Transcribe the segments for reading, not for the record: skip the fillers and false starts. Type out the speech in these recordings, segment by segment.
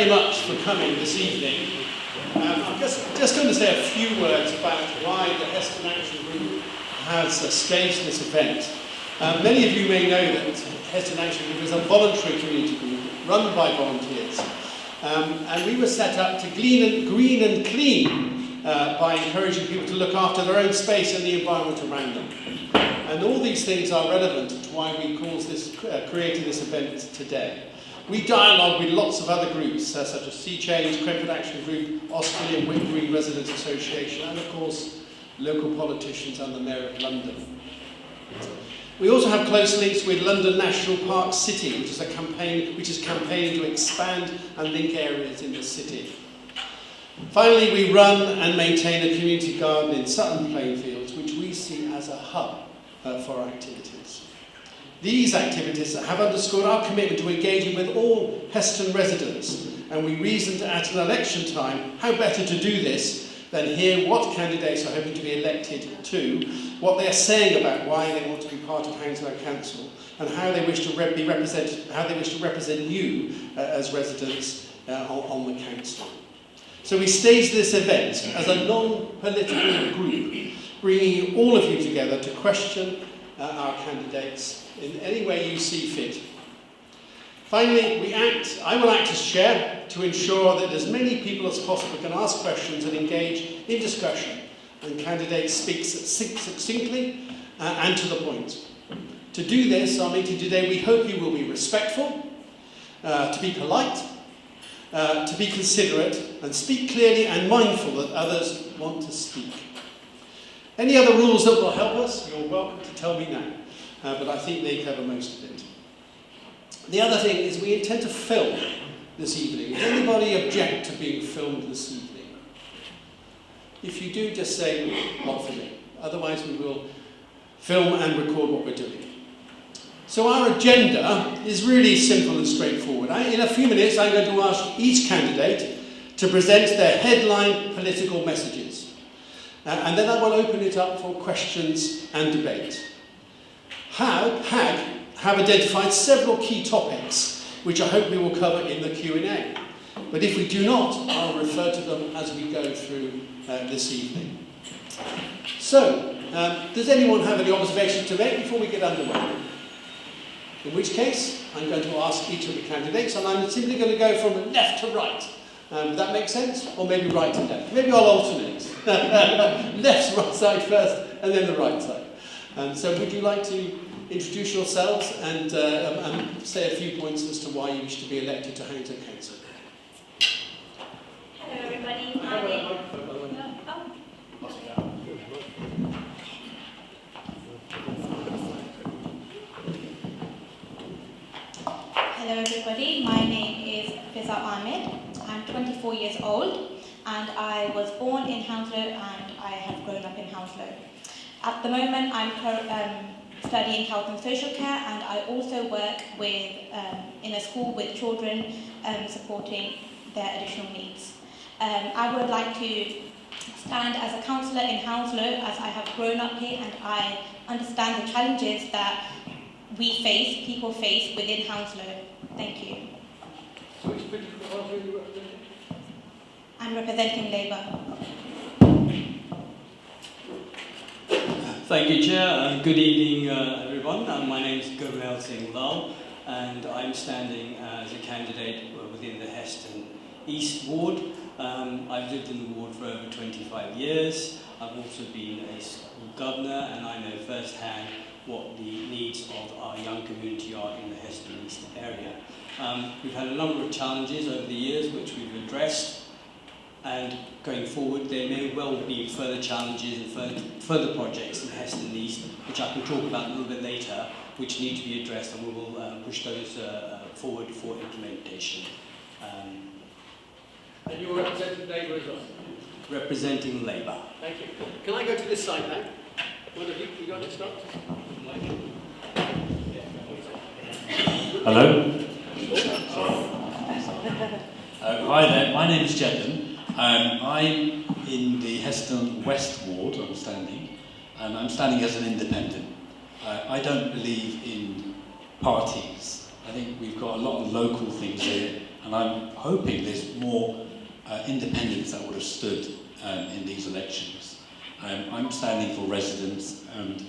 Very much for coming this evening. I'm just going to say a few words about why the Heston Action Group has staged this event. Many of you may know that Heston Action Group is a voluntary community group run by volunteers. And we were set up to green and clean by encouraging people to look after their own space and the environment around them. And all these things are relevant to why we created this event today. We dialogue with lots of other groups, such as Sea Change, Crempford Action Group, Australian Whitgreen Residents Association, and of course, local politicians and the Mayor of London. We also have close links with London National Park City, which is campaigning to expand and link areas in the city. Finally, we run and maintain a community garden in Sutton Plainfields, which we see as a hub for our activities. These activities have underscored our commitment to engaging with all Heston residents, and we reasoned at an election time how better to do this than hear what candidates are hoping to be elected to, what they are saying about why they want to be part of Hounslow Council, and how they wish to represent you as residents on the council. So we staged this event as a non-political group, bringing all of you together to question our candidates in any way you see fit. Finally, I will act as chair to ensure that as many people as possible can ask questions and engage in discussion, and candidates speak succinctly and to the point. To do this, our meeting today, we hope you will be respectful, to be polite, to be considerate, and speak clearly and mindful that others want to speak. Any other rules that will help us, you're welcome to tell me now. But I think they cover most of it. The other thing is we intend to film this evening. Does anybody object to being filmed this evening? If you do, just say, not for me. Otherwise, we will film and record what we're doing. So our agenda is really simple and straightforward. In a few minutes, I'm going to ask each candidate to present their headline political messages. And then I will open it up for questions and debate. HAG have identified several key topics, which I hope we will cover in the Q&A. But if we do not, I'll refer to them as we go through this evening. So, does anyone have any observations to make before we get underway? In which case, I'm going to ask each of the candidates, and I'm simply going to go from left to right. Does that make sense? Or maybe right to left? Maybe I'll alternate. Left right side first, and then the right side. So would you like to introduce yourselves and say a few points as to why you wish to be elected to Hounslow Council? Hello everybody, my name is Fiza Ahmed. I'm 24 years old and I was born in Hounslow and I have grown up in Hounslow. At the moment I'm studying health and social care, and I also work in a school with children supporting their additional needs. I would like to stand as a councillor in Hounslow as I have grown up here and I understand the challenges that people face within Hounslow. Thank you. Which political party are you representing? I'm representing Labour. Thank you, Chair. Good evening, everyone. My name is Gurmel Singh Lal, and I'm standing as a candidate within the Heston East Ward. I've lived in the ward for over 25 years. I've also been a school governor, and I know firsthand what the needs of our young community are in the Heston East area. We've had a number of challenges over the years which we've addressed. And going forward, there may well be further challenges and further projects in Heston East, which I can talk about a little bit later, which need to be addressed, and we will push those forward for implementation. And you're representing Labour as well? Representing Labour. Thank you. Can I go to this side now? One of you got to start? Hello. Hi there, my name is Heston. I'm in the Heston West Ward, I'm standing as an independent. I don't believe in parties. I think we've got a lot of local things here, and And I'm hoping there's more independents that would have stood in these elections. I'm standing for residents and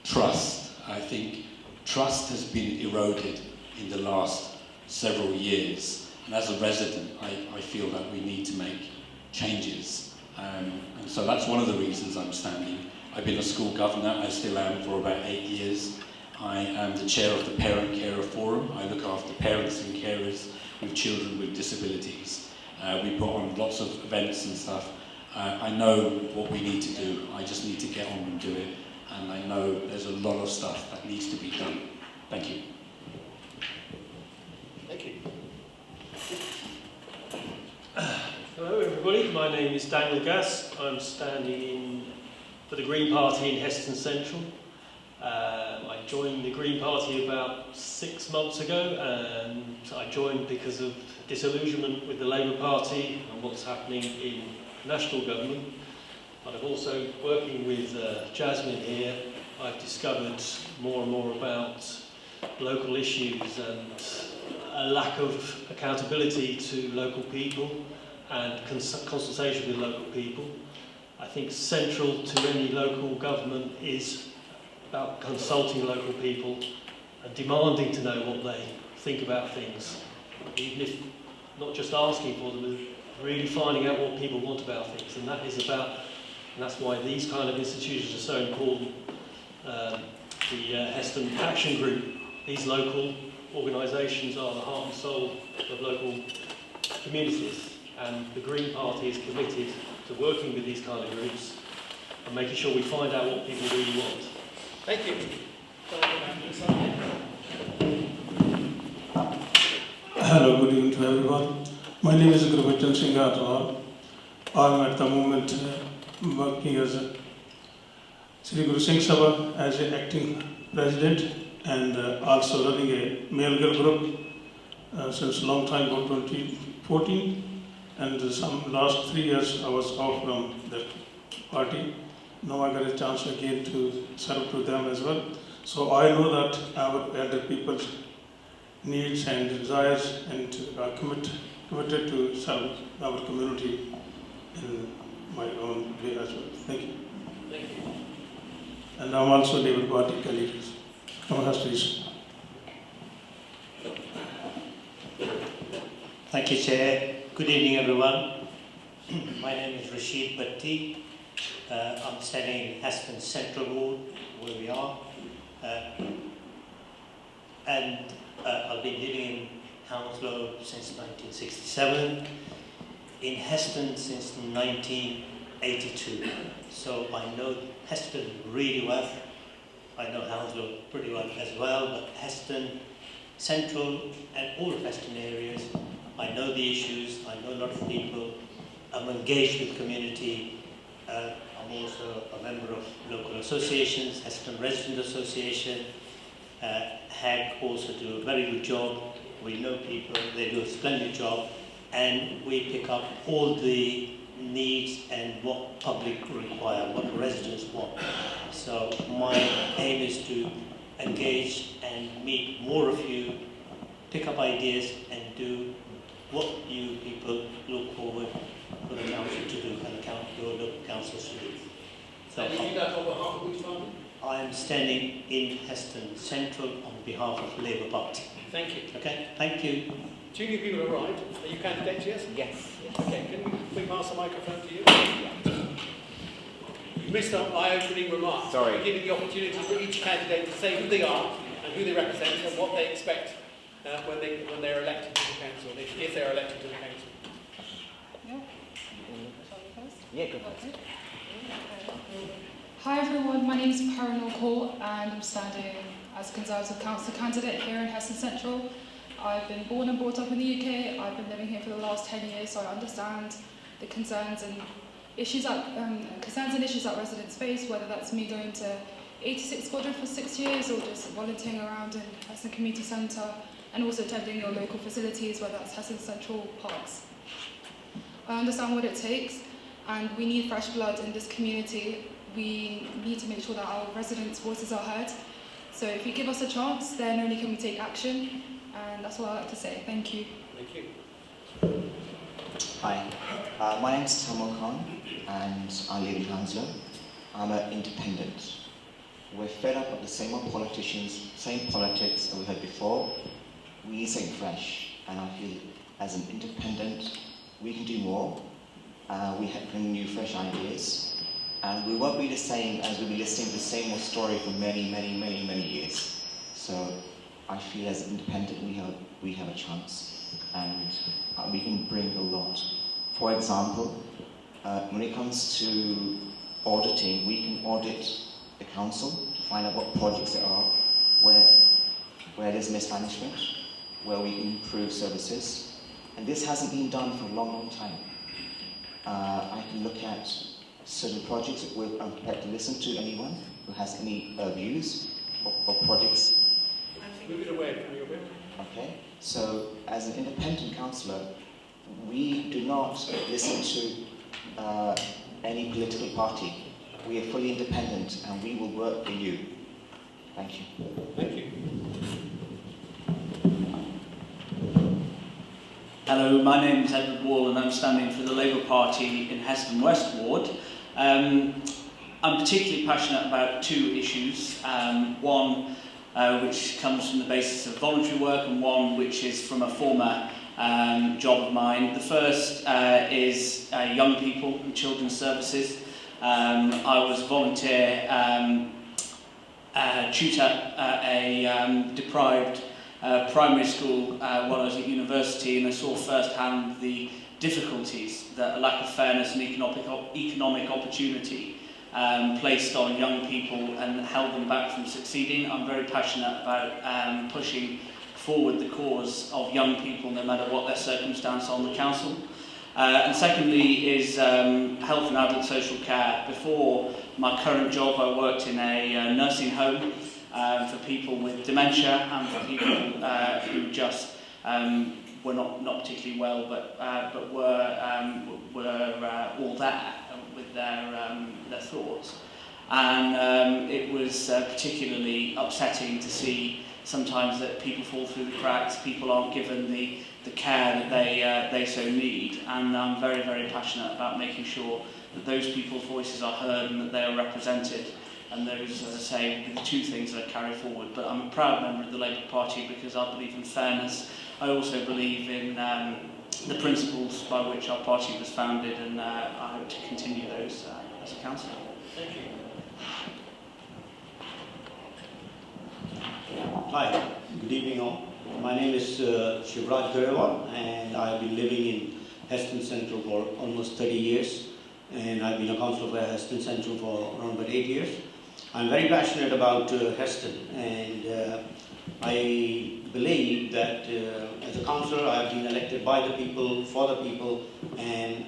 trust. I think trust has been eroded in the last several years. And as a resident, I feel that we need to make changes. And so that's one of the reasons I'm standing. I've been a school governor, I still am for about 8 years. I am the chair of the Parent Carer Forum. I look after parents and carers with children with disabilities. We put on lots of events and stuff. I know what we need to do. I just need to get on and do it. And I know there's a lot of stuff that needs to be done. Thank you. Thank you. Hello everybody, my name is Daniel Gass. I'm standing for the Green Party in Heston Central. I joined the Green Party about 6 months ago, and I joined because of disillusionment with the Labour Party and what's happening in national government. But I've also, working with Jasmine here, I've discovered more and more about local issues and a lack of accountability to local people and consultation with local people. I think central to any local government is about consulting local people and demanding to know what they think about things, even if not just asking for them, but really finding out what people want about things. And that is about, and that's why these kind of institutions are so important. The Heston Action Group, these local organisations are the heart and soul of local communities, and the Green Party is committed to working with these kind of groups and making sure we find out what people really want. Thank you. Hello, good evening to everyone. My name is Gurubachan Singh Atwal. I'm at the moment working as a Sri Guru Singh Sabha as an acting president, and also running a male girl group since a long time, about 2014. And some last 3 years I was off from the party. Now I got a chance again to serve to them as well. So I know that our elder people's needs and desires, and are committed to serve our community in my own way as well. Thank you. Thank you. And I'm also Labour Party candidate from Hustings. Thank you, Chair. Good evening, everyone. My name is Rashid Bhatti. I'm standing in Heston Central Ward, where we are. I've been living in Hounslow since 1967, in Heston since 1982. So I know Heston really well. I know Hounslow pretty well as well, but Heston Central and all of Heston areas, I know the issues, I know a lot of people, I'm engaged with community. I'm also a member of local associations, Heston Resident Association. HAG also do a very good job. We know people, they do a splendid job, and we pick up all the needs and what public require, what residents want. So my aim is to engage and meet more of you, pick up ideas and do what you people look forward for the council to do and your local councils to do. So And you do that on behalf of which party? I am standing in Heston Central on behalf of the Labour Party. Thank you. Okay, thank you. Two new people arrived. Are you candidates, yes? Yes. Okay, can we pass the microphone to you? You missed my opening remarks. Sorry. We're giving the opportunity for each candidate to say who they are and who they represent and what they expect when they're elected to the council, if they're elected to the council. Yeah, go first. Hi everyone, my name is Paranor Kaur and I'm standing as a Conservative Council candidate here in Heston Central. I've been born and brought up in the UK. I've been living here for the last 10 years, so I understand the concerns and issues that residents face, whether that's me going to 86 Squadron for 6 years or just volunteering around in Heston Community Centre and also attending your local facilities, whether that's Heston Central Parks. I understand what it takes and we need fresh blood in this community. We need to make sure that our residents' voices are heard. So if you give us a chance, then only can we take action. And that's all I'd like to say. Thank you. Thank you. Hi, my name's Tamal Khan and I live in Hounslow. I'm an independent. We're fed up of the same old politicians, same politics that we had before. We need something fresh, and I feel as an independent we can do more. We have bring new fresh ideas, and we won't be the same as we'll be listening to the same old story for many years. So I feel as an independent we have a chance, and we can bring a lot. For example, when it comes to auditing, we can audit the council to find out what projects there are, where there's mismanagement, where we can improve services. And this hasn't been done for a long time. I can look at certain projects that we're prepared to listen to anyone who has any views or projects. Move it away from your bit. Okay, so as an independent councillor, we do not listen to any political party. We are fully independent and we will work for you. Thank you. Thank you. Hello, my name is Edward Wall and I'm standing for the Labour Party in Heston West Ward. I'm particularly passionate about two issues. One which comes from the basis of voluntary work and one which is from a former job of mine. The first is young people and children's services. I was a volunteer tutor at a deprived primary school while I was at university, and I saw firsthand the difficulties that a lack of fairness and economic opportunity placed on young people and held them back from succeeding. I'm very passionate about pushing forward the cause of young people, no matter what their circumstance on the council. And secondly is health and adult social care. Before my current job, I worked in a nursing home for people with dementia and for people who just were not particularly well, but were all there with their thoughts. And it was particularly upsetting to see sometimes that people fall through the cracks, people aren't given the care that they so need, and I'm very passionate about making sure that those people's voices are heard and that they are represented, and those, as I say, are the two things that I carry forward. But I'm a proud member of the Labour Party because I believe in fairness. I also believe in the principles by which our party was founded, and I hope to continue those as a councillor. Thank you. Hi, good evening all. My name is Shivraj Garewal and I've been living in Heston Central for almost 30 years, and I've been a councillor for Heston Central for around about 8 years. I'm very passionate about Heston, and I believe that as a councillor I've been elected by the people, for the people, and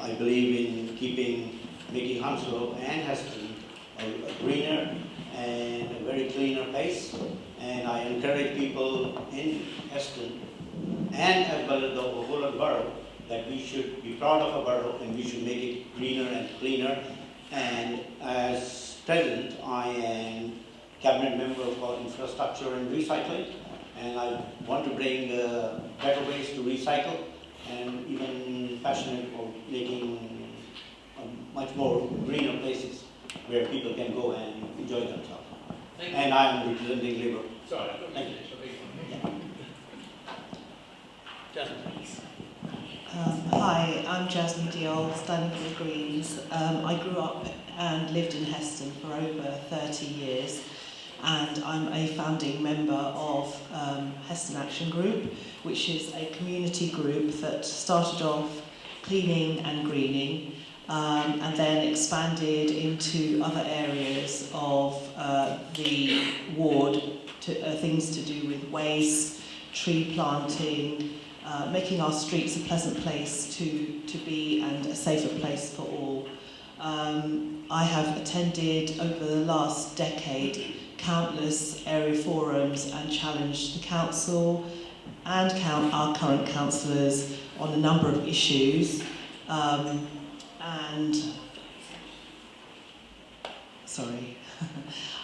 I believe in making Hounslow and Heston a greener and a very cleaner place. And I encourage people in Heston and as well as the whole of the borough that we should be proud of our borough and we should make it greener and cleaner. And as president, I am cabinet member for infrastructure and recycling, and I want to bring better ways to recycle, and even passionate for making much more greener places where people can go and enjoy themselves. And I am representing Labour. Sorry, thank you. Hi, I'm Jasmine Diol, standing for the Greens. I grew up and lived in Heston for over 30 years, and I'm a founding member of Heston Action Group, which is a community group that started off cleaning and greening, and then expanded into other areas of the ward, to things to do with waste, tree planting, making our streets a pleasant place to be and a safer place for all. I have attended over the last decade countless area forums and challenged the council and our current councillors on a number of issues. And sorry.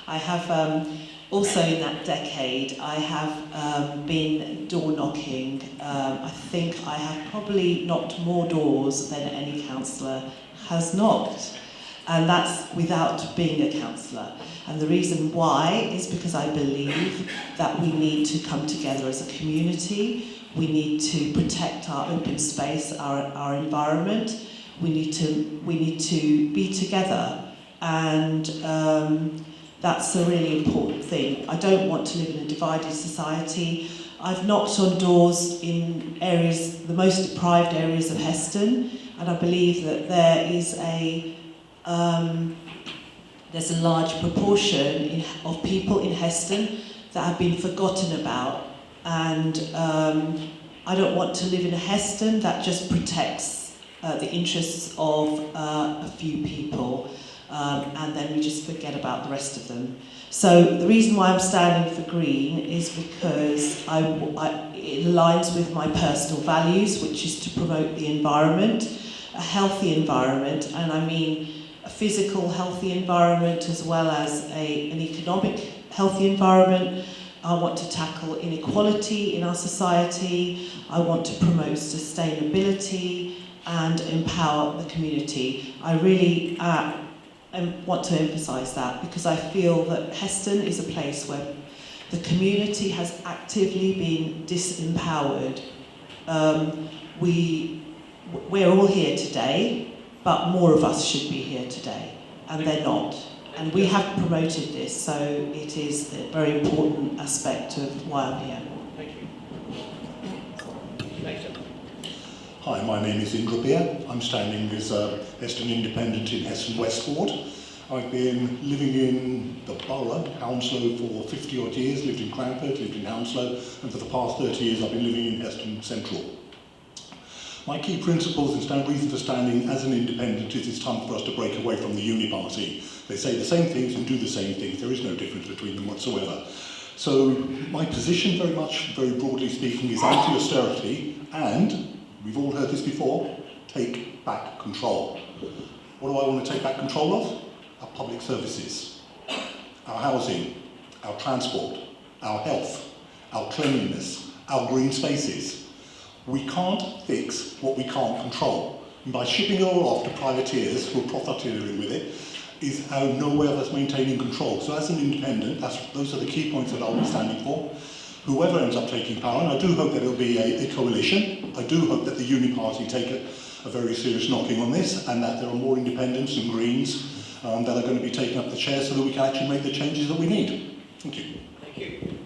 I have also in that decade, I have been door knocking. I think I have probably knocked more doors than any councillor has knocked. And that's without being a councillor. And the reason why is because I believe that we need to come together as a community. We need to protect our open space, our environment. We need to be together. And that's a really important thing. I don't want to live in a divided society. I've knocked on doors in areas, the most deprived areas of Heston, and I believe that there is there's a large proportion of people in Heston that have been forgotten about, and I don't want to live in a Heston that just protects the interests of a few people. And then we just forget about the rest of them. So the reason why I'm standing for Green is because it aligns with my personal values, which is to promote the environment, a healthy environment, and I mean a physical healthy environment as well as an economic healthy environment. I want to tackle inequality in our society. I want to promote sustainability and empower the community. I really I want to emphasise that because I feel that Heston is a place where the community has actively been disempowered. We're all here today, but more of us should be here today, and they're not. And we have promoted this, so it is a very important aspect of why I'm here. Thank you. Thanks, John. Hi, my name is Indra Beer. I'm standing as a Heston Independent in Heston West Ward. I've been living in the borough, Hounslow, for 50 odd years, lived in Cranford, lived in Hounslow, and for the past 30 years I've been living in Heston Central. My key principles and reason for standing as an independent is it's time for us to break away from the uni-party. They say the same things and do the same things. There is no difference between them whatsoever. So my position very broadly speaking, is anti-austerity and, we've all heard this before, take back control. What do I want to take back control of? Our public services, our housing, our transport, our health, our cleanliness, our green spaces. We can't fix what we can't control. And by shipping it all off to privateers who are profiteering with it is no way of us maintaining control. So as an independent, those are the key points that I'll be standing for. Whoever ends up taking power, and I do hope that it'll be a coalition. I do hope that the Uni Party take a very serious knocking on this, and that there are more independents and Greens that are going to be taking up the chair so that we can actually make the changes that we need. Thank you. Thank you.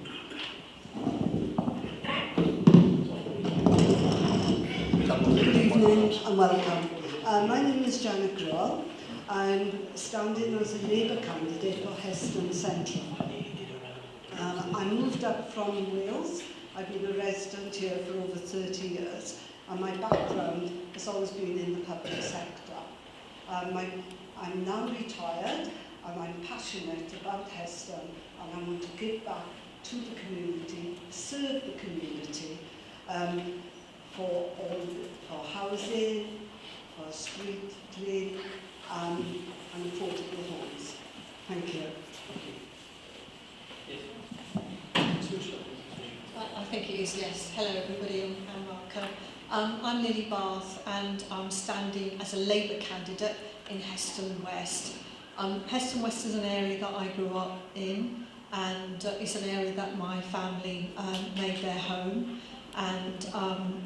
Good evening and welcome. My name is Janet Grohl. I'm standing as a Labour candidate for Heston Central. I moved up from Wales. I've been a resident here for over 30 years, and my background has always been in the public sector. I'm now retired, and I'm passionate about Heston, and I want to give back to the community, serve the community, for housing, for street clean, and affordable homes. Thank you. I think it is, yes. Hello everybody, I'm Marco. I'm Lily Bath and I'm standing as a Labour candidate in Heston West. Heston West is an area that I grew up in, and it's an area that my family made their home, and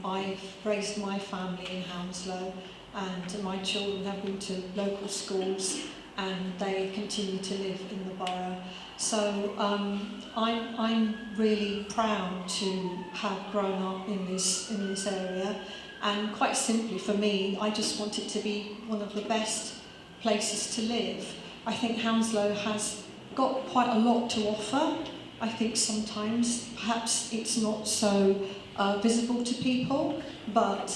I've raised my family in Hounslow, and my children have been to local schools and they continue to live in the borough. So I'm really proud to have grown up in this area, and quite simply for me, I just want it to be one of the best places to live. I think Hounslow has got quite a lot to offer. I think sometimes perhaps it's not so visible to people, but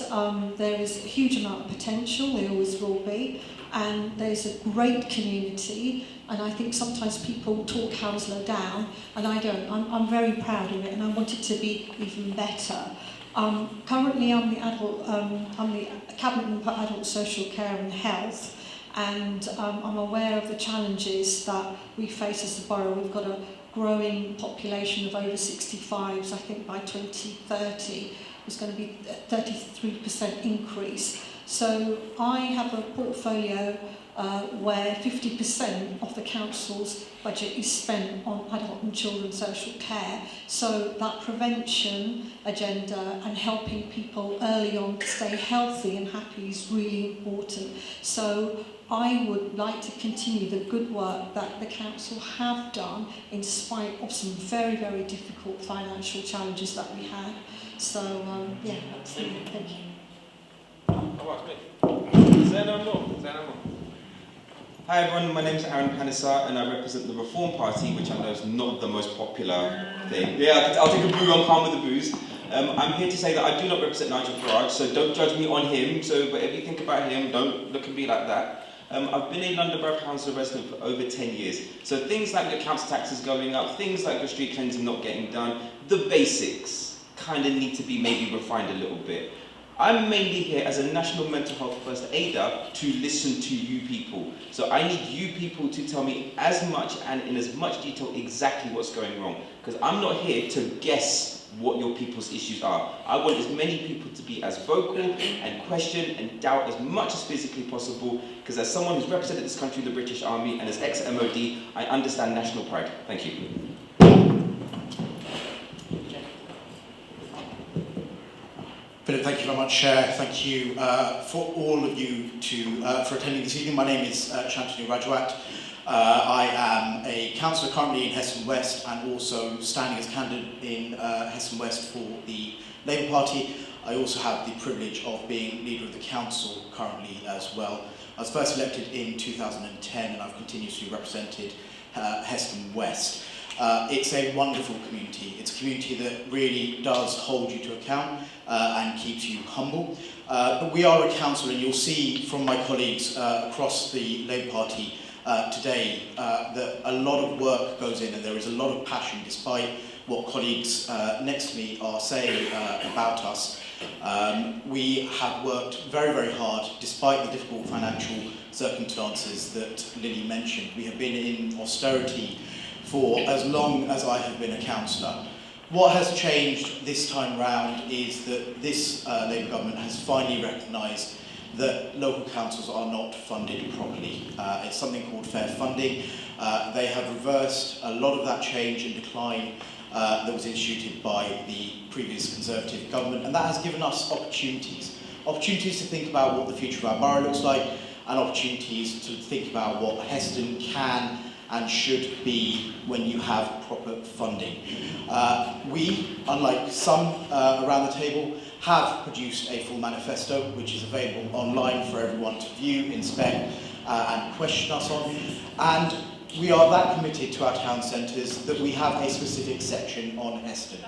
there is a huge amount of potential, there always will be, and there's a great community, and I think sometimes people talk Hounslow down, and I don't. I'm very proud of it, and I want it to be even better. Currently I'm the Cabinet Member for Adult Social Care and Health, and I'm aware of the challenges that we face as a borough. We've got a growing population of over 65s. I think by 2030 there's going to be a 33% increase. So I have a portfolio where 50% of the council's budget is spent on adult and children's social care. So that prevention agenda and helping people early on to stay healthy and happy is really important. So I would like to continue the good work that the council have done in spite of some very, very difficult financial challenges that we had. So yeah, that's it. Thank you. Hi everyone, my name is Aaron Panissa and I represent the Reform Party, which I know is not the most popular thing. Yeah, I'll take a boo, I'm calm with the boos. I'm here to say that I do not represent Nigel Farage, so don't judge me on him. So whatever you think about him, don't look at me like that. I've been a London Borough Council resident for over 10 years. So things like the council taxes going up, things like the street cleansing not getting done, the basics kind of need to be maybe refined a little bit. I'm mainly here as a national mental health first aider to listen to you people. So I need you people to tell me as much and in as much detail exactly what's going wrong. Because I'm not here to guess what your people's issues are. I want as many people to be as vocal and question and doubt as much as physically possible. Because as someone who's represented this country in the British Army and as ex-MOD, I understand national pride. Thank you. Philip, thank you very much, Chair. Thank you for all of you for attending this evening. My name is Shantanu Rajwat. I am a councillor currently in Heston West and also standing as candidate in Heston West for the Labour Party. I also have the privilege of being leader of the council currently as well. I was first elected in 2010 and I've continuously represented Heston West. It's a wonderful community. It's a community that really does hold you to account and keeps you humble. But we are a council, and you'll see from my colleagues across the Labour Party today that a lot of work goes in and there is a lot of passion despite what colleagues next to me are saying about us. We have worked very, very hard despite the difficult financial circumstances that Lily mentioned. We have been in austerity for as long as I have been a councillor. What has changed this time round is that this Labour government has finally recognised that local councils are not funded properly. It's something called fair funding. They have reversed a lot of that change and decline that was instituted by the previous Conservative government, and that has given us opportunities. Opportunities to think about what the future of our borough looks like, and opportunities to think about what Heston can and should be when you have proper funding. We, unlike some around the table, have produced a full manifesto which is available online for everyone to view, inspect and question us on. And we are that committed to our town centres that we have a specific section on Heston.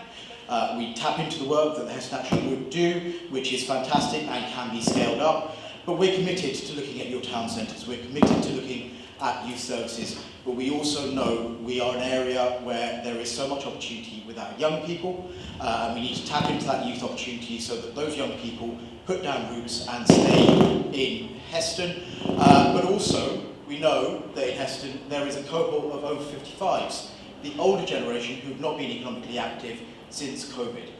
We tap into the work that the Heston Action Group do, which is fantastic and can be scaled up. But we're committed to looking at your town centres. We're committed to looking at youth services, but we also know we are an area where there is so much opportunity with our young people, and we need to tap into that youth opportunity so that those young people put down roots and stay in Heston. But also, we know that in Heston there is a cohort of over 55s, the older generation who've not been economically active since COVID.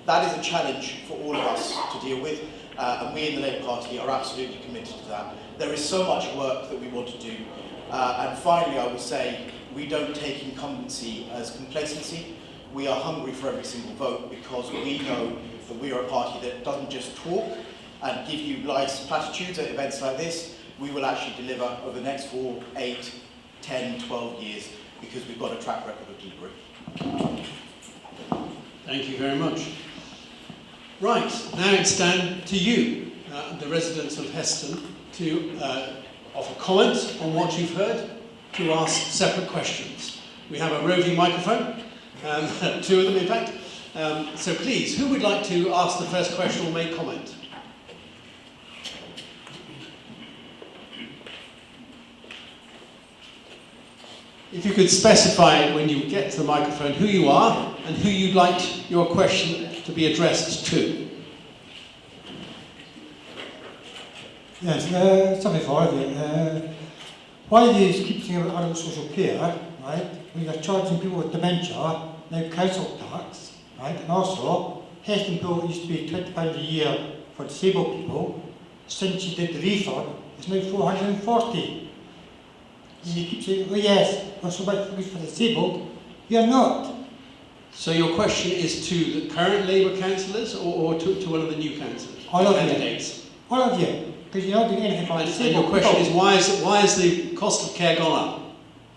That is a challenge for all of us to deal with, and we in the Labour Party are absolutely committed to that. There is so much work that we want to do. And finally, I will say, we don't take incumbency as complacency. We are hungry for every single vote because we know that we are a party that doesn't just talk and give you nice platitudes at events like this. We will actually deliver over the next 4, 8, 10, 12 years because we've got a track record of delivery. Thank you very much. Right, now it's down to you, the residents of Heston, to offer comment on what you've heard, to ask separate questions. We have a roving microphone, 2 of them in fact. So please, who would like to ask the first question or make comment? If you could specify when you get to the microphone who you are and who you'd like your question to be addressed to. Yes, something for you. Why do you keep saying about adult social care, right? When you're charging people with dementia, now council tax, right? And also, Heston bill used to be £20 a year for disabled people. Since you did the refurb, it's now 440. And you keep saying, oh yes, we're so much for disabled. You're not. So your question is to the current Labour councillors or to one of the new councillors? All of candidates? you. All of you. Because you're not doing anything for And disabled your question people. is why has the cost of care gone up?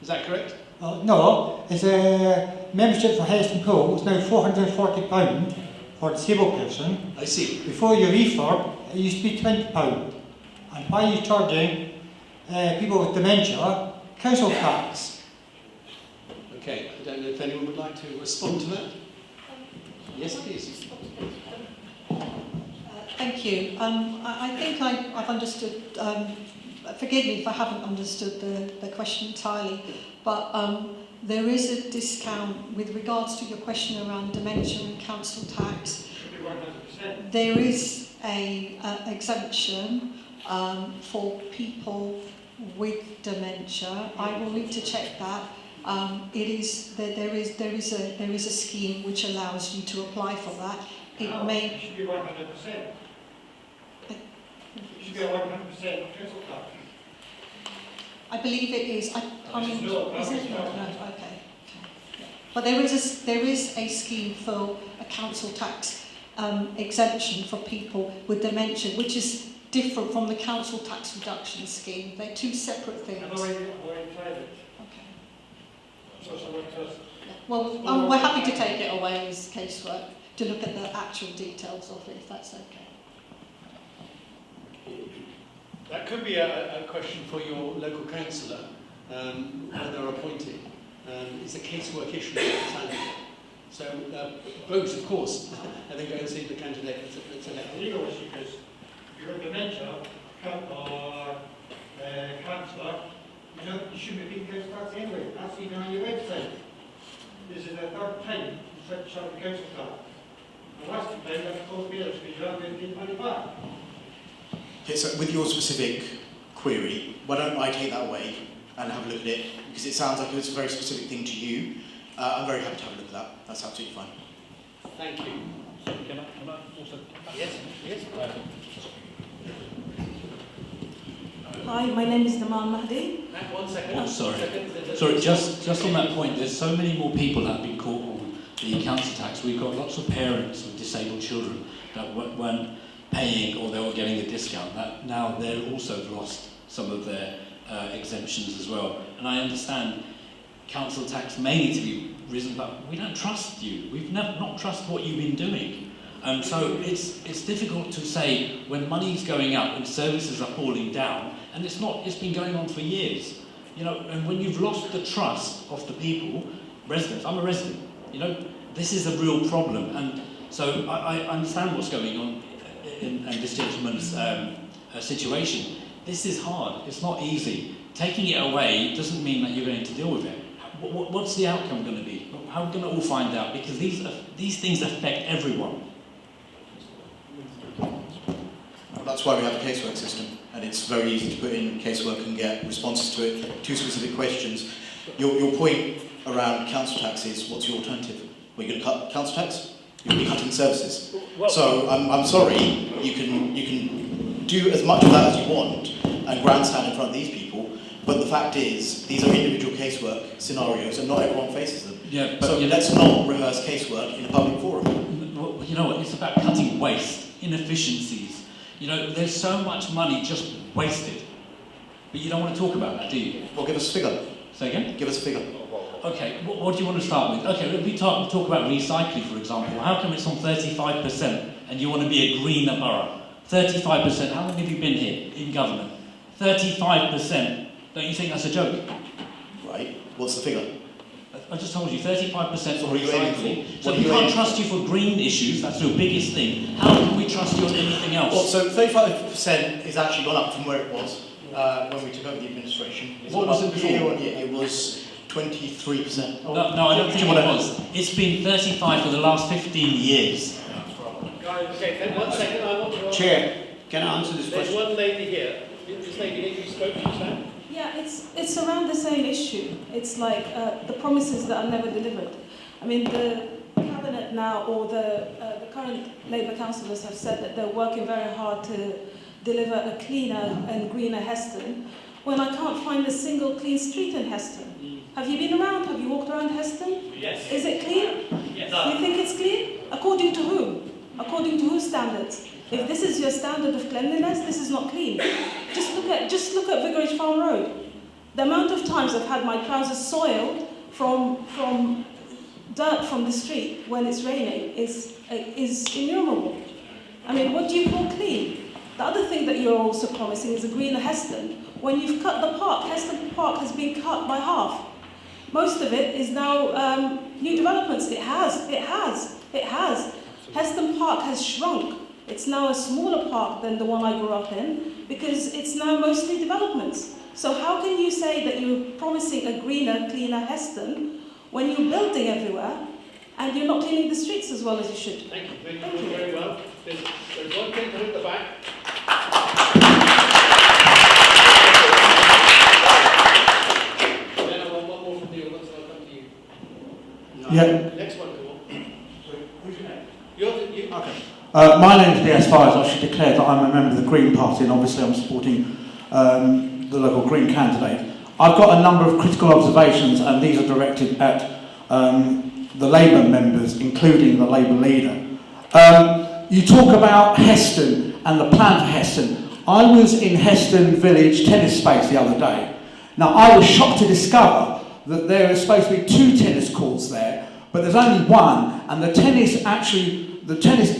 Is that correct? No, it's a membership for Heston Pool. It's now £440 for a disabled person. I see. Before your refurb, it used to be £20. And why are you charging people with dementia council tax? Okay, I don't know if anyone would like to respond to that. Yes, please. Thank you. I think I've understood, forgive me if I haven't understood the question entirely, but there is a discount with regards to your question around dementia and council tax. There is a exemption for people with dementia. I will need to check that. There is a scheme which allows you to apply for that. It may. Should be 100%. It should be a 100% council tax. I believe it is. I mean, No, is it? No, okay. Yeah. But there is a scheme for a council tax exemption for people with dementia, which is different from the council tax reduction scheme. They're two separate things. I've already tried it. Okay. Yeah. Well, we're happy to take it away as casework to look at the actual details of it, if that's okay. That could be a question for your local councillor when they're appointed. It's a casework issue at the time. So vote, of course, and then go and see the candidate that's elected. Legal issue, because if you've got dementia or cancer, you shouldn't be paying council tax anyway. That's even on your website. This is the third time you said to charge the council tax. The last two times I've called bills because you haven't been money back. Okay, so with your specific query, why don't I take that away and have a look at it? Because it sounds like it's a very specific thing to you. I'm very happy to have a look at that. That's absolutely fine. Thank you. Can I also? Yes, yes. Hi, my name is Namal Mahdi. 1 second. Oh, sorry, just on that point, there's so many more people that have been caught on the council tax. We've got lots of parents with disabled children that weren't paying or they were getting a discount. That now they've also lost some of their exemptions as well. And I understand council tax may need to be risen, but we don't trust you. We've not trusted what you've been doing. So it's difficult to say when money's going up and services are falling down, and it's been going on for years. And when you've lost the trust of the people, residents, I'm a resident, this is a real problem. And so I understand what's going on in this gentleman's situation. This is hard, it's not easy. Taking it away doesn't mean that you're going to deal with it. What's the outcome going to be? How are we going to all find out? Because these things affect everyone. Well, that's why we have a casework system, and it's very easy to put in casework and get responses to it, to specific questions. Your point around council tax is, what's your alternative? We're going to cut council tax? You'll be cutting services. So I'm sorry, you can do as much of that as you want and grandstand in front of these people, but the fact is, these are individual casework scenarios and not everyone faces them. Yeah, but so let's not rehearse casework in a public forum. Well, you know what, it's about cutting waste, inefficiencies. There's so much money just wasted. But you don't want to talk about that, do you? Well, give us a figure. Say again? Give us a figure. Okay, what do you want to start with? Okay, if we talk about recycling, for example. How come it's on 35% and you want to be a greener borough? 35%, how long have you been here in government? 35%. Don't you think that's a joke? Right, what's the figure? I just told you, 35% for recycling. So What we are you can't aiming trust you for green issues, that's your biggest thing. How can we trust you on anything else? Well, so 35% is actually gone up from where it was when we took over the administration. What was it before? Year on year, it was 23%. No, I don't think it was. It's been 35 for the last 15 years. Okay, 1 second. I want to Chair, can I answer this question? There's one lady here. This lady here, you spoke to that? Yeah, it's around the same issue. It's like the promises that are never delivered. I mean, the cabinet now, or the current Labour councillors have said that they're working very hard to deliver a cleaner and greener Heston, when I can't find a single clean street in Heston. Have you been around? Have you walked around Heston? Yes. Is it clean? Yes. Do you think it's clean? According to whom? According to whose standards? If this is your standard of cleanliness, this is not clean. Just look at Vicarage Farm Road. The amount of times I've had my trousers soiled from dirt from the street when it's raining is innumerable. I mean, what do you call clean? The other thing that you're also promising is a greener Heston. When you've cut the park, Heston Park has been cut by half. Most of it is now new developments. It has. Heston Park has shrunk. It's now a smaller park than the one I grew up in because it's now mostly developments. So how can you say that you're promising a greener, cleaner Heston when you're building everywhere and you're not cleaning the streets as well as you should? Thank you. Thank you very well. There's one thing at the back. Then I want one more from the audience and I'll come to you. Yeah. Next one, come on. Who's next? You. Okay. My name is DS Fires. I should declare that I'm a member of the Green Party and obviously I'm supporting the local Green candidate. I've got a number of critical observations and these are directed at the Labour members, including the Labour leader. You talk about Heston and the plan for Heston. I was in Heston Village tennis space the other day. Now I was shocked to discover that there is supposed to be 2 tennis courts there, but there's only one, and the tennis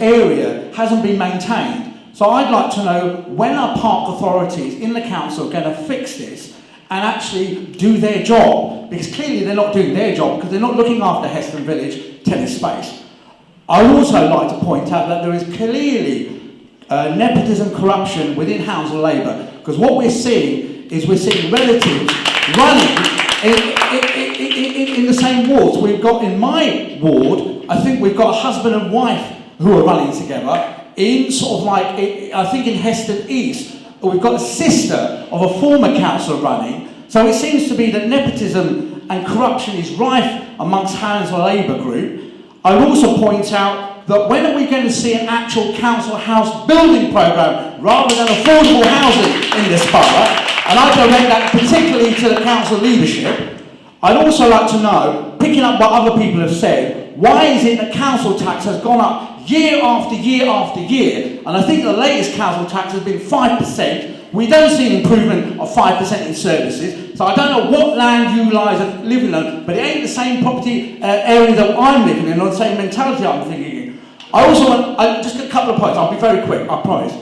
area hasn't been maintained. So I'd like to know when our park authorities in the council are going to fix this and actually do their job, because clearly they're not doing their job because they're not looking after Heston Village tennis space. I would also like to point out that there is clearly nepotism, corruption within Hounslow Labour, because what we're seeing is relatives running in the same wards. We've got in my ward, I think we've got a husband and wife who are running together. In sort of like, I think in Heston East, we've got a sister of a former councillor running. So it seems to be that nepotism and corruption is rife amongst Hounslow Labour group. I would also point out that when are we going to see an actual council house building programme rather than affordable housing in this borough? And I direct that particularly to the council leadership. I'd also like to know, picking up what other people have said, why is it that council tax has gone up year after year after year? And I think the latest council tax has been 5%. We don't see an improvement of 5% in services. So I don't know what land you guys are living on, but it ain't the same property area that I'm living in, or the same mentality I'm thinking in. I also want, just a couple of points, I'll be very quick, I promise.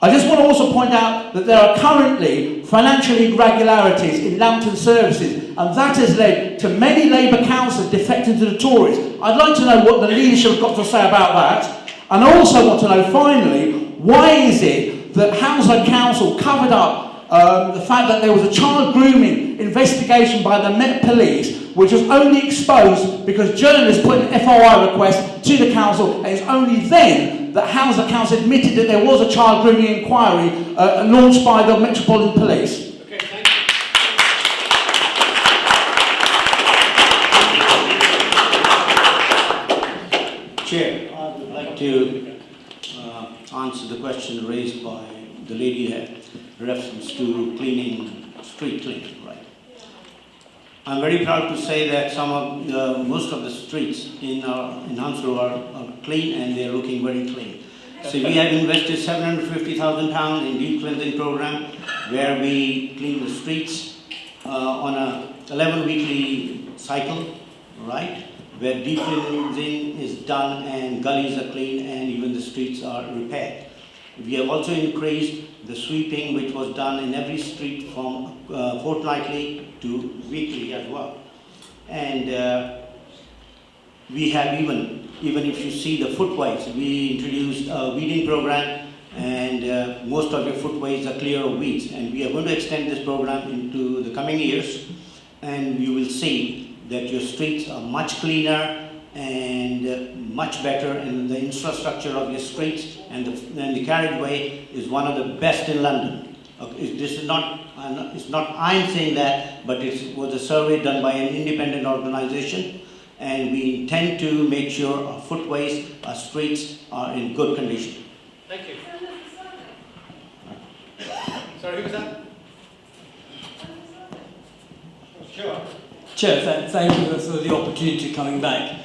I just want to also point out that there are currently financial irregularities in Lambton services, and that has led to many Labour councillors defecting to the Tories. I'd like to know what the leadership have got to say about that. And I also want to know, finally, why is it that Hounslow Council covered up the fact that there was a child grooming investigation by the Met Police, which was only exposed because journalists put an FOI request to the council, and it's only then that Hounslow Council admitted that there was a child grooming inquiry launched by the Metropolitan Police. Okay, thank you. Chair, I would like to answer the question raised by the lady here, reference to cleaning, street cleaning, right? I'm very proud to say that most of the streets in Hounslow are clean and they're looking very clean. So we have invested £750,000 in deep cleansing program where we clean the streets on a 11-weekly cycle, right? Where deep cleansing is done and gullies are clean and even the streets are repaired. We have also increased the sweeping, which was done in every street from fortnightly to weekly as well. And we have even if you see the footways, we introduced a weeding program, and most of your footways are clear of weeds. And we are going to extend this program into the coming years, and you will see that your streets are much cleaner and much better, and the infrastructure of your streets and the carriageway is one of the best in London. This is not, it's not I'm saying that, but it was a survey done by an independent organization, and we intend to make sure our footways, our streets are in good condition. Thank you. Sorry, who was that? Sure. Chair, thank you for the opportunity coming back.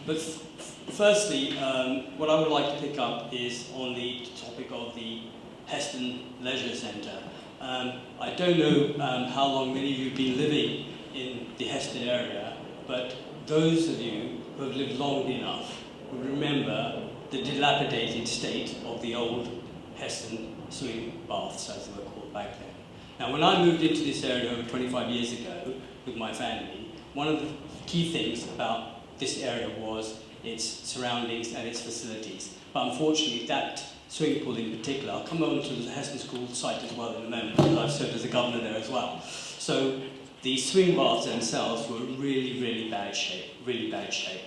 But firstly, what I would like to pick up is on the topic of the Heston Leisure Centre. I don't know how long many of you have been living in the Heston area, but those of you who have lived long enough will remember the dilapidated state of the old Heston swimming baths, as they were called back then. Now, when I moved into this area over 25 years ago with my family, one of the key things about this area was its surroundings and its facilities. But unfortunately, that swimming pool in particular, I'll come on to the Heston School site as well in a moment, because I've served as a governor there as well. So the swim baths themselves were really, really bad shape,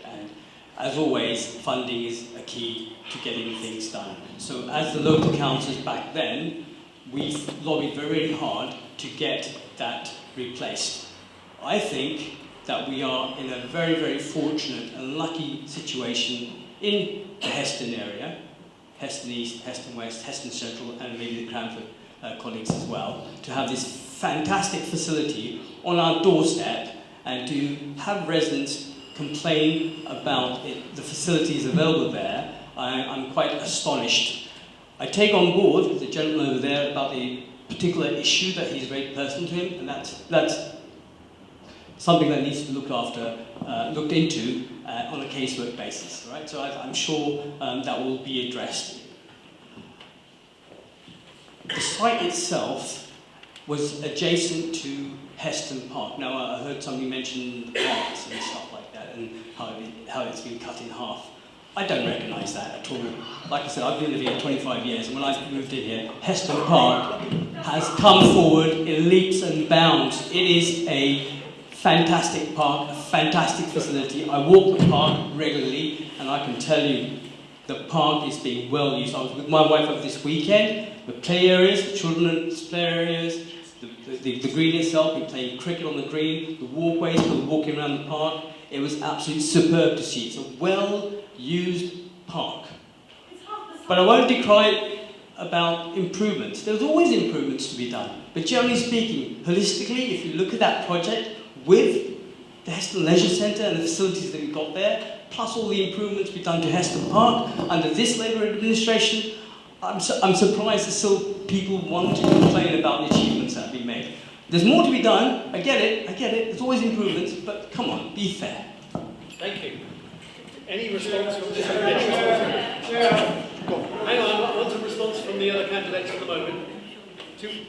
and as always, funding is a key to getting things done. So as the local councils back then, we lobbied very hard to get that replaced. I think that we are in a very, very fortunate and lucky situation in the Heston area, Heston East, Heston West, Heston Central, and maybe the Cranford colleagues as well, to have this fantastic facility on our doorstep and to have residents complain about the facilities available there. I'm quite astonished. I take on board the gentleman over there about the particular issue that he's very personal to him, and that's something that needs to be looked into on a casework basis, right? So I'm sure that will be addressed. The site itself was adjacent to Heston Park. Now, I heard somebody mention the parks and stuff like that, and how it's been cut in half. I don't recognise that at all. Like I said, I've been living here 25 years, and when I moved in here, Heston Park has come forward in leaps and bounds. It is a fantastic park, a fantastic facility. I walk the park regularly, and I can tell you the park is being well used. I was with my wife over this weekend, the play areas, the children's play areas, the green itself, we're playing cricket on the green, the walkways, people walking around the park. It was absolutely superb to see. It's a well-used park. But I won't decry about improvements. There's always improvements to be done. But generally speaking, holistically, if you look at that project with the Heston Leisure Centre and the facilities that we've got there, plus all the improvements we've done to Heston Park under this Labour administration, I'm surprised that still people want to complain about the achievements that have been made. There's more to be done. I get it. There's always improvements, but come on, be fair. Thank you. Any response from this? Hang on, I want a response from the other candidates at the moment.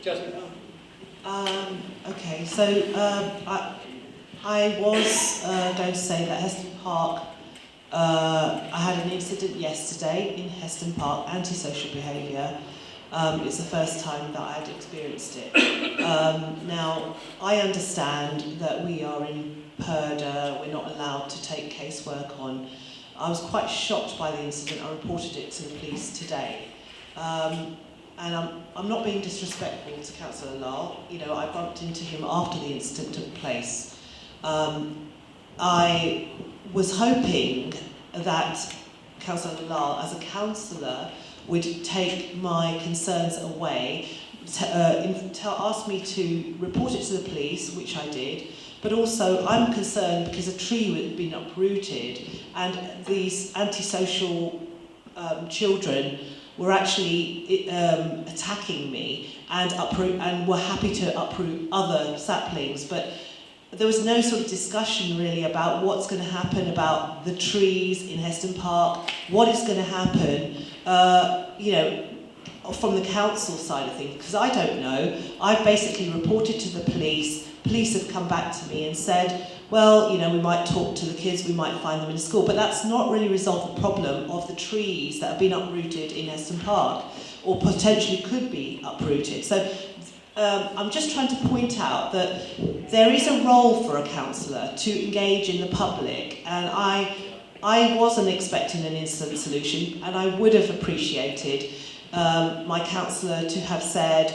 Jasmine. Okay, so I was going to say that Heston Park, I had an incident yesterday in Heston Park, antisocial behaviour. It's the first time that I had experienced it. Now, I understand that we are in PERDA, we're not allowed to take casework on. I was quite shocked by the incident. I reported it to the police today. And I'm not being disrespectful to Councillor Lal. You know, I bumped into him after the incident took place. I was hoping that Councillor Lal, as a councillor, would take my concerns away, ask me to report it to the police, which I did, but also I'm concerned because a tree had been uprooted and these antisocial children were actually attacking me and were happy to uproot other saplings, but there was no sort of discussion really about what's going to happen about the trees in Heston Park, what is going to happen, you know, from the council side of things, because I don't know. I've basically reported to the police. Police have come back to me and said, well, you know, we might talk to the kids, we might find them in school, but that's not really resolved the problem of the trees that have been uprooted in Heston Park, or potentially could be uprooted. So I'm just trying to point out that there is a role for a councillor to engage in the public, and I I wasn't expecting an instant solution, and I would have appreciated my councillor to have said,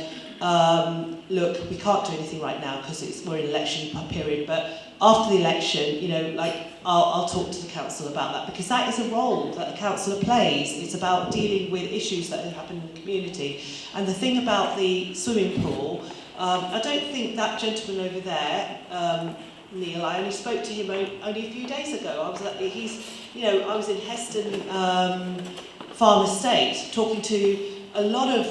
look, we can't do anything right now because we're in election period, but after the election, you know, like, I'll talk to the council about that, because that is a role that a councillor plays. It's about dealing with issues that have happened in the community. And the thing about the swimming pool, I don't think that gentleman over there, Neil, I only spoke to him only a few days ago. I was in Heston Farm Estate talking to a lot of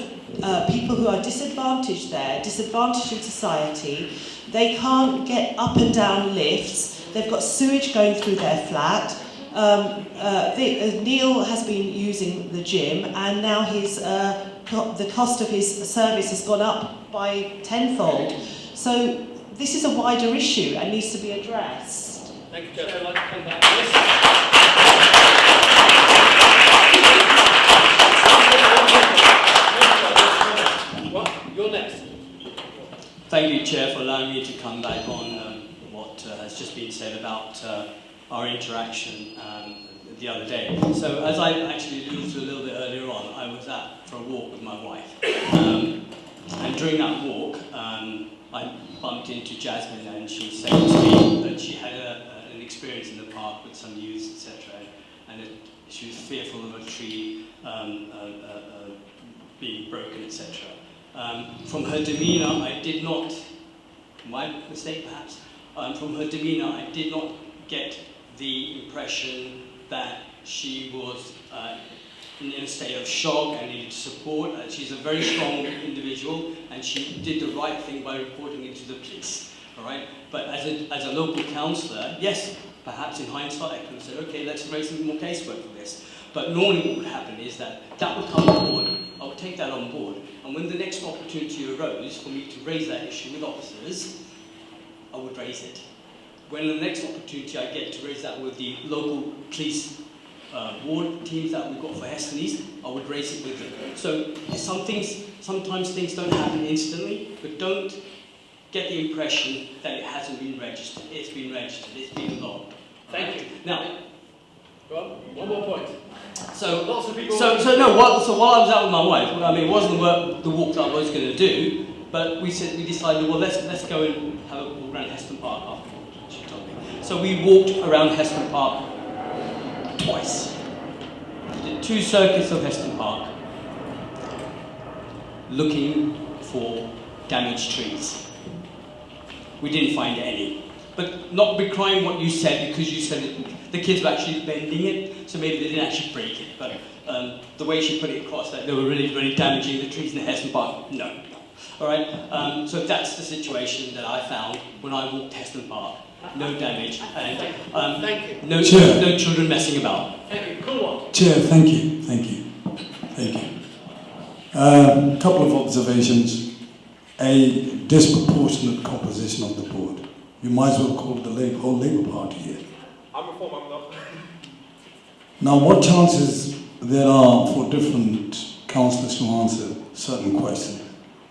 people who are disadvantaged there, disadvantaged in society. They can't get up and down lifts. They've got sewage going through their flat. Neil has been using the gym, and now the cost of his service has gone up by tenfold. So this is a wider issue and needs to be addressed. Thank you, Chair. I'd like to come back to this. Well, you're next. Thank you, Chair, for allowing me to come back on what has just been said about our interaction the other day. So, as I actually alluded to a little bit earlier on, I was out for a walk with my wife. And during that walk, I bumped into Jasmine, and she said to me that she had an experience in the park with some youths, etc. And she was fearful of a tree being broken, etc. From her demeanour, I did not, my mistake perhaps, from her demeanour, I did not get the impression that she was in a state of shock and needed support. She's a very strong individual, and she did the right thing by reporting it to the police. All right? But as a local councillor, yes, perhaps in hindsight, I could have said, okay, let's raise some more casework for this. But normally what would happen is that would come on board, I would take that on board, and when the next opportunity arose for me to raise that issue with officers, I would raise it. When the next opportunity I get to raise that with the local police ward teams that we've got for Heston East, I would raise it with them. So sometimes things don't happen instantly, but don't get the impression that it hasn't been registered. It's been registered, it's been logged. Thank you. Now, well, one more point. So lots of people. So while I was out with my wife, I mean, it wasn't the walk that I was going to do, but we decided, well, let's go and have a walk around Heston Park afterwards. She told me. So we walked around Heston Park twice. Did 2 circuits of Heston Park, looking for damaged trees. We didn't find any. But not decrying what you said, because you said that the kids were actually bending it, so maybe they didn't actually break it. But the way she put it across, that they were really, really damaging the trees in the Heston Park, no. All right. So that's the situation that I found when I walked Heston Park. No damage, and thank you. No children messing about. Thank you. Cool one. Chair, thank you. A couple of observations. A disproportionate composition of the board. You might as well call it the whole Labour Party here. I'm Reform, I'm not. Now, what chances there are for different councillors to answer certain questions?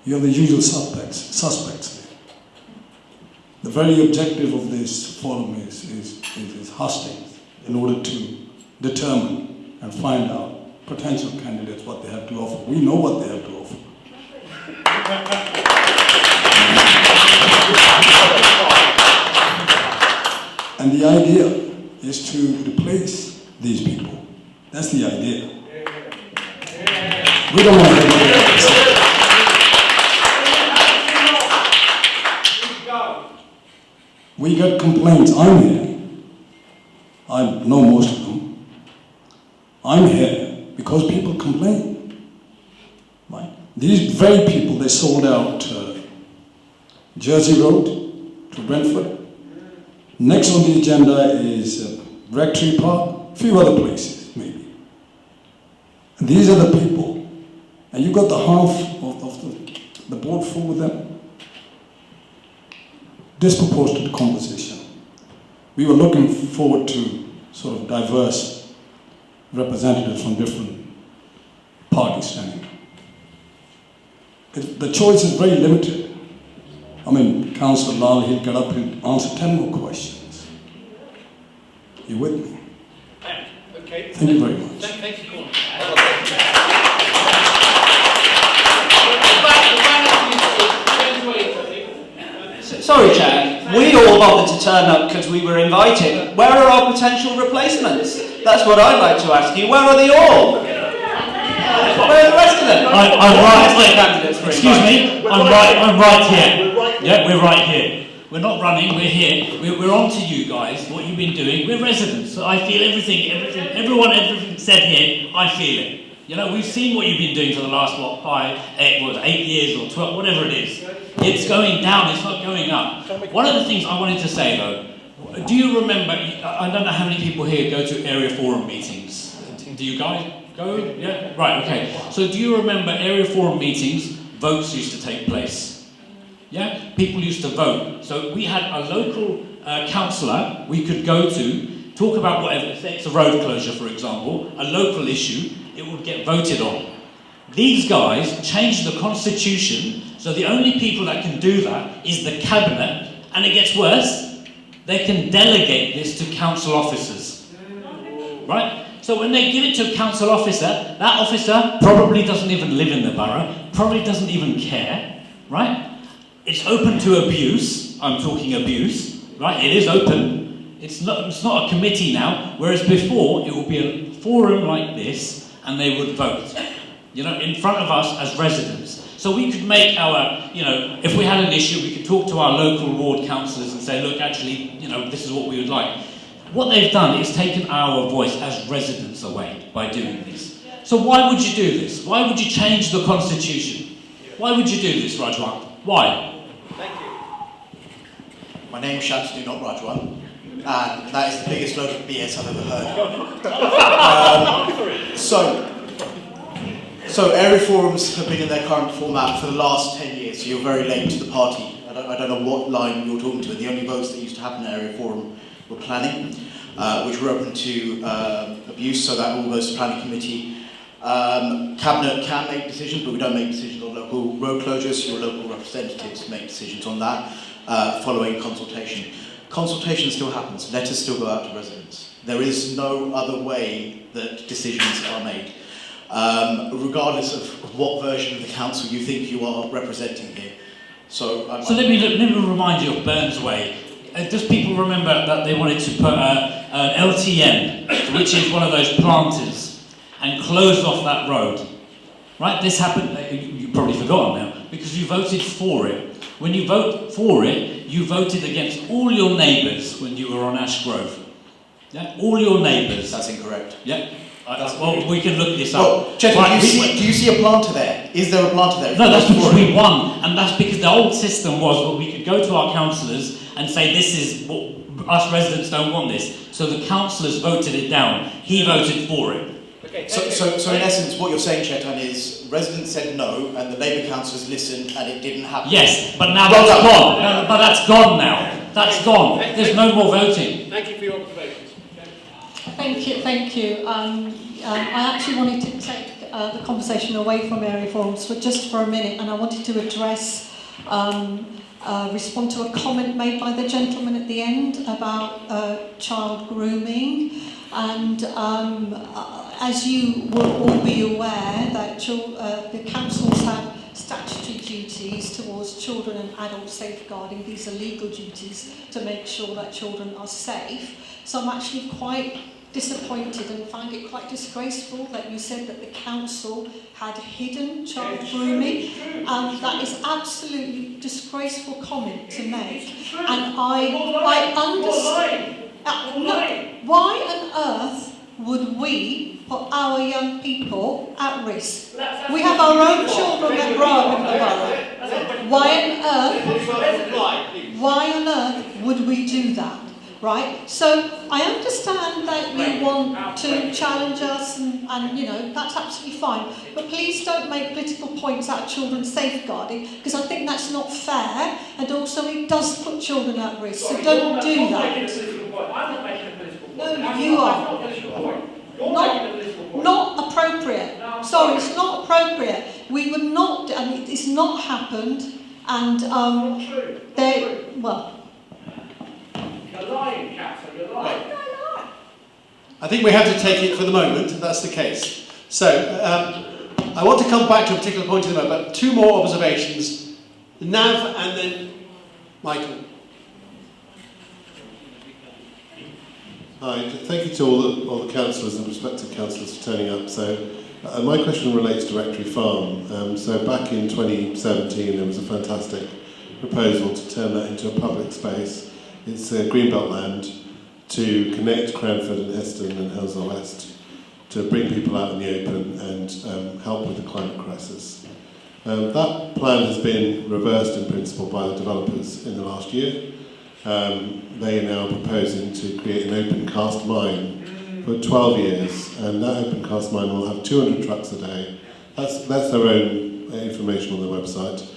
You have the usual suspects there. The very objective of this forum is Hustings, in order to determine and find out potential candidates what they have to offer. We know what they have to offer. And the idea is to replace these people. That's the idea. We don't want to have We get complaints. I'm here. I know most of them. I'm here because people complain. Right? These very people, they sold out Jersey Road to Brentford. Next on the agenda is Rectory Park, a few other places, maybe. And these are the people. And you got the half of the board full with them. Disproportionate composition. We were looking forward to sort of diverse representatives from different parties standing. The choice is very limited. I mean, Councillor Lal, he'll get up and answer 10 more questions. You with me? Okay. Thank you very much. Thank you, Corn. Sorry, Chair. We all bothered to turn up because we were invited. Where are our potential replacements? That's what I'd like to ask you. Where are they all? Where are the rest of them? I'm right. Candidates for Excuse me. I'm right here. We're Yeah, we're right here. We're not running. We're here. We're on to you guys. What you've been doing. We're residents. So I feel everything said here. I feel it. You know, we've seen what you've been doing for the last 8 years or 12, whatever it is. It's going down. It's not going up. One of the things I wanted to say though, do you remember? I don't know how many people here go to area forum meetings. Do you guys go? Yeah. Right. Okay. So do you remember area forum meetings? Votes used to take place. Yeah. People used to vote. So we had a local councillor we could go to, talk about whatever. If it's a road closure, for example, a local issue, it would get voted on. These guys changed the constitution, so the only people that can do that is the cabinet, and it gets worse, they can delegate this to council officers. Right? So when they give it to a council officer, that officer probably doesn't even live in the borough, probably doesn't even care, right? It's open to abuse. I'm talking abuse, right? It is open. It's not a committee now, whereas before it would be a forum like this and they would vote, you know, in front of us as residents. So we could make our, you know, if we had an issue, we could talk to our local ward councillors and say, look, actually, you know, this is what we would like. What they've done is taken our voice as residents away by doing this. So why would you do this? Why would you change the constitution? Why would you do this, Rajwant? Why? Thank you. My name is Shantanu, not Rajwan, and that is the biggest load of BS I've ever heard. So area forums have been in their current format for the last 10 years, so you're very late to the party. I don't know what line you're talking to. The only votes that used to happen in area forum were planning, which were open to abuse, so that all goes to planning committee. Cabinet can make decisions, but we don't make decisions on local road closures. Your local representatives make decisions on that, following consultation. Consultation still happens. Letters still go out to residents. There is no other way that decisions are made, regardless of what version of the council you think you are representing here. So let me remind you of Burns Way. Does people remember that they wanted to put an LTN, which is one of those planters, and close off that road? Right? This happened, you've probably forgotten now, because you voted for it. When you vote for it, you voted against all your neighbours when you were on Ash Grove. Yeah? All your neighbours. That's incorrect. Yeah? Well, we can look this up. Well, Chet, right, do you see a planter there? Is there a planter there? No, that's because we won, and that's because the old system was that we could go to our councillors and say, this is what us residents don't want this. So the councillors voted it down. He voted for it. Okay, so in essence, what you're saying, Chetan, is residents said no, and the Labour councillors listened, and it didn't happen. Yes, but now that's gone. No, but that's gone now. That's gone. There's no more voting. Thank you for your observations. Thank you. I actually wanted to take the conversation away from area forums just for a minute, and I wanted to address, respond to a comment made by the gentleman at the end about child grooming. And as you will all be aware, that the councils have statutory duties towards children and adult safeguarding. These are legal duties to make sure that children are safe. So I'm actually quite disappointed and find it quite disgraceful that you said that the council had hidden child grooming. That is absolutely disgraceful comment to make. And I understand. Why on earth would we put our young people at risk? We have our own children that grow up in the borough. Why on earth would we do that? Right? So I understand that you want to challenge us and you know, that's absolutely fine. But please don't make political points out of children's safeguarding, because I think that's not fair, and also it does put children at risk. So don't do that. I'm not making a political point. No, you are. Not appropriate. Sorry, it's not appropriate. We would not, I mean, it's not happened, and well. You're lying, Catherine, you're lying. I think we have to take it for the moment, that's the case. So, I want to come back to a particular point in a moment, but two more observations. Nav and then Michael. Hi, thank you to all the councillors and prospective councillors for turning up. So, my question relates to Rectory Farm. So back in 2017 there was a fantastic proposal to turn that into a public space. It's greenbelt land to connect Cranford and Heston and Hounslow West, to bring people out in the open and help with the climate crisis. That plan has been reversed in principle by the developers in the last year. They are now proposing to create an open cast mine for 12 years, and that open cast mine will have 200 trucks a day. That's their own information on their website,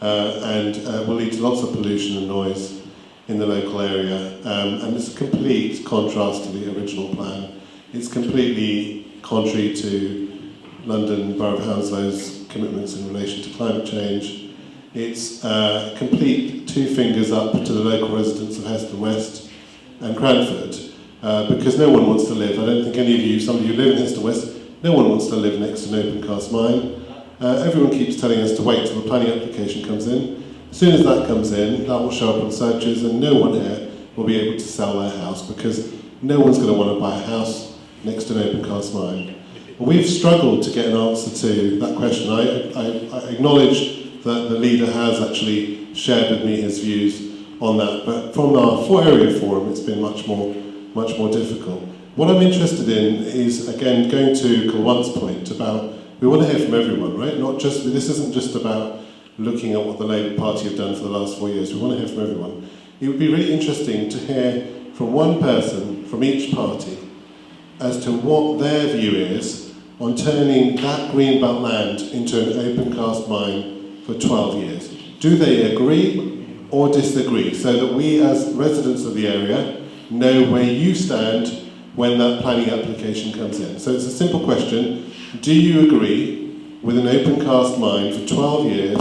and will lead to lots of pollution and noise in the local area. And it's a complete contrast to the original plan. It's completely contrary to London Borough of Hounslow's commitments in relation to climate change. It's complete two fingers up to the local residents of Heston West and Cranford, because no one wants to live. I don't think any of you, some of you live in Heston West, no one wants to live next to an open cast mine. Everyone keeps telling us to wait till the planning application comes in. As soon as that comes in, that will show up on searches, and no one here will be able to sell their house, because no one's going to want to buy a house next to an open cast mine. We've struggled to get an answer to that question. I acknowledge that the leader has actually shared with me his views on that, but from our area forum it's been much more difficult. What I'm interested in is, again, going to Kulwant's point about, we want to hear from everyone, right? This isn't just about looking at what the Labour Party have done for the last 4 years. We want to hear from everyone. It would be really interesting to hear from one person from each party as to what their view is on turning that greenbelt land into an open cast mine for 12 years. Do they agree or disagree, so that we as residents of the area know where you stand when that planning application comes in? So it's a simple question. Do you agree with an open cast mine for 12 years,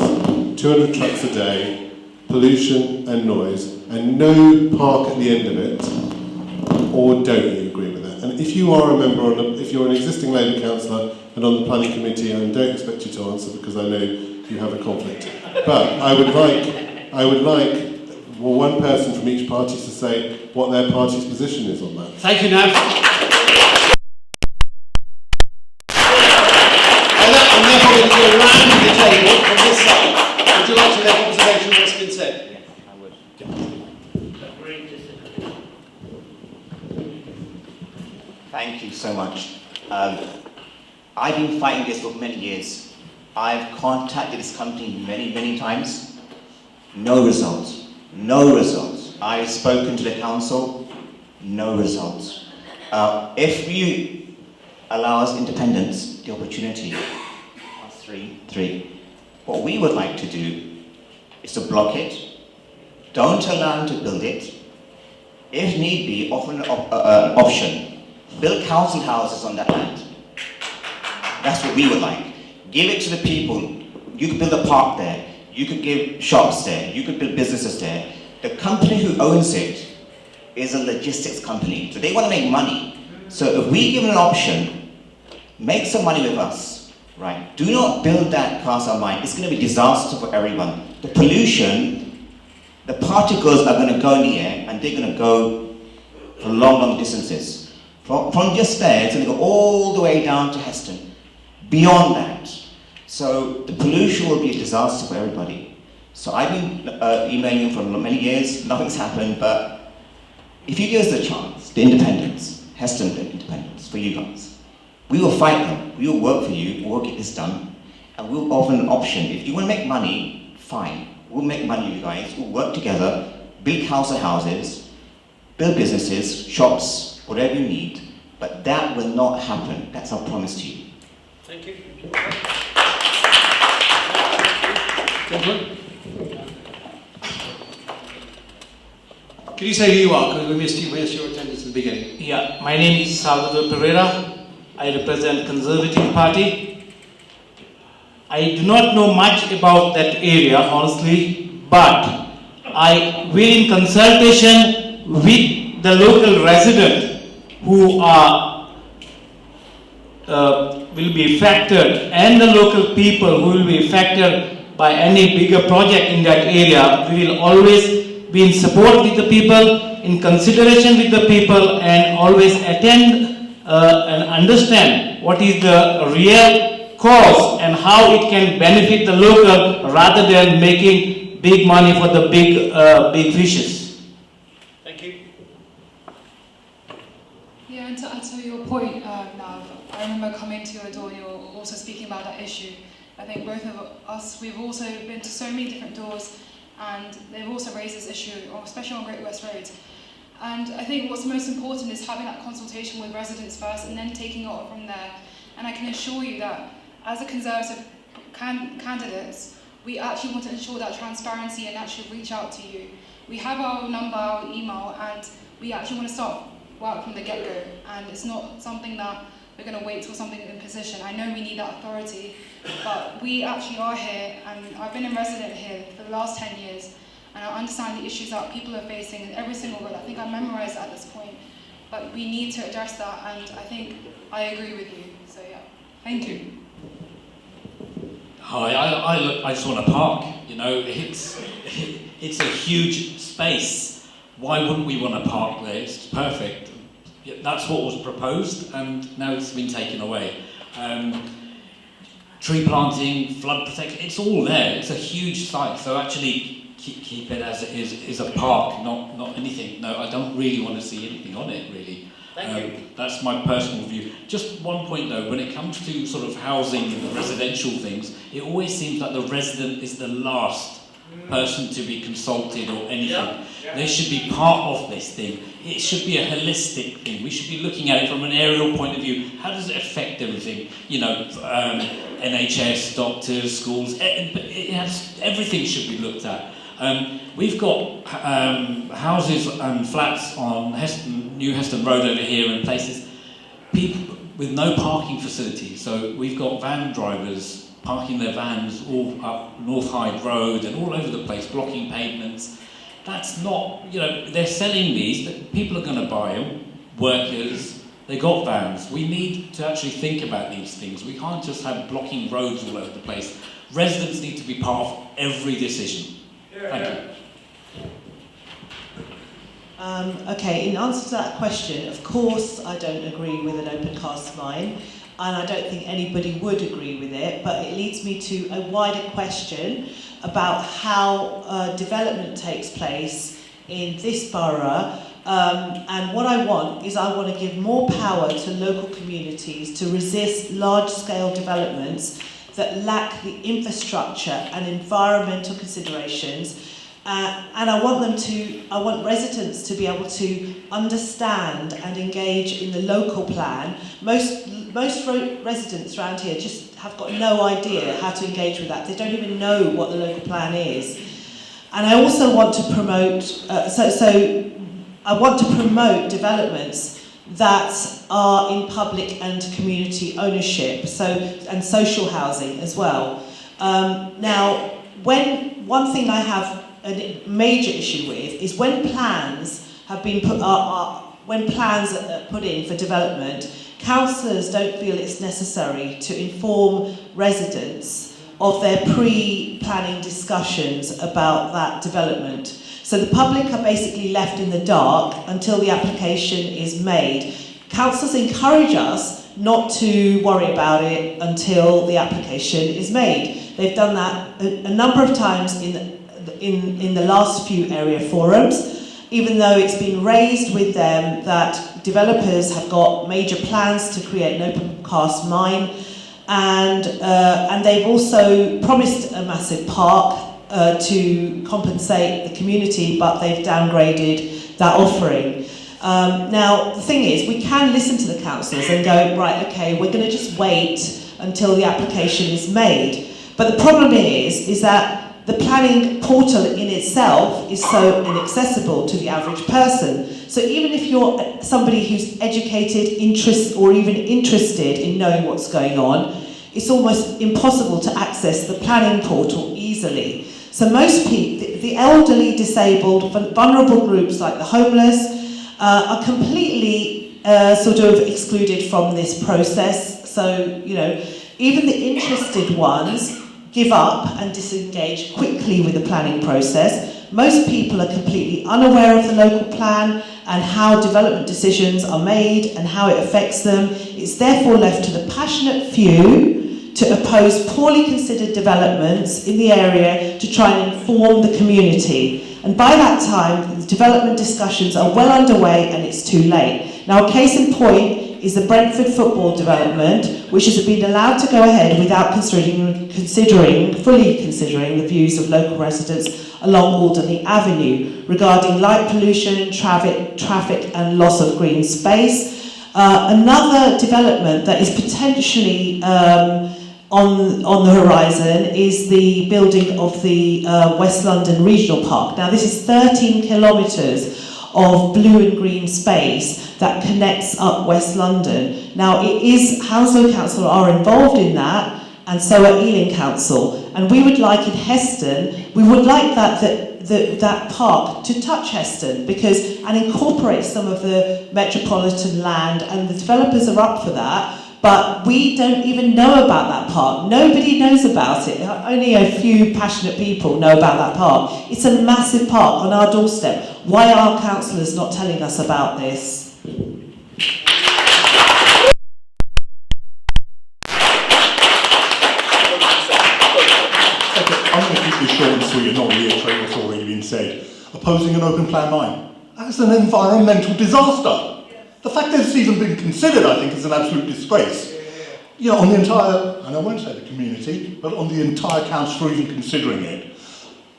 200 trucks a day, pollution and noise, and no park at the end of it, or don't you agree with that? And if you are a member, if you're an existing Labour councillor and on the planning committee, I don't expect you to answer because I know you have a conflict. But I would like one person from each party to say what their party's position is on that. Thank you, Nav. And therefore we're going to go round the table from this side. Would you like to make observation on what's been said? Yes, I would. Thank you so much. I've been fighting this for many years. I've contacted this company many times. No results. No results. I've spoken to the council. No results. If you allow us independents the opportunity, us three, what we would like to do is to block it. Don't allow them to build it. If need be, offer an option. Build council houses on that land. That's what we would like. Give it to the people. You could build a park there. You could give shops there. You could build businesses there. The company who owns it is a logistics company. So they want to make money. So if we give them an option, make some money with us, right? Do not build that cast mine. It's going to be disaster for everyone. The pollution, the particles are going to go in the air, and they're going to go for long distances. From just there, it's going to go all the way down to Heston. Beyond that. So the pollution will be a disaster for everybody. So I've been emailing for many years, nothing's happened, but if you give us the chance, the independents, Heston independents, for you guys, we will fight them, we will work for you, we'll get this done, and we'll offer an option. If you want to make money, fine, we'll make money, you guys, we'll work together, build council houses, build businesses, shops, whatever you need, but that will not happen. That's our promise to you. Thank you. Gentlemen? Can you say who you are? Because we missed your attendance at the beginning. Yeah, my name is Salvador Pereira. I represent Conservative Party. I do not know much about that area, honestly, but I will, in consultation with the local residents who are will be affected, and the local people who will be affected by any bigger project in that area, we will always be in support with the people, in consideration with the people, and always attend and understand what is the real cause and how it can benefit the local rather than making big money for the big fishes. Thank you. Yeah, and to add to your point, Nav, I remember coming to your door and you were also speaking about that issue. I think both of us, we've also been to so many different doors, and they've also raised this issue, especially on Great West Road. And I think what's most important is having that consultation with residents first and then taking it on from there. And I can assure you that as a Conservative candidates, we actually want to ensure that transparency and actually reach out to you. We have our number, our email, and we actually want to start work from the get-go. And it's not something that we're going to wait till something in position. I know we need that authority, but we actually are here, and I've been a resident here for the last 10 years, and I understand the issues that people are facing in every single road. I think I memorized at this point, but we need to address that, and I think I agree with you. So yeah, thank you. Hi, I just want to park. You know, it's a huge space. Why wouldn't we want to park there? It's perfect. That's what was proposed, and now it's been taken away. Tree planting, flood protection, it's all there. It's a huge site, so actually keep it as it is a park, not anything. No, I don't really want to see anything on it, really. Thank you. That's my personal view. Just one point though, when it comes to sort of housing and residential things, it always seems like the resident is the last person to be consulted or anything. Yeah. They should be part of this thing. It should be a holistic thing. We should be looking at it from an aerial point of view. How does it affect everything? You know, NHS, doctors, schools, everything should be looked at. We've got houses and flats on New Heston Road over here and places, people with no parking facilities. So we've got van drivers parking their vans all up North Hyde Road and all over the place, blocking pavements. That's not, you know, they're selling these, people are going to buy them, workers, they got vans. We need to actually think about these things. We can't just have blocking roads all over the place. Residents need to be part of every decision. Thank you. Okay, in answer to that question, of course I don't agree with an open cast mine, and I don't think anybody would agree with it, but it leads me to a wider question about how development takes place in this borough. And what I want is I want to give more power to local communities to resist large-scale developments that lack the infrastructure and environmental considerations. And I want residents to be able to understand and engage in the local plan. Most residents around here just have got no idea how to engage with that. They don't even know what the local plan is. And I also want to promote, I want to promote developments that are in public and community ownership, and social housing as well. Now, one thing I have a major issue with is when plans have been when plans are put in for development, councillors don't feel it's necessary to inform residents of their pre-planning discussions about that development. So the public are basically left in the dark until the application is made. Councillors encourage us not to worry about it until the application is made. They've done that a number of times in the last few area forums, even though it's been raised with them that developers have got major plans to create an open cast mine, and they've also promised a massive park to compensate the community, but they've downgraded that offering. Now, the thing is, we can listen to the councillors and go, right, okay, we're going to just wait until the application is made. But the problem is that the planning portal in itself is so inaccessible to the average person. So even if you're somebody who's educated, or even interested in knowing what's going on, it's almost impossible to access the planning portal easily. So most people, the elderly, disabled, vulnerable groups like the homeless, are completely sort of excluded from this process. So, you know, even the interested ones give up and disengage quickly with the planning process. Most people are completely unaware of the local plan and how development decisions are made and how it affects them. It's therefore left to the passionate few to oppose poorly considered developments in the area to try and inform the community. And by that time, the development discussions are well underway and it's too late. Now, a case in point is the Brentford football development, which has been allowed to go ahead without fully considering the views of local residents along Alderley Avenue regarding light pollution, traffic and loss of green space. Another development that is potentially on the horizon is the building of the West London Regional Park. Now, this is 13 kilometres of blue and green space that connects up West London. Now, it is Hounslow Council are involved in that, and so are Ealing Council. And we would like in Heston, we would like that park to touch Heston and incorporate some of the metropolitan land, and the developers are up for that. But we don't even know about that park. Nobody knows about it. Only a few passionate people know about that park. It's a massive park on our doorstep. Why are councillors not telling us about this? I'm going to keep this short and sweet and not reiterate what's already been said. Opposing an open plan 9. That's an environmental disaster. The fact that it's even been considered, I think, is an absolute disgrace. You know, on the entire, and I won't say the community, but on the entire council for even considering it.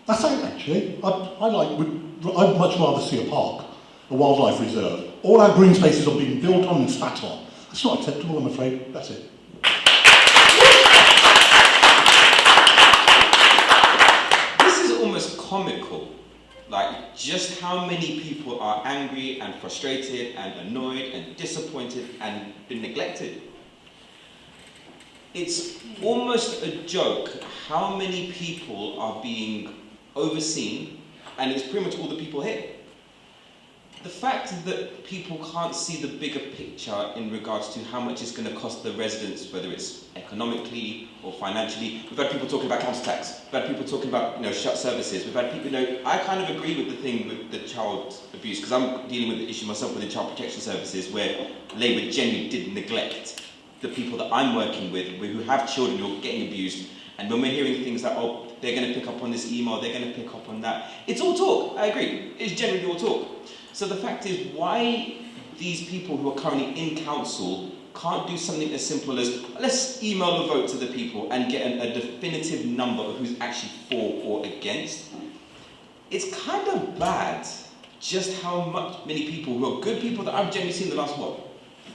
That's it, actually. I'd much rather see a park, a wildlife reserve. All our green spaces are being built on and spat on. That's not acceptable, I'm afraid. That's it. This is almost comical. Like, just how many people are angry and frustrated and annoyed and disappointed and been neglected. It's almost a joke how many people are being overseen, and it's pretty much all the people here. The fact that people can't see the bigger picture in regards to how much it's going to cost the residents, whether it's economically or financially. We've had people talking about council tax. We've had people talking about, shut services. We've had people, I kind of agree with the thing with the child abuse, because I'm dealing with the issue myself with the child protection services, where Labour genuinely did neglect the people that I'm working with, who have children who are getting abused. And when we're hearing things like, oh, they're going to pick up on this email, they're going to pick up on that. It's all talk, I agree. It's generally all talk. So the fact is, why these people who are currently in council can't do something as simple as, let's email a vote to the people and get a definitive number of who's actually for or against. It's kind of bad just how many people who are good people that I've generally seen the last,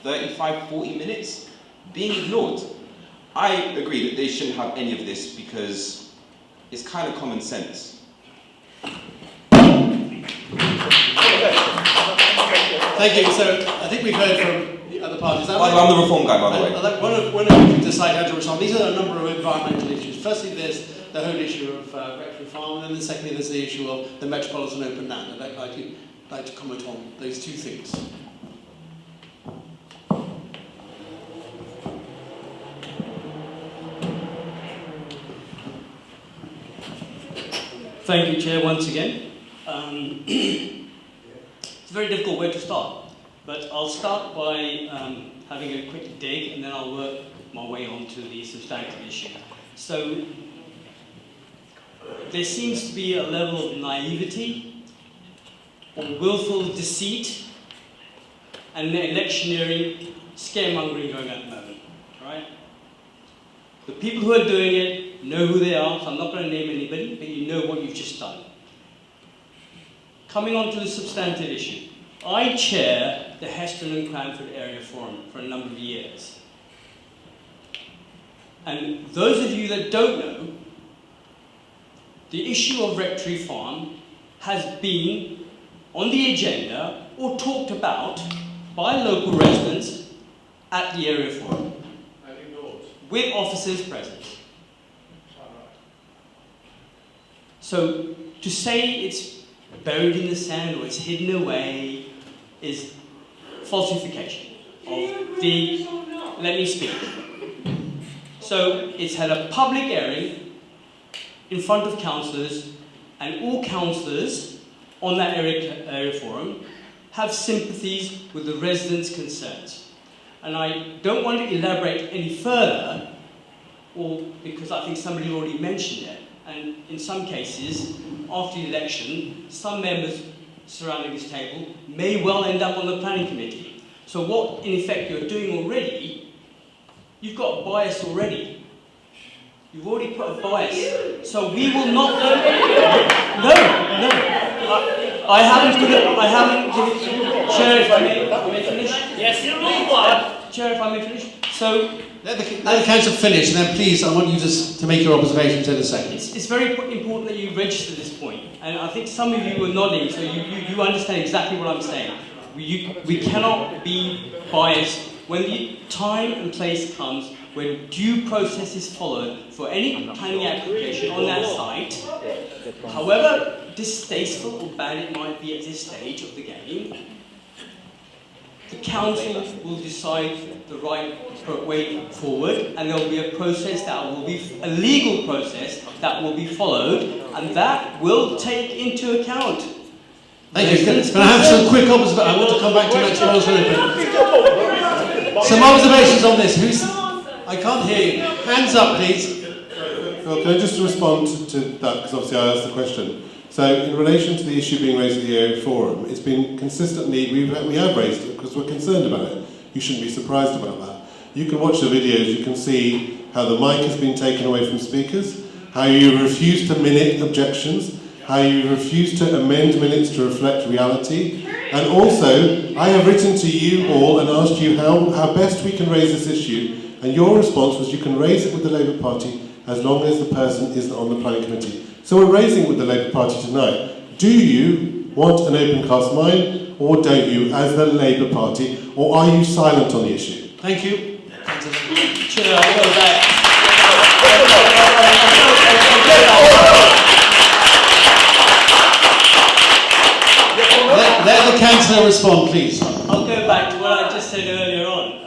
35, 40 minutes, being ignored. I agree that they shouldn't have any of this because it's kind of common sense. Thank you. So I think we've heard from the other parties. I'm the reform guy, by the way. One of you can decide how to respond. These are a number of environmental issues. Firstly, there's the whole issue of Rectory Farm, and then secondly, there's the issue of the metropolitan open land. I'd like to comment on those two things. Thank you, Chair, once again. It's a very difficult way to start, but I'll start by having a quick dig, and then I'll work my way on to the substantive issue. So, there seems to be a level of naivety or willful deceit and electioneering, scaremongering going on at the moment, right? The people who are doing it know who they are, so I'm not going to name anybody, but you know what you've just done. Coming on to the substantive issue. I chair the Heston and Cranford Area Forum for a number of years. And those of you that don't know, the issue of Rectory Farm has been on the agenda or talked about by local residents at the Area Forum, with officers present. So to say it's buried in the sand or it's hidden away is falsification of the... Let me speak. So it's had a public airing in front of councillors, and all councillors on that area forum have sympathies with the residents' concerns. And I don't want to elaborate any further, or because I think somebody already mentioned it, and in some cases, after the election, some members surrounding this table may well end up on the planning committee. So what, in effect, you're doing already, you've got a bias already. You've already put a bias. So we will not... No. I haven't put it... I haven't given it... Chair, if I may finish? Yes, you're all Chair, if I may finish? So... Let the council finish, and then please, I want you to make your observations in a second. It's very important that you register this point, and I think some of you were nodding, so you understand exactly what I'm saying. We cannot be biased when the time and place comes when due process is followed for any planning application on that site, however distasteful or bad it might be at this stage of the game. The council will decide the right way forward, and there will be a process that will be a legal process that will be followed, and that will take into account. Thank you. Can I have some quick observations? I want to come back to next roll's Some observations on this. I can't hear you. Hands up, please. Well, can I just respond to that, because obviously I asked the question. So, in relation to the issue being raised at the area forum, it's been consistently, we have raised it because we're concerned about it. You shouldn't be surprised about that. You can watch the videos, you can see how the mic has been taken away from speakers, how you refuse to minute objections, how you refuse to amend minutes to reflect reality, and also, I have written to you all and asked you how best we can raise this issue, and your response was you can raise it with the Labour Party as long as the person isn't on the planning committee. So we're raising it with the Labour Party tonight. Do you want an open cast mind, or don't you, as the Labour Party, or are you silent on the issue? Thank you. Chair, I'll go back. Let the councillor respond, please. I'll go back to what I just said earlier on.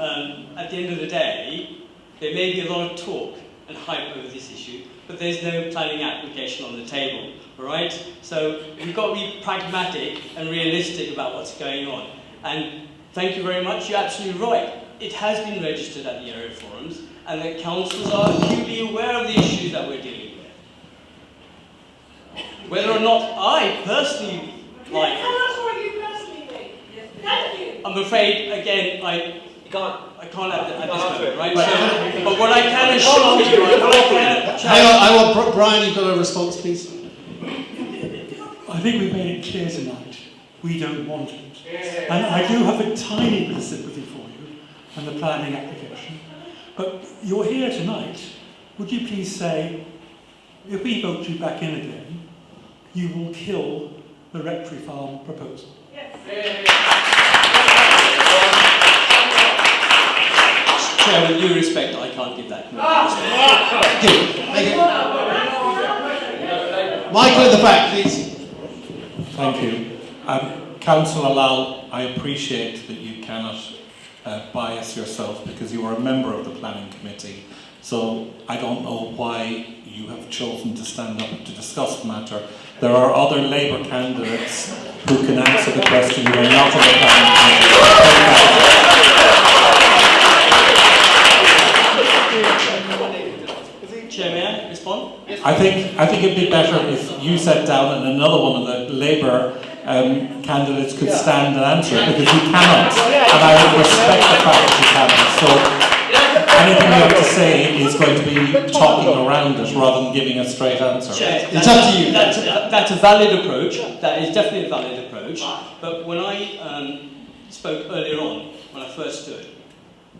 At the end of the day, there may be a lot of talk and hype over this issue, but there's no planning application on the table, all right? So we've got to be pragmatic and realistic about what's going on. And thank you very much, you're absolutely right. It has been registered at the area forums, and the councillors are acutely aware of the issues that we're dealing with. Whether or not I personally like Tell us what you personally think. Thank you. I'm afraid, again, I can't at this moment, right? So, but what I can assure you, Hang on, Brian, you've got a response, please. I think we've made it clear tonight, we don't want it. And I do have a tiny bit of sympathy for you and the planning application. But you're here tonight, would you please say, if we vote you back in again, you will kill the Rectory Farm proposal? Chair, with due respect, I can't give that. Thank you. Michael at the back, please. Thank you. Councillor Lal, I appreciate that you cannot bias yourself because you are a member of the planning committee. So I don't know why you have chosen to stand up to discuss the matter. There are other Labour candidates who can answer the question who are not on the planning committee. Chair, may I respond? I think it'd be better if you sat down and another one of the Labour candidates could stand and answer it, because you cannot, and I would respect the fact that you cannot. So anything you have to say is going to be talking around it rather than giving a straight answer. Chair, it's up to you. That's a valid approach. That is definitely a valid approach. But when I spoke earlier on, when I first stood,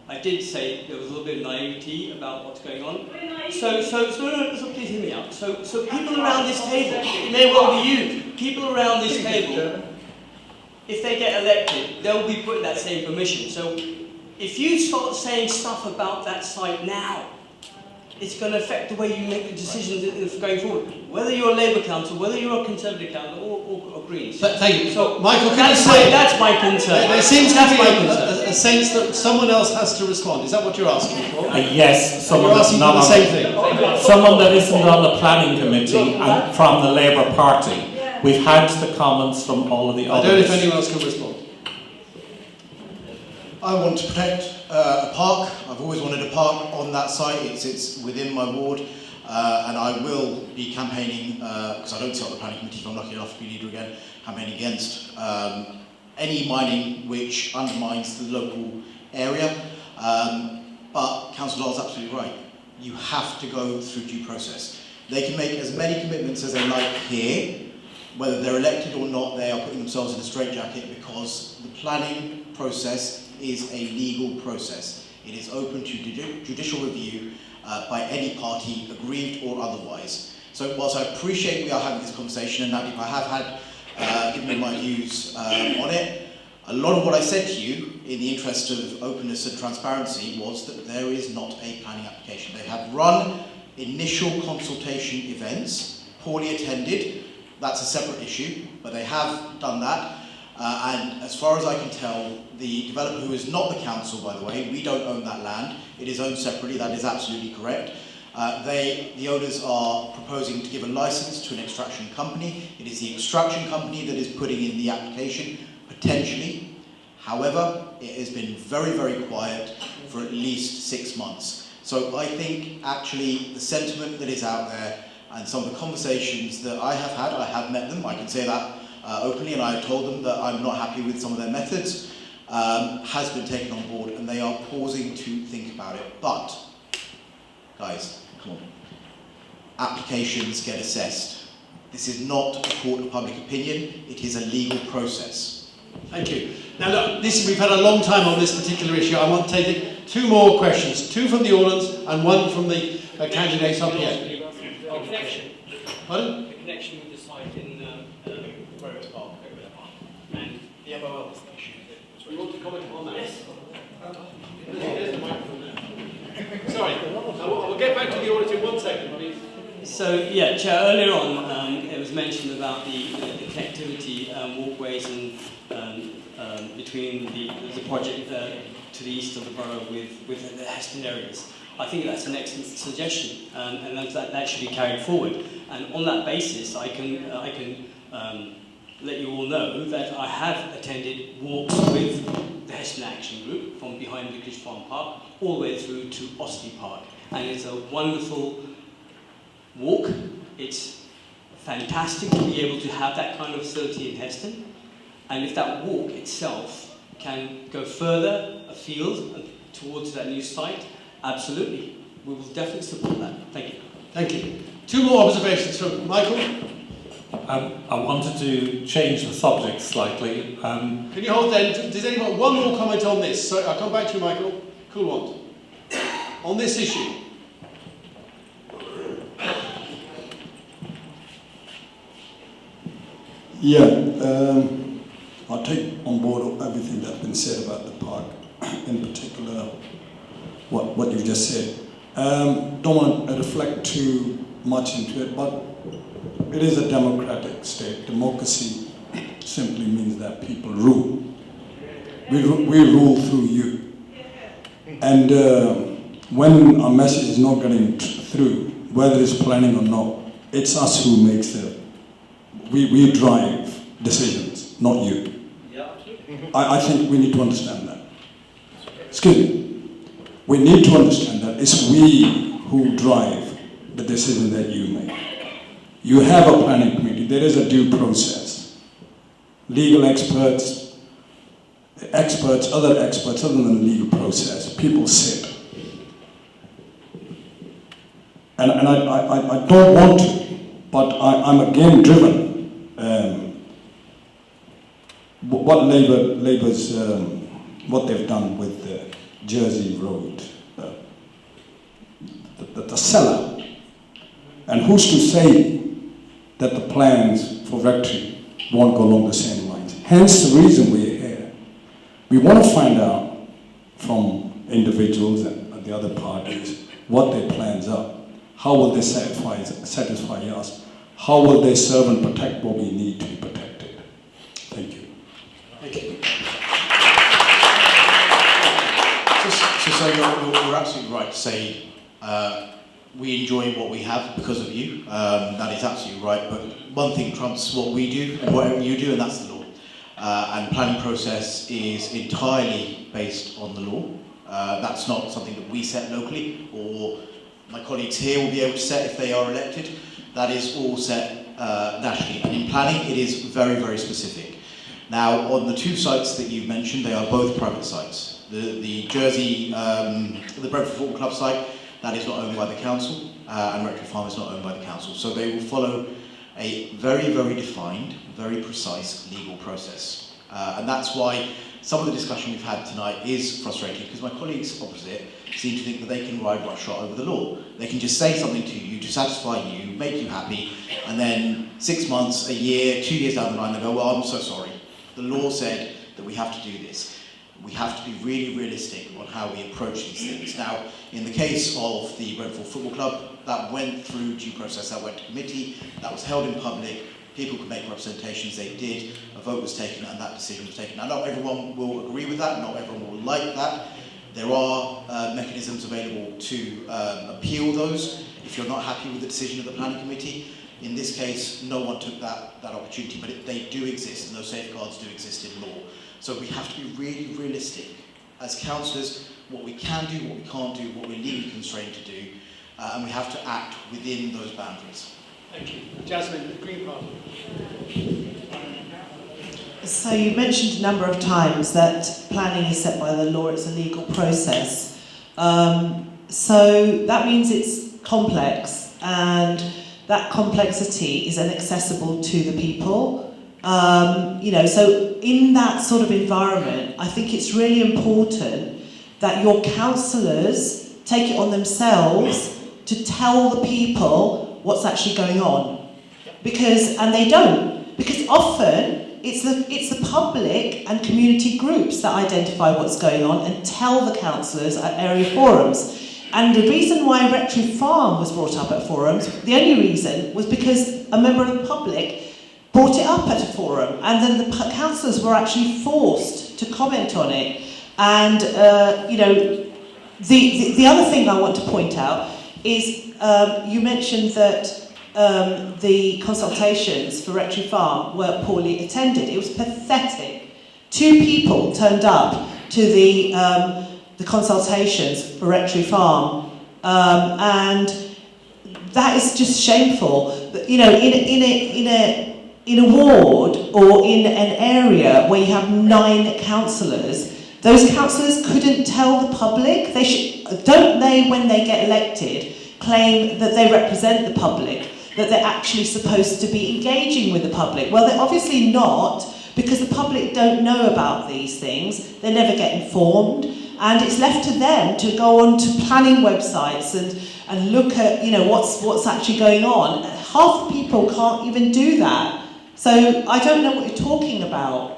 I did say there was a little bit of naivety about what's going on. So please hear me out. So people around this table, it may well be you, people around this table, if they get elected, they'll be put in that same permission. So if you start saying stuff about that site now, it's going to affect the way you make the decisions going forward. Whether you're a Labour council, whether you're a Conservative council, or Greens. Thank you. So, Michael, that's my concern. There seems to be a sense that someone else has to respond. Is that what you're asking for? Yes, someone you're that's asking not for the on same thing. someone that isn't on the planning committee and from the Labour Party. We've had the comments from all of the others. I don't know if anyone else can respond. I want to protect a park. I've always wanted a park on that site. It's within my ward, and I will be campaigning, because I don't sit on the planning committee if I'm lucky enough to be leader again, campaigning against any mining which undermines the local area. But Councillor Dahl's absolutely right. You have to go through due process. They can make as many commitments as they like here. Whether they're elected or not, they are putting themselves in a straitjacket because the planning process is a legal process. It is open to judicial review by any party, aggrieved or otherwise. So whilst I appreciate we are having this conversation, and Nadeep, I have had given you my views on it, a lot of what I said to you in the interest of openness and transparency was that there is not a planning application. They have run initial consultation events, poorly attended. That's a separate issue, but they have done that. And as far as I can tell, the developer, who is not the council, by the way, we don't own that land. It is owned separately, that is absolutely correct. The owners are proposing to give a license to an extraction company. It is the extraction company that is putting in the application, potentially. However, it has been very, very quiet for at least 6 months. So I think actually the sentiment that is out there and some of the conversations that I have met them, I can say that openly, and I have told them that I'm not happy with some of their methods, has been taken on board, and they are pausing to think about it. But, guys, come on. Applications get assessed. This is not a court of public opinion, it is a legal process. Thank you. Now look, we've had a long time on this particular issue. I want to take 2 more questions, 2 from the audience and 1 from the candidates up here. Pardon? The connection with the site in Rose Park over there, and the MOL issue. You want to comment on that? Yes. There's the microphone there. Sorry, we'll get back to the audience in 1 second, please. So, yeah, Chair, earlier on it was mentioned about the connectivity walkways and between the project to the east of the borough with the Heston areas. I think that's an excellent suggestion, and that should be carried forward. And on that basis, I can let you all know that I have attended walks with the Heston Action Group from behind Vicarage Farm Park all the way through to Osley Park, and it's a wonderful walk. It's fantastic to be able to have that kind of facility in Heston, and if that walk itself can go further afield towards that new site, absolutely, we will definitely support that. Thank you. Thank you. 2 more observations from Michael. I wanted to change the subject slightly. Can you hold then? Does anyone 1 more comment on this? So I'll come back to you, Michael. Cool one. On this issue. Yeah, I take on board everything that's been said about the park, in particular what you've just said. Don't want to reflect too much into it, but it is a democratic state. Democracy simply means that people rule. We rule through you. And when a message is not getting through, whether it's planning or not, it's us who makes we drive decisions, not you. I think we need to understand that. Excuse me. We need to understand that it's we who drive the decision that you make. You have a planning committee. There is a due process. Legal experts, other experts, other than the legal process, people sit. And I don't want to, but I'm again driven. What Labour's, what they've done with the Jersey Road, the sellout. And who's to say that the plans for Rectory won't go along the same lines? Hence the reason we're here. We want to find out from individuals and the other parties what their plans are. How will they satisfy us? How will they serve and protect what we need to be protected? Thank you. Thank you. So you're absolutely right to say we enjoy what we have because of you. That is absolutely right. But one thing trumps what we do and whatever you do, and that's the law. And the planning process is entirely based on the law. That's not something that we set locally, or my colleagues here will be able to set if they are elected. That is all set nationally. And in planning, it is very, very specific. Now, on the two sites that you've mentioned, they are both private sites. The Jersey, the Brentford Football Club site, that is not owned by the council, and Rectory Farm is not owned by the council. So they will follow a very, very defined, very precise legal process. And that's why some of the discussion we've had tonight is frustrating, because my colleagues opposite seem to think that they can ride roughshod over the law. They can just say something to you to satisfy you, make you happy, and then 6 months, a year, 2 years down the line, they go, well, I'm so sorry. The law said that we have to do this. We have to be really realistic on how we approach these things. Now, in the case of the Brentford Football Club, that went through due process, that went to committee, that was held in public, people could make representations, they did, a vote was taken, and that decision was taken. Now, not everyone will agree with that, not everyone will like that. There are mechanisms available to appeal those if you're not happy with the decision of the planning committee. In this case, no one took that opportunity, but they do exist, and those safeguards do exist in law. So we have to be really realistic as councillors, what we can do, what we can't do, what we're legally constrained to do, and we have to act within those boundaries. Thank you. Jasmine, the Green Party. So you mentioned a number of times that planning is set by the law, it's a legal process. So that means it's complex, and that complexity is inaccessible to the people. So in that sort of environment, I think it's really important that your councillors take it on themselves to tell the people what's actually going on. And they don't. Because often it's the public and community groups that identify what's going on and tell the councillors at area forums. And the reason why Rectory Farm was brought up at forums, the only reason, was because a member of the public brought it up at a forum, and then the councillors were actually forced to comment on it. And the other thing I want to point out is you mentioned that the consultations for Rectory Farm were poorly attended. It was pathetic. 2 people turned up to the consultations for Rectory Farm, and that is just shameful. In a ward or in an area where you have 9 councillors, those councillors couldn't tell the public. Don't they, when they get elected, claim that they represent the public, that they're actually supposed to be engaging with the public? Well, they're obviously not, because the public don't know about these things. They never get informed, and it's left to them to go on to planning websites and look at what's actually going on. Half the people can't even do that. So I don't know what you're talking about.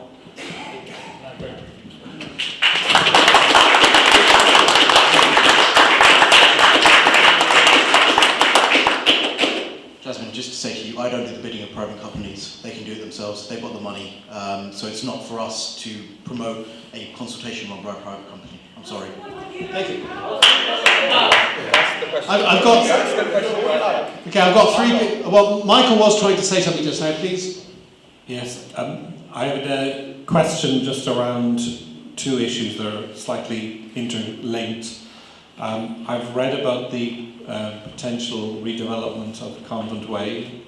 Jasmine, just to say to you, I don't do the bidding of private companies. They can do it themselves. They've got the money. So it's not for us to promote a consultation run by a private company. I'm sorry. Thank you. I've got 3 people. Well, Michael was trying to say something just now, please. Yes, I had a question just around 2 issues that are slightly interlinked. I've read about the potential redevelopment of Convent Way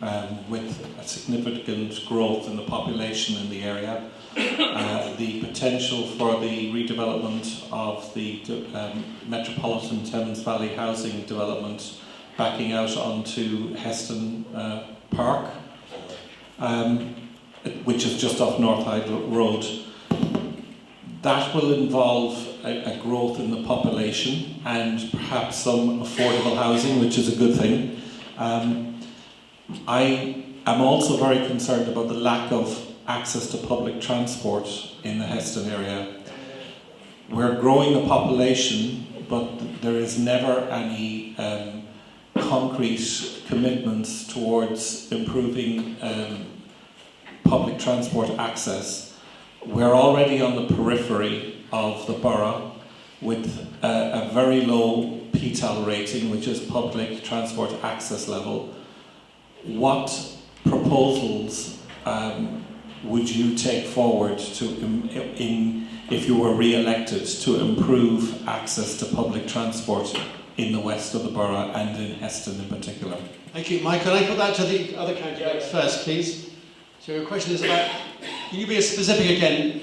with a significant growth in the population in the area. The potential for the redevelopment of the Metropolitan Thames Valley housing development backing out onto Heston Park, which is just off North Hyde Road. That will involve a growth in the population and perhaps some affordable housing, which is a good thing. I am also very concerned about the lack of access to public transport in the Heston area. We're growing the population, but there is never any concrete commitments towards improving public transport access. We're already on the periphery of the borough with a very low PTAL rating, which is public transport access level. What proposals would you take forward if you were re-elected to improve access to public transport in the west of the borough and in Heston in particular? Thank you. Mike, can I put that to the other candidates first, please? So your question is about, can you be specific again?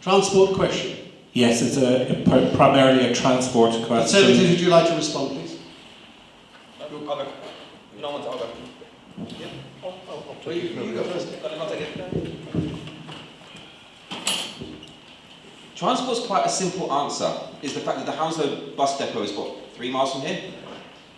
Transport question. Yes, it's primarily a transport question. Conservatives, would you like to respond, please? No one's over. Yeah. You go first. Transport's quite a simple answer. Is the fact that the Hounslow bus depot is what, 3 miles from here?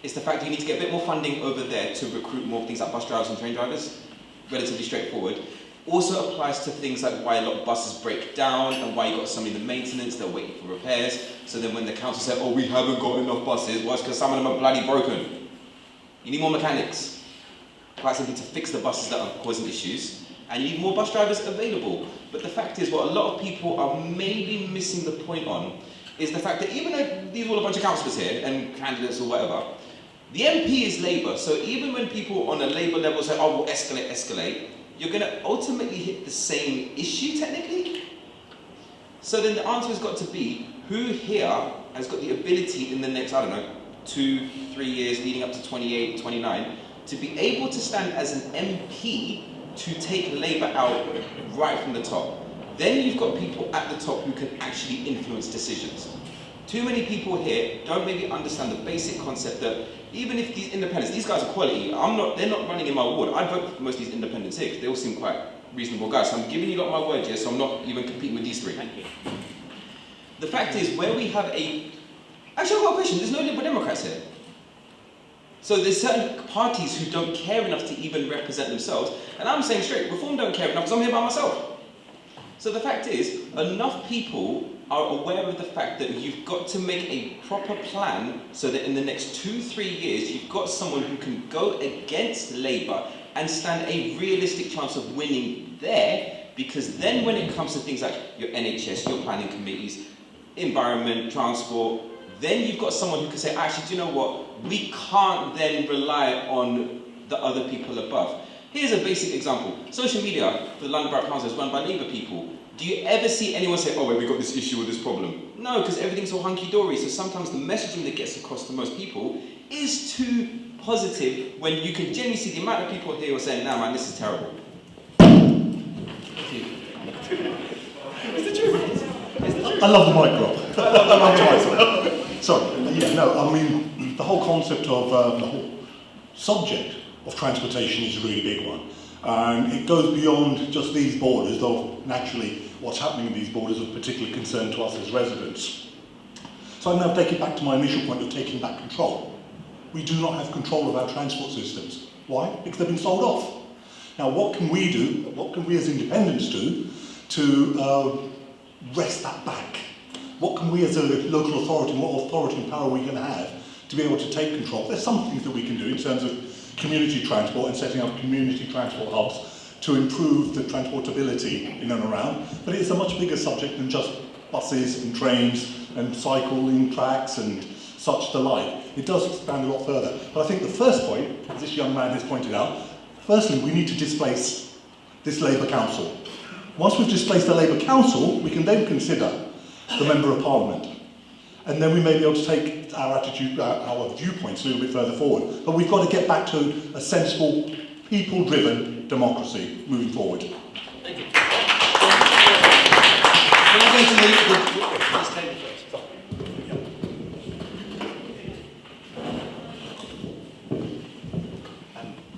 It's the fact that you need to get a bit more funding over there to recruit more things like bus drivers and train drivers. Relatively straightforward. Also applies to things like why a lot of buses break down and why you've got somebody in the maintenance, they're waiting for repairs. So then when the council say, oh, we haven't got enough buses, well, it's because some of them are bloody broken. You need more mechanics. Quite simply to fix the buses that are causing issues. And you need more bus drivers available. But the fact is, what a lot of people are maybe missing the point on is the fact that even though these are all a bunch of councillors here and candidates or whatever, the MP is Labour. So even when people on a Labour level say, oh, we'll escalate, you're going to ultimately hit the same issue technically. So then the answer has got to be, who here has got the ability in the next, I don't know, 2-3 years leading up to 28, 29, to be able to stand as an MP to take Labour out right from the top. Then you've got people at the top who can actually influence decisions. Too many people here don't maybe understand the basic concept that even if these independents, these guys are quality, they're not running in my ward. I vote for most of these independents here because they all seem quite reasonable guys. So I'm giving you lot my word here, so I'm not even competing with these three. Thank you. The fact is, where we have actually I've got a question, there's no Liberal Democrats here. So there's certain parties who don't care enough to even represent themselves, and I'm saying straight, Reform don't care enough because I'm here by myself. So the fact is, enough people are aware of the fact that you've got to make a proper plan so that in the next 2-3 years, you've got someone who can go against Labour and stand a realistic chance of winning there, because then when it comes to things like your NHS, your planning committees, environment, transport, then you've got someone who can say, actually, do you know what? We can't then rely on the other people above. Here's a basic example. Social media for the London Borough Council is run by Labour people. Do you ever see anyone say, oh, well, we've got this issue or this problem? No, because everything's all hunky-dory. So sometimes the messaging that gets across to most people is too positive when you can generally see the amount of people here who are saying, nah, man, this is terrible. I love the mic drop. I love the mic drop. Sorry. Yeah, no, I mean, the whole concept of, the whole subject of transportation is a really big one. It goes beyond just these borders, though naturally what's happening in these borders is of particular concern to us as residents. So I'm now taking it back to my initial point of taking back control. We do not have control of our transport systems. Why? Because they've been sold off. Now what can we do, what can we as independents do to wrest that back? What can we as a local authority, what authority and power are we going to have to be able to take control? There's some things that we can do in terms of community transport and setting up community transport hubs to improve the transportability in and around, but it's a much bigger subject than just buses and trains and cycling tracks and such the like. It does expand a lot further. But I think the first point, as this young man has pointed out, firstly we need to displace this Labour Council. Once we've displaced the Labour Council, we can then consider the Member of Parliament. And then we may be able to take our attitude, our viewpoints a little bit further forward. But we've got to get back to a sensible, people-driven democracy moving forward. Thank you. Can I go to the table first?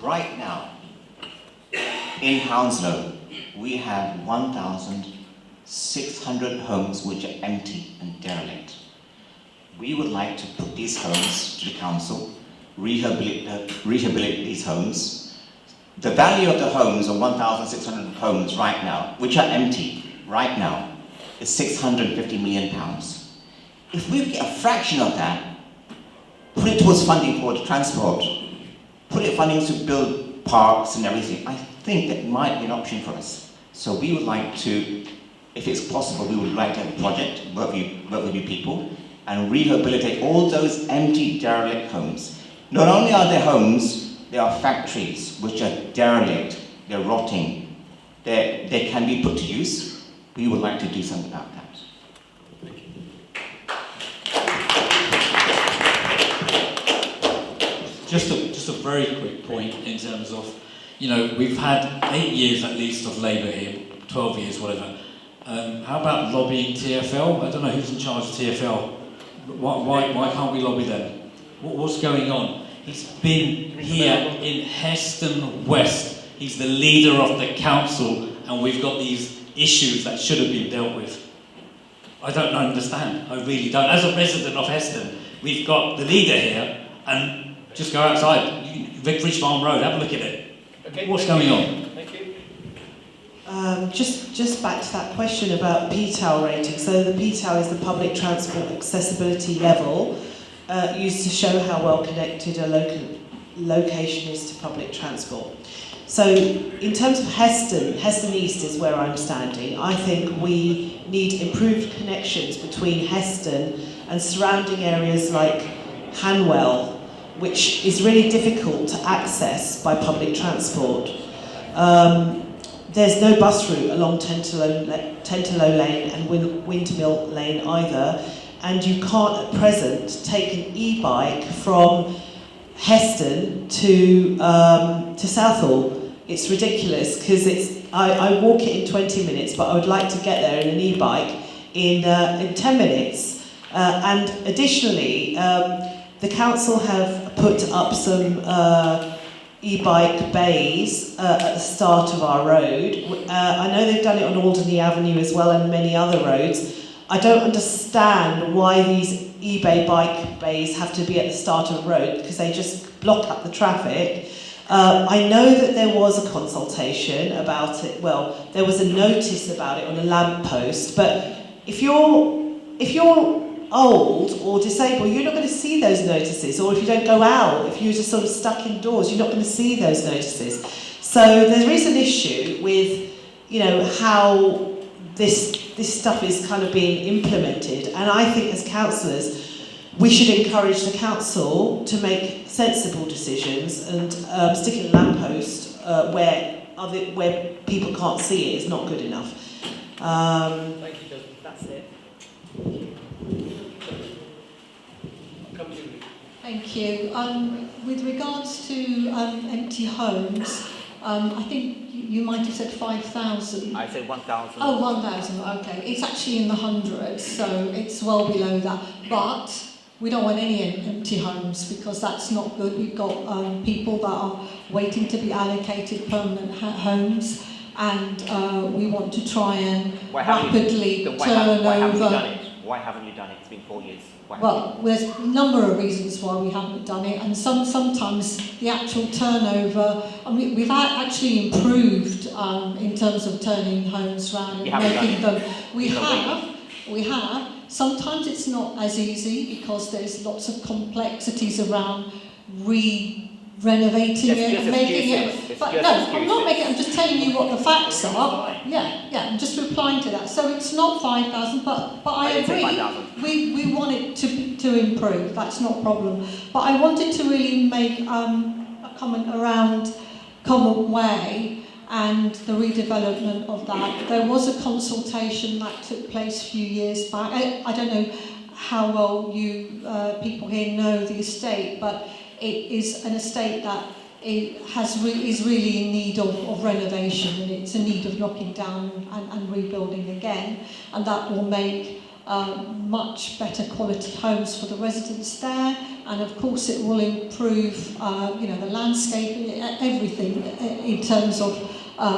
Right now, in Hounslow, we have 1,600 homes which are empty and derelict. We would like to put these homes to the council, rehabilitate these homes. The value of the homes, of 1,600 homes right now, which are empty right now, is £650 million. if we get a fraction of that, put it towards funding for the transport, put it funding to build parks and everything, I think that might be an option for us. So we would like to, if it's possible, we would like to have a project, work with you people, and rehabilitate all those empty, derelict homes. Not only are there homes, there are factories which are derelict, they're rotting, they can be put to use. We would like to do something about that. Just a very quick point in terms of, we've had 8 years at least of Labour here, 12 years, whatever. How about lobbying TfL? I don't know who's in charge of TfL. Why can't we lobby them? What's going on? He's been here in Heston West. He's the leader of the council, and we've got these issues that should have been dealt with. I don't understand. I really don't. As a resident of Heston, we've got the leader here, and just go outside, Vicarage Farm Road, have a look at it. Okay, what's going on? Thank you. Just back to that question about PTAL rating. So the PTAL is the public transport accessibility level, used to show how well connected a location is to public transport. So in terms of Heston East is where I'm standing. I think we need improved connections between Heston and surrounding areas like Hanwell, which is really difficult to access by public transport. There's no bus route along Tenterlow Lane and Windmill Lane either, and you can't at present take an e-bike from Heston to Southall. It's ridiculous because I walk it in 20 minutes, but I would like to get there in an e-bike in 10 minutes. And additionally, the council have put up some e-bike bays at the start of our road. I know they've done it on Alderney Avenue as well and many other roads. I don't understand why these bike bays have to be at the start of a road, because they just block up the traffic. I know that there was a consultation about it. Well, there was a notice about it on a lamppost, but if you're old or disabled, you're not going to see those notices, or if you don't go out, if you're just sort of stuck indoors, you're not going to see those notices. So there is an issue with, how this stuff is kind of being implemented, and I think as councillors, we should encourage the council to make sensible decisions, and sticking a lamppost where people can't see it is not good enough. Thank you, Jasmine. That's it. Thank you. With regards to empty homes, I think you might have said 5,000. I said 1,000. Oh, 1,000, okay. It's actually in the hundreds, so it's well below that. But we don't want any empty homes, because that's not good. We've got people that are waiting to be allocated permanent homes, and we want to try and rapidly turn over. Why haven't you done it? Why haven't you done it? It's been 4 years. Well, there's a number of reasons why we haven't done it, and sometimes the actual turnover. I mean, we've actually improved in terms of turning homes around and making them. We have. Sometimes it's not as easy because there's lots of complexities around renovating it and making it. But no, I'm not making. I'm just telling you what the facts are. Yeah. I'm just replying to that. So it's not 5,000, but I agree. We want it to improve. That's not a problem. But I wanted to really make a comment around Common Way and the redevelopment of that. There was a consultation that took place a few years back. I don't know how well you people here know the estate, but it is an estate that is really in need of renovation, and it's in need of knocking down and rebuilding again, and that will make much better quality homes for the residents there, and of course it will improve the landscape, everything in terms of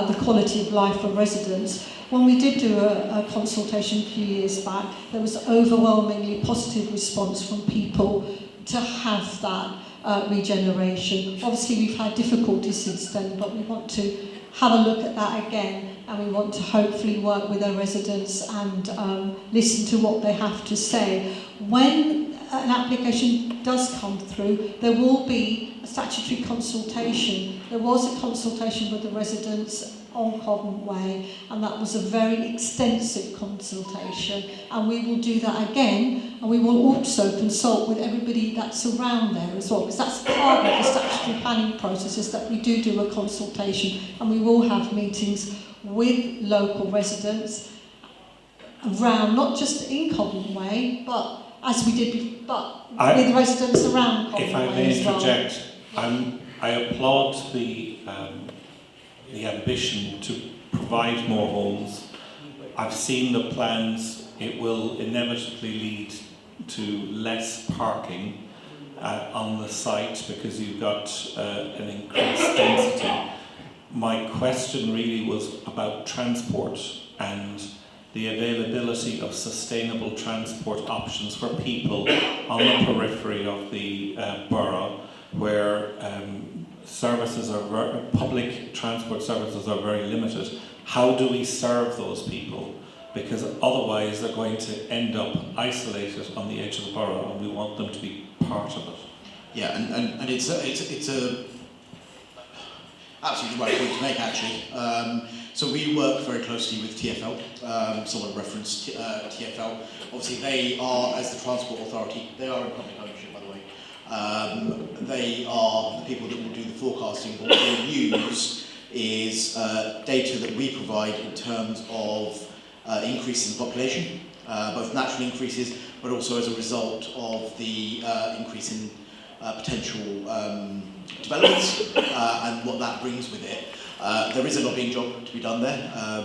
the quality of life for residents. When we did do a consultation a few years back, there was overwhelmingly positive response from people to have that regeneration. Obviously we've had difficulties since then, but we want to have a look at that again, and we want to hopefully work with our residents and listen to what they have to say. when an application does come through, there will be a statutory consultation. There was a consultation with the residents on Cobham Way, and that was a very extensive consultation, and we will do that again, and we will also consult with everybody that's around there as well, because that's part of the statutory planning process, is that we do a consultation, and we will have meetings with local residents around, not just in Cobham Way, but as we did, with residents around Cobham Way. If I may interject, I applaud the ambition to provide more homes. I've seen the plans. It will inevitably lead to less parking on the site because you've got an increased density. My question really was about transport and the availability of sustainable transport options for people on the periphery of the borough, where public transport services are very limited. How do we serve those people? Because otherwise they're going to end up isolated on the edge of the borough, and we want them to be part of it. Yeah, and it's a absolutely the right point to make, actually. So we work very closely with TfL. Someone referenced TfL. Obviously, they are, as the Transport Authority, they are in public ownership, by the way. They are the people that will do the forecasting. What they use is data that we provide in terms of increase in population, both natural increases, but also as a result of the increase in potential developments and what that brings with it. There is a lobbying job to be done there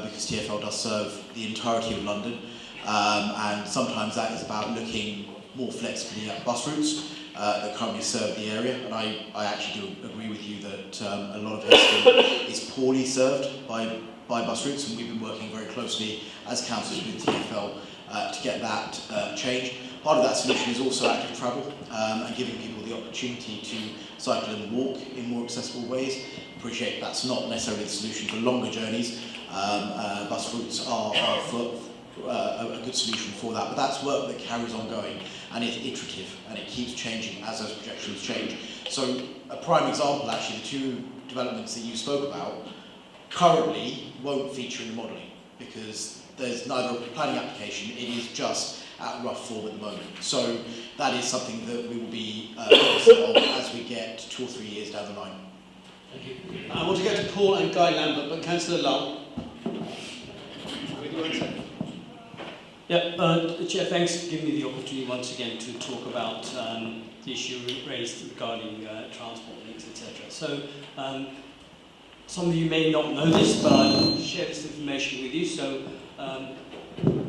because TfL does serve the entirety of London, and sometimes that is about looking more flexibly at bus routes that currently serve the area. And I actually do agree with you that a lot of Heston is poorly served by bus routes, and we've been working very closely as councillors with TfL to get that changed. Part of that solution is also active travel and giving people the opportunity to cycle and walk in more accessible ways. Appreciate that's not necessarily the solution for longer journeys. Bus routes are a good solution for that, but that's work that carries on going, and it's iterative, and it keeps changing as those projections change. So a prime example, actually, the two developments that you spoke about currently won't feature in the modelling because there's neither a planning application, it is just at rough form at the moment. So that is something that we will be focusing on as we get 2 or 3 years down the line. Thank you. I want to go to Paul and Guy Lambert, but Councillor Lull. Chair, thanks for giving me the opportunity once again to talk about the issue raised regarding transport links, etc. So, some of you may not know this, but I'll share this information with you. So,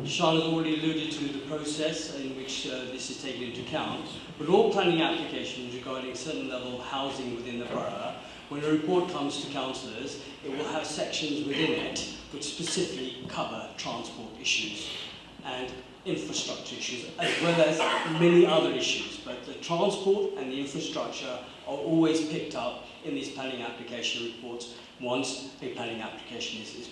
Sean has already alluded to the process in which this is taken into account, but all planning applications regarding certain level of housing within the borough, when a report comes to councillors, it will have sections within it which specifically cover transport issues and infrastructure issues, as well as many other issues. But the transport and the infrastructure are always picked up in these planning application reports once a planning application is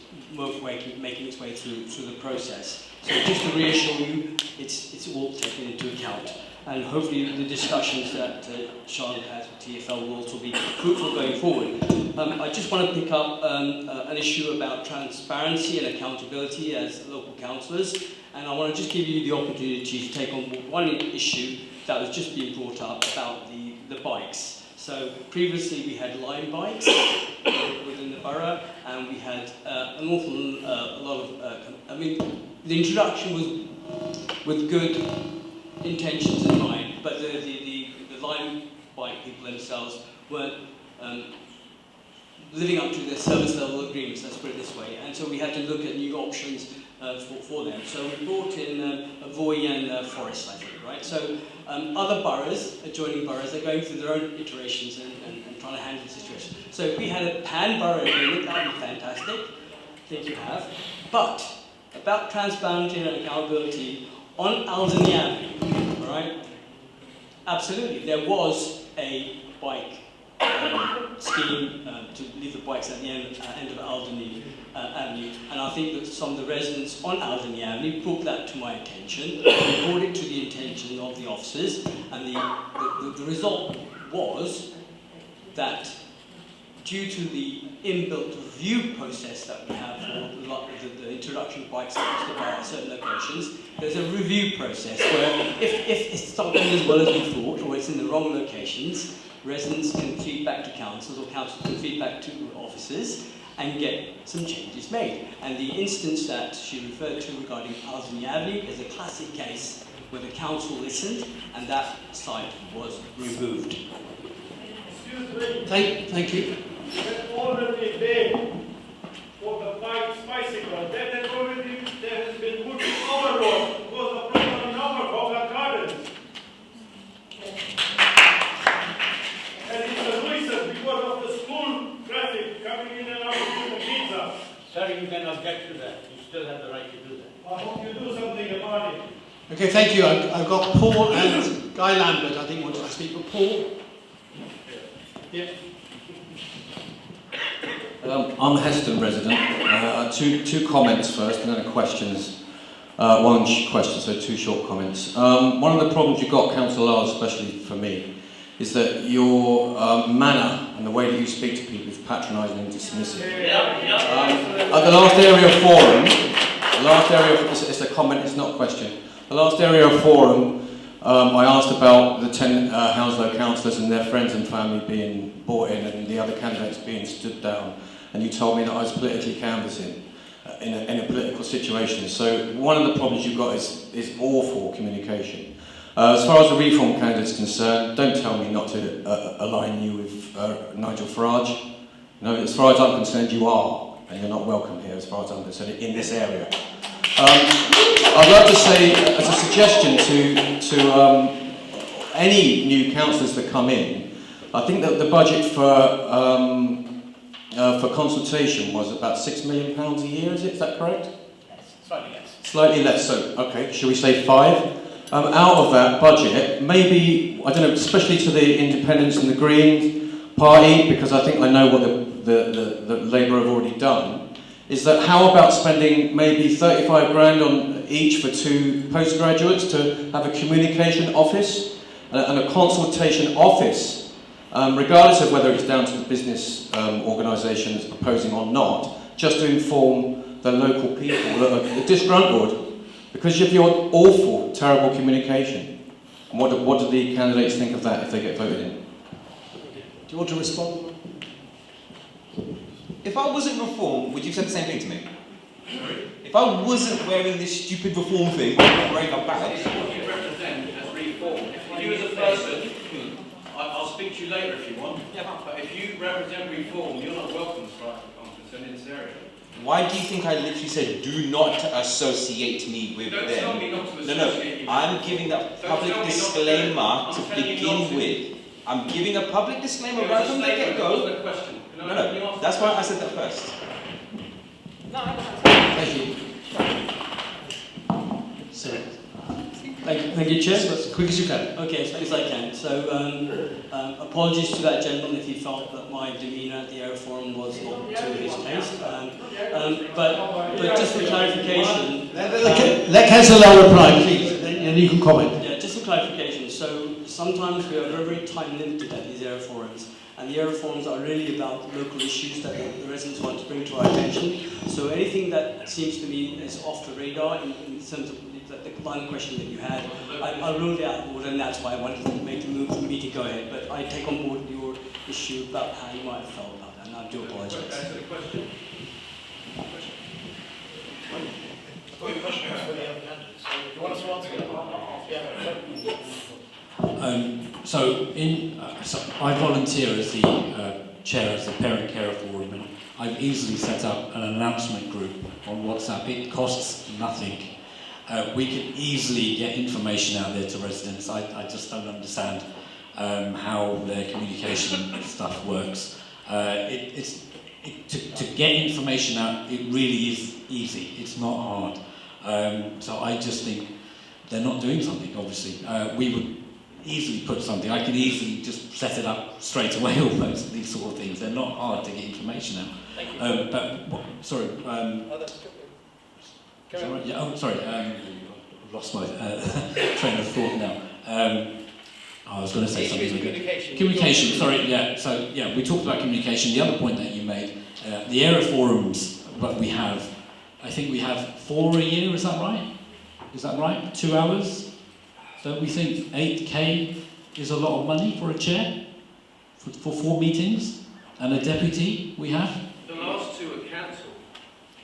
making its way through the process. So just to reassure you, it's all taken into account. And hopefully the discussions that Charlotte has with TfL will also be fruitful going forward. I just want to pick up an issue about transparency and accountability as local councillors. And I want to just give you the opportunity to take on one issue that was just being brought up about the bikes. So previously we had Lime bikes within the borough, and we had an awful lot of, the introduction was with good intentions in mind, but the Lime bike people themselves weren't living up to their service level agreements, let's put it this way, and so we had to look at new options for them. So we brought in Avoy and Forest, I think, right? So other boroughs, adjoining boroughs, are going through their own iterations and trying to handle the situation. So if we had a pan-borough agreement, that would be fantastic. I think you have. But about transparency and accountability on Alderney Avenue, all right? Absolutely, there was a bike scheme to leave the bikes at the end of Alderney Avenue. Avenue, and I think that some of the residents on Alderney Avenue brought that to my attention, and brought it to the attention of the officers, and the result was that due to the inbuilt review process that we have for the introduction of bike stops at certain locations, there's a review process where if it's not going as well as we thought, or it's in the wrong locations, residents can feed back to councils, or councils can feed back to officers, and get some changes made. And the instance that she referred to regarding Alderney Avenue is a classic case where the council listened, and that site was removed. Thank you. There's already been for the bicycle. There has been put overload because the proper number of the gardens. And it's a nuisance because of the school traffic coming in and out with the kids up. Sir, you can object to that. You still have the right to do that. I hope you do something about it. Okay, thank you. I've got Paul and Guy Lambert, I think, wanted to speak. But Paul? Yeah. I'm a Heston resident. Two comments first, and then questions. One question, so two short comments. One of the problems you've got, Councillor Lars, especially for me, is that your manner and the way that you speak to people is patronising and dismissive. At the last area forum, it's a comment, it's not a question. The last area forum, I asked about the 10 Hounslow councillors and their friends and family being brought in and the other candidates being stood down. And you told me that I was politically canvassing in a political situation. So one of the problems you've got is awful communication. As far as the reform candidate is concerned, don't tell me not to align you with Nigel Farage. No, as far as I'm concerned, you are, and you're not welcome here as far as I'm concerned in this area. I'd like to say, as a suggestion to any new councillors that come in, I think that the budget for consultation was about £6 million a year, is that correct? Yes, slightly less. Slightly less, so, okay, shall we say 5? Out of that budget, maybe, I don't know, especially to the Independents and the Green Party, because I think I know what the Labour have already done, is that how about spending maybe 35 grand on each for 2 postgraduates to have a communication office and a consultation office, regardless of whether it's down to the business organisation that's proposing or not, just to inform the local people that are disgruntled because of your awful, terrible communication. And what do the candidates think of that if they get voted in? Do you want to respond? If I wasn't reform, would you say the same thing to me? If I wasn't wearing this stupid reform thing, wearing a badge. This is what you represent as reform. If you as a person, I'll speak to you later if you want. Yeah. But if you represent reform, you're not welcome as far as I'm concerned in this area. Why do you think I literally said do not associate me with them? Don't tell me not to associate you. I'm giving a public disclaimer to begin with. I'm giving a public disclaimer right from the get-go. No, that's why I said that first. Thank you. So, Thank you, Chair. as quick as you can. Okay, as quick as I can. So, apologies to that gentleman if he felt that my demeanour at the Air Forum was not to his taste. But just for clarification... Let Councillor Lowe reply, please, and you can comment. Yeah, just for clarification. So, sometimes we are very, very time limited at these Air Forums. And the Air Forums are really about local issues that the residents want to bring to our attention. So anything that seems to me is off the radar in terms of the line of question that you had, I ruled it out of order, and that's why I wanted to make the meeting go ahead. But I take on board your issue about how you might have felt about that, and I do apologise. Answer the question. So I volunteer as the chair of the Parent Carer Forum, and I've easily set up an announcement group on WhatsApp. It costs nothing. We can easily get information out there to residents. I just don't understand how their communication stuff works. To get information out, it really is easy. It's not hard. So I just think they're not doing something, obviously. We would easily put something. I can easily just set it up straight away. Almost these sort of things. They're not hard to get information out. Thank you. Sorry. Sorry. I've lost my train of thought now. I was going to say something. Communication. Sorry. Yeah. So yeah, we talked about communication. The other point that you made, the area forums that we have. I think we have 4 a year. Is that right? Is that right? 2 hours. Don't we think 8k is a lot of money for a chair for 4 meetings and a deputy we have? The last 2 are cancelled.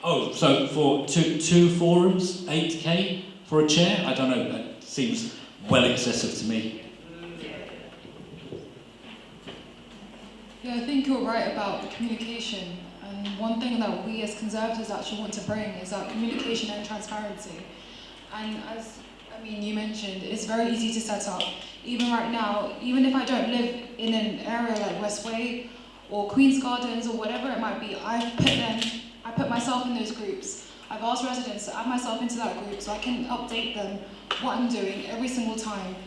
Oh, so for two forums, 8k for a chair? I don't know, that seems well excessive to me. Yeah, I think you're right about the communication. And one thing that we as Conservatives actually want to bring is that communication and transparency. And as you mentioned, it's very easy to set up. Even right now, even if I don't live in an area like Westway or Queen's Gardens or whatever it might be, I put myself in those groups. I've asked residents to add myself into that group so I can update them what I'm doing every single time.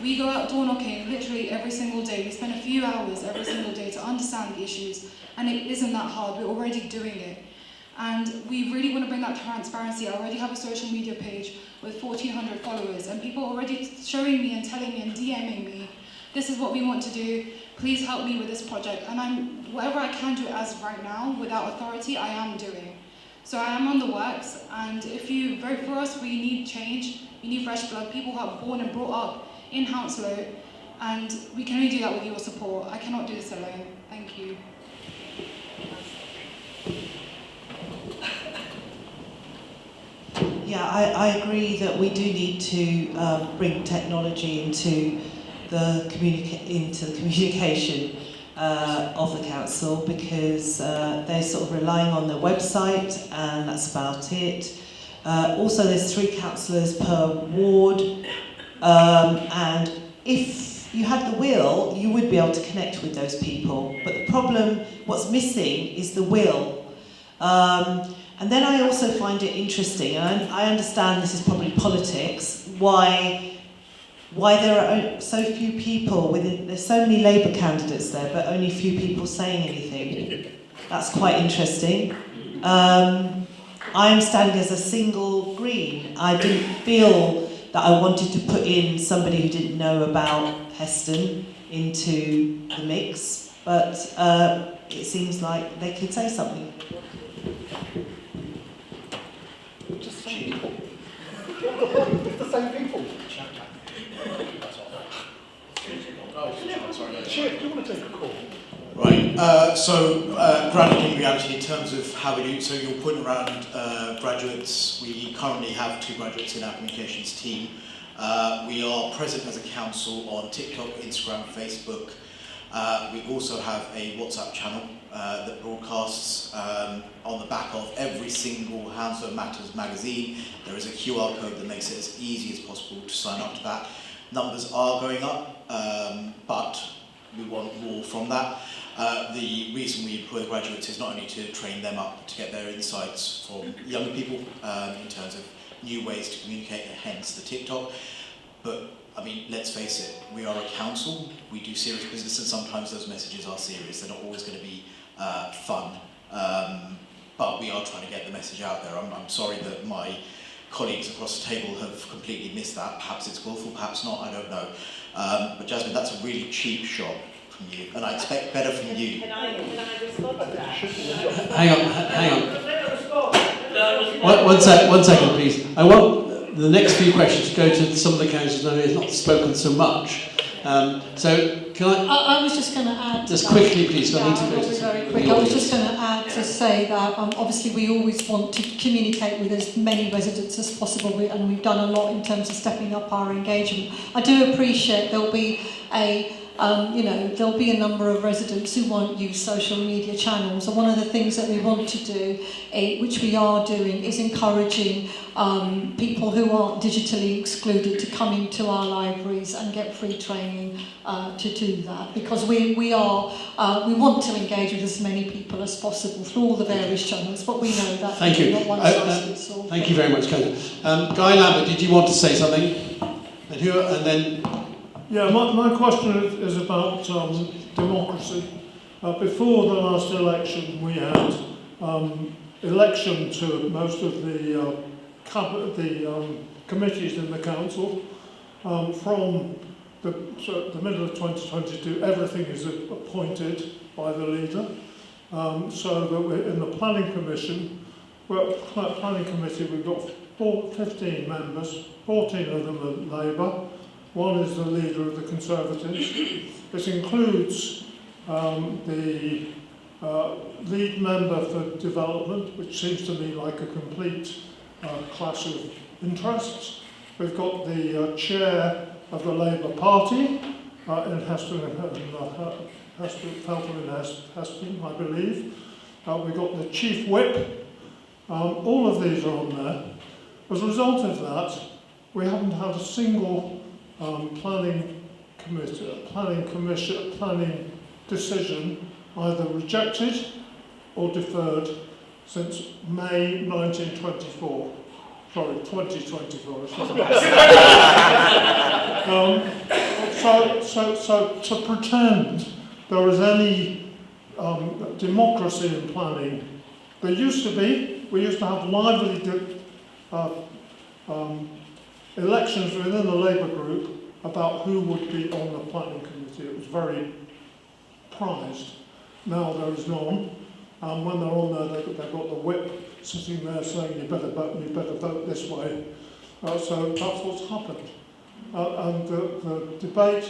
We go out door knocking literally every single day. We spend a few hours every single day to understand the issues, and it isn't that hard. We're already doing it. And we really want to bring that transparency. I already have a social media page with 1,400 followers, and people are already showing me and telling me and DMing me, this is what we want to do, please help me with this project. And whatever I can do as of right now, without authority, I am doing. So I am on the works, and if you vote for us, we need change, we need fresh blood, people who are born and brought up in Hounslow, and we can only do that with your support. I cannot do this alone. Thank you. Yeah, I agree that we do need to bring technology into the communication of the council, because they're sort of relying on their website and that's about it. Also, there's 3 councillors per ward, and if you had the will, you would be able to connect with those people. But the problem, what's missing, is the will. And then I also find it interesting, and I understand this is probably politics, why there are so few people within, there's so many Labour candidates there, but only few people saying anything. That's quite interesting. I am standing as a single Green. I didn't feel that I wanted to put in somebody who didn't know about Heston into the mix, but it seems like they could say something. Just saying. It's the same people. Chair, do you want to take a call? Right, grounded in reality in terms of how we do, so your point around graduates, we currently have 2 graduates in our communications team. We are present as a council on TikTok, Instagram, Facebook. We also have a WhatsApp channel that broadcasts on the back of every single Hounslow Matters magazine. There is a QR code that makes it as easy as possible to sign up to that. Numbers are going up, but we want more from that. The reason we employ the graduates is not only to train them up to get their insights from young people in terms of new ways to communicate, hence the TikTok, but I mean, let's face it, we are a council, we do serious business, and sometimes those messages are serious. They're not always going to be fun, but we are trying to get the message out there. I'm sorry that my colleagues across the table have completely missed that. Perhaps it's willful, perhaps not, I don't know. But Jasmine, that's a really cheap shot from you, and I expect better from you. Can I respond to that? Hang on. One second, please. I want the next few questions to go to some of the councillors who have not spoken so much. So can I was just going to add. Just quickly, please. Yeah, I need to go I'll to be very quick. I was just going to add to say that obviously we always want to communicate with as many residents as possible, and we've done a lot in terms of stepping up our engagement. I do appreciate there'll be there'll be a number of residents who won't use social media channels, and one of the things that we want to do, which we are doing, is encouraging people who aren't digitally excluded to come into our libraries and get free training to do that, because we want to engage with as many people as possible through all the various channels, but we know that Thank you. not one size fits all. Thank you very much, Councillor. Guy Lambert, did you want to say something? And then Yeah, my question is about democracy. Before the last election, we had election to most of the committees in the council. From the middle of 2022, everything is appointed by the leader. So that we're in the planning commission, planning committee, we've got 15 members, 14 of them are Labour, one is the leader of the Conservatives. This includes the lead member for development, which seems to me like a complete clash of interests. We've got the chair of the Labour Party in Heston, Feltham in Heston, I believe. We've got the chief whip. All of these are on there. As a result of that, we haven't had a single planning decision either rejected or deferred since May 1924. Sorry, 2024. So to pretend there is any democracy in planning, there used to be. We used to have lively elections within the Labour group about who would be on the planning committee. It was very prized. Now there is none. When they're on there, they've got the whip sitting there saying you better vote this way. So that's what's happened. And the debate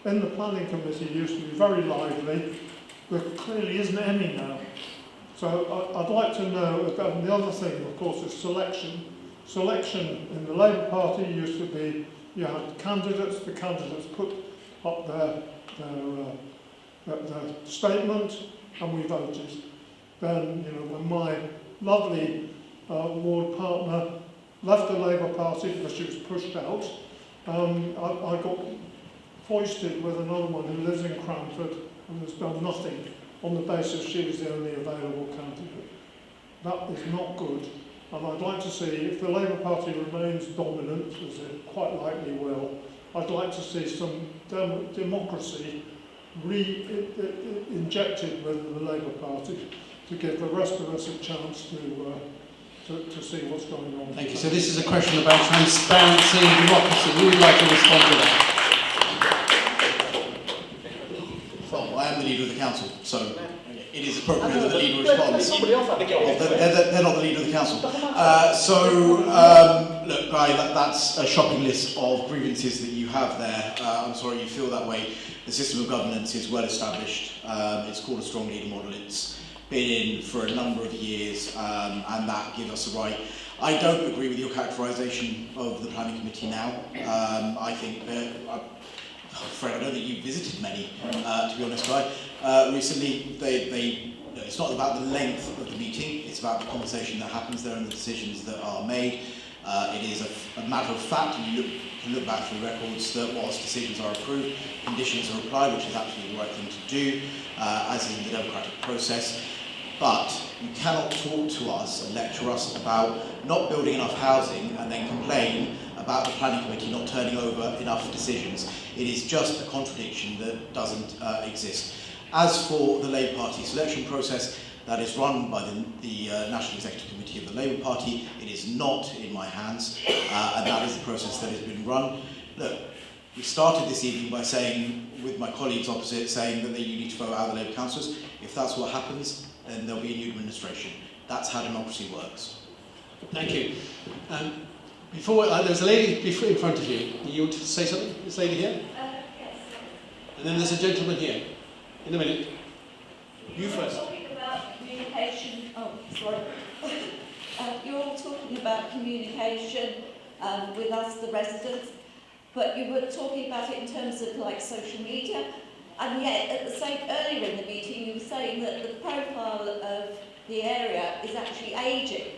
in the planning committee used to be very lively. There clearly isn't any now. So I'd like to know, and the other thing, of course, is selection. Selection in the Labour Party used to be, you had candidates, the candidates put up their statement, and we voted. Then, when my lovely ward partner left the Labour Party because she was pushed out, I got foisted with another one who lives in Cranford and has done nothing on the basis she was the only available candidate. That is not good. And I'd like to see, if the Labour Party remains dominant, as it quite likely will, I'd like to see some democracy injected within the Labour Party to give the rest of us a chance to see what's going on. Thank you. So this is a question about transparency and democracy. Who would like to respond to that? Well, I am the leader of the council, so it is appropriate that the leader responds. They're not the leader of the council. Look, Guy, that's a shopping list of grievances that you have there. I'm sorry you feel that way. The system of governance is well established. It's called a strong leader model. It's been in for a number of years, and that gives us a right. I don't agree with your characterisation of the planning committee now. I think Fred, I don't think you've visited many, to be honest, Guy. Recently, it's not about the length of the meeting, it's about the conversation that happens there and the decisions that are made. It is a matter of fact, and you can look back through records, that whilst decisions are approved, conditions are applied, which is absolutely the right thing to do, as in the democratic process. But you cannot talk to us and lecture us about not building enough housing and then complain about the planning committee not turning over enough decisions. It is just a contradiction that doesn't exist. As for the Labour Party selection process, that is run by the National Executive Committee of the Labour Party. It is not in my hands, and that is the process that has been run. Look, we started this evening by saying, with my colleagues opposite, saying that you need to vote out the Labour councillors. If that's what happens, then there'll be a new administration. That's how democracy works. Thank you. There's a lady in front of you. You want to say something? This lady here? Yes. And then there's a gentleman here. In a minute. You first. You're talking about communication. Oh, sorry. You're all talking about communication with us, the residents, but you were talking about it in terms of like social media. And yet, earlier in the meeting, you were saying that the profile of the area is actually ageing.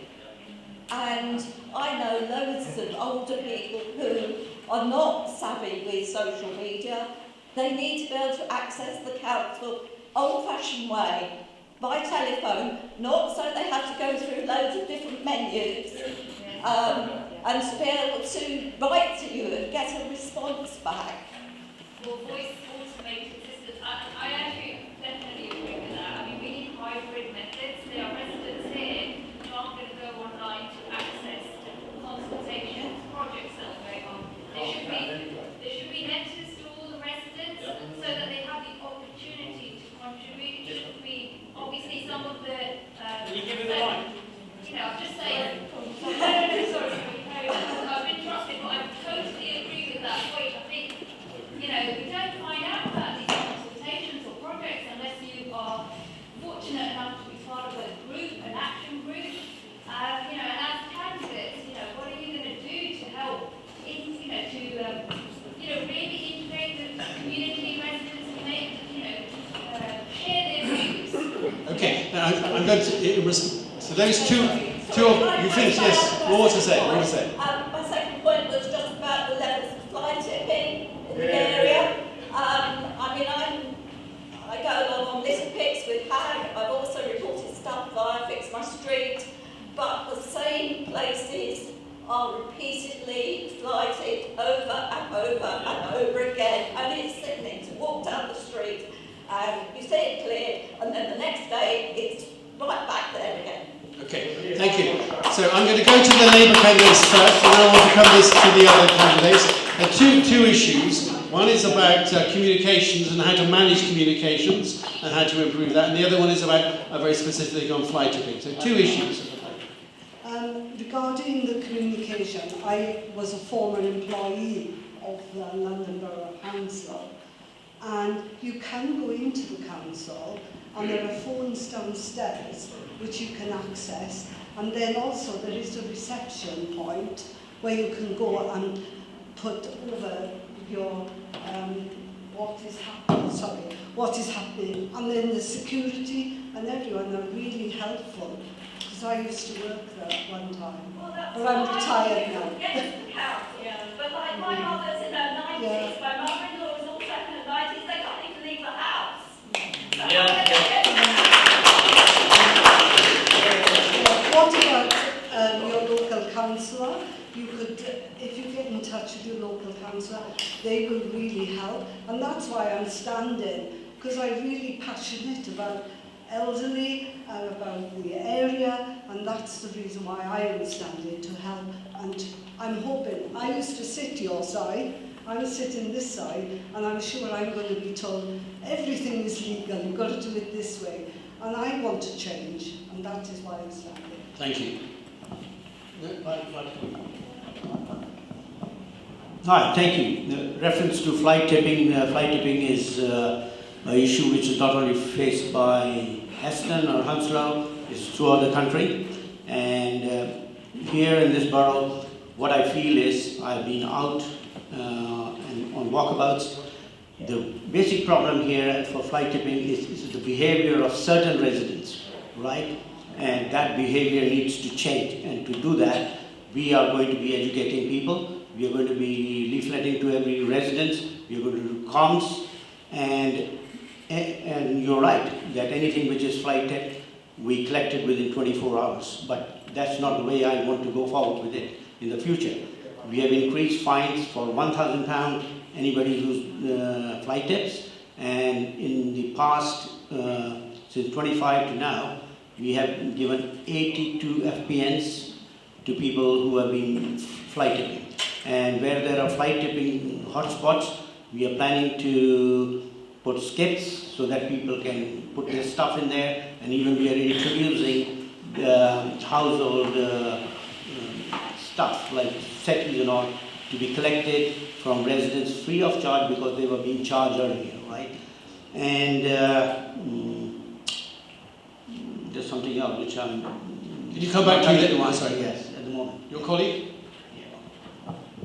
And I know loads of older people who are not savvy with social media. They need to be able to access the council old-fashioned way, by telephone, not so they have to go through loads of different menus, and to be able to write to you and get a response back. or voice automated systems. I actually definitely agree with that. I mean, we need hybrid methods. There are residents here who aren't going to go online to access consultations, projects that are going on. There should be letters to all the residents so that they have the opportunity to contribute. It shouldn't be, obviously, some of the... Can you give me the line? You know, I'm just saying... sorry, I've been interrupted, but I totally agree with that point. I think, you know, we don't find out about these consultations or projects unless you are fortunate enough to be part of a group, an action group. You know, and as candidates, you know, what are you going to do to help, really integrate the community residents and make, share their views? Okay, now I'm going to, so those two of you finished, yes, what was to say? My second point was just about the levels of fly tipping in the area. I go along on litter picks with HAG. I've also reported stuff via Fix My Street, but the same places are repeatedly flighted over and over and over again, and it's sickening to walk down the street and you see it cleared, and then the next day it's right back there again. Okay, thank you. So I'm going to go to the Labour candidates first, and then I want to come this to the other candidates. There are two issues. One is about communications and how to manage communications and how to improve that, and the other one is about very specifically on fly tipping. So two issues. Regarding the communication, I was a former employee of the London Borough Council, and you can go into the council and there are phones downstairs which you can access, and then also there is a reception point where you can go and put over your what is happening, and then the security and everyone are really helpful, because I used to work there at one time, but I'm retired now. But like my mother's in her 90s, my mother-in-law was also in her 90s, they can't even leave the house. What about your local councillor? You could, if you get in touch with your local councillor, they will really help. And that's why I'm standing, because I'm really passionate about elderly and about the area, and that's the reason why I am standing, to help. And I'm hoping, I used to sit your side, I'm sitting this side, and I'm sure I'm going to be told everything is legal, you've got to do it this way. And I want to change, and that is why I'm standing. Thank you. Hi, thank you. The reference to fly tipping is an issue which is not only faced by Heston or Hounslow, it's throughout the country. And here in this borough, what I feel is I've been out and on walkabouts. The basic problem here for fly tipping is the behavior of certain residents, right? And that behavior needs to change. And to do that, we are going to be educating people. We are going to be leafleting to every residence. We are going to do comms. And you're right, that anything which is fly tipped, we collect it within 24 hours. But that's not the way I want to go forward with it in the future. We have increased fines for £1,000, anybody who's fly tips. And in the past, since 25 to now, we have given 82 FPNs to people who have been fly tipping. And where there are fly tipping hotspots, we are planning to put skips so that people can put their stuff in there, and even we are introducing household stuff like settees and all to be collected from residents free of charge, because they were being charged earlier, right? And there's something else which I'm... Can you come back to it? Sorry. Yes, at the moment. Your colleague?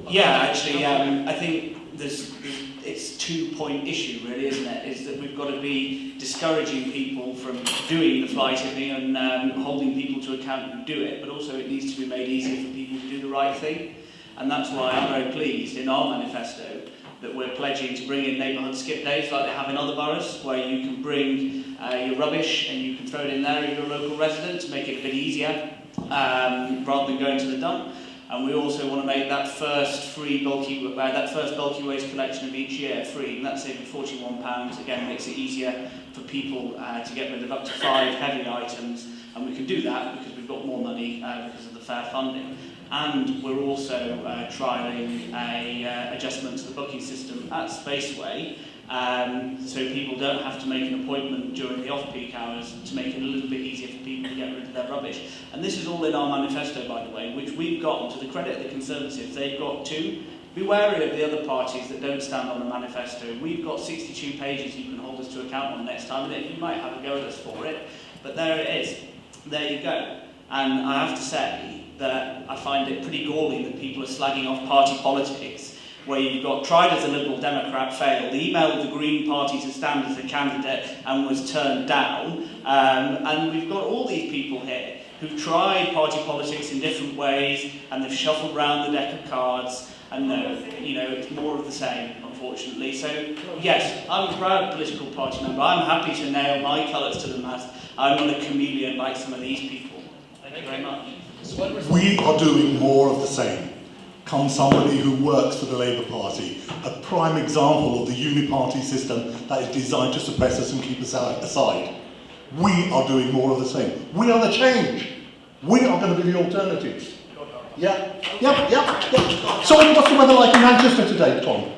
Yeah, actually, I think it's a two-point issue, really, isn't it? Is that we've got to be discouraging people from doing the fly tipping and holding people to account who do it, but also it needs to be made easier for people to do the right thing. And that's why I'm very pleased in our manifesto that we're pledging to bring in neighbourhood skip days like they have in other boroughs, where you can bring your rubbish and you can throw it in there if you're a local resident to make it a bit easier rather than going to the dump. And we also want to make that first bulky waste collection of each year free, and that's saving £41. Again, makes it easier for people to get rid of up to 5 heavy items, and we can do that because we've got more money because of the fair funding. And we're also trialling a adjustment to the booking system at Spaceway, so people don't have to make an appointment during the off-peak hours, to make it a little bit easier for people to get rid of their rubbish. And this is all in our manifesto, by the way, which we've got, to the credit of the Conservatives, they've got too. Be wary of the other parties that don't stand on a manifesto. We've got 62 pages you can hold us to account on next time, and you might have a go at us for it, but there it is. There you go. And I have to say that I find it pretty galling that people are slagging off party politics, where you've got tried as a Liberal Democrat, failed, emailed the Green Party to stand as a candidate and was turned down, and we've got all these people here who've tried party politics in different ways, and they've shuffled around the deck of cards, and it's more of the same, unfortunately. So yes, I'm a proud political party member. I'm happy to nail my colours to the mast. I'm not a chameleon like some of these people. Thank you very much. We are doing more of the same. Comes somebody who works for the Labour Party, a prime example of the uniparty system that is designed to suppress us and keep us aside. We are doing more of the same. We are the change. We are going to be the alternatives. Yeah. So what's the weather like in Manchester today, Tom?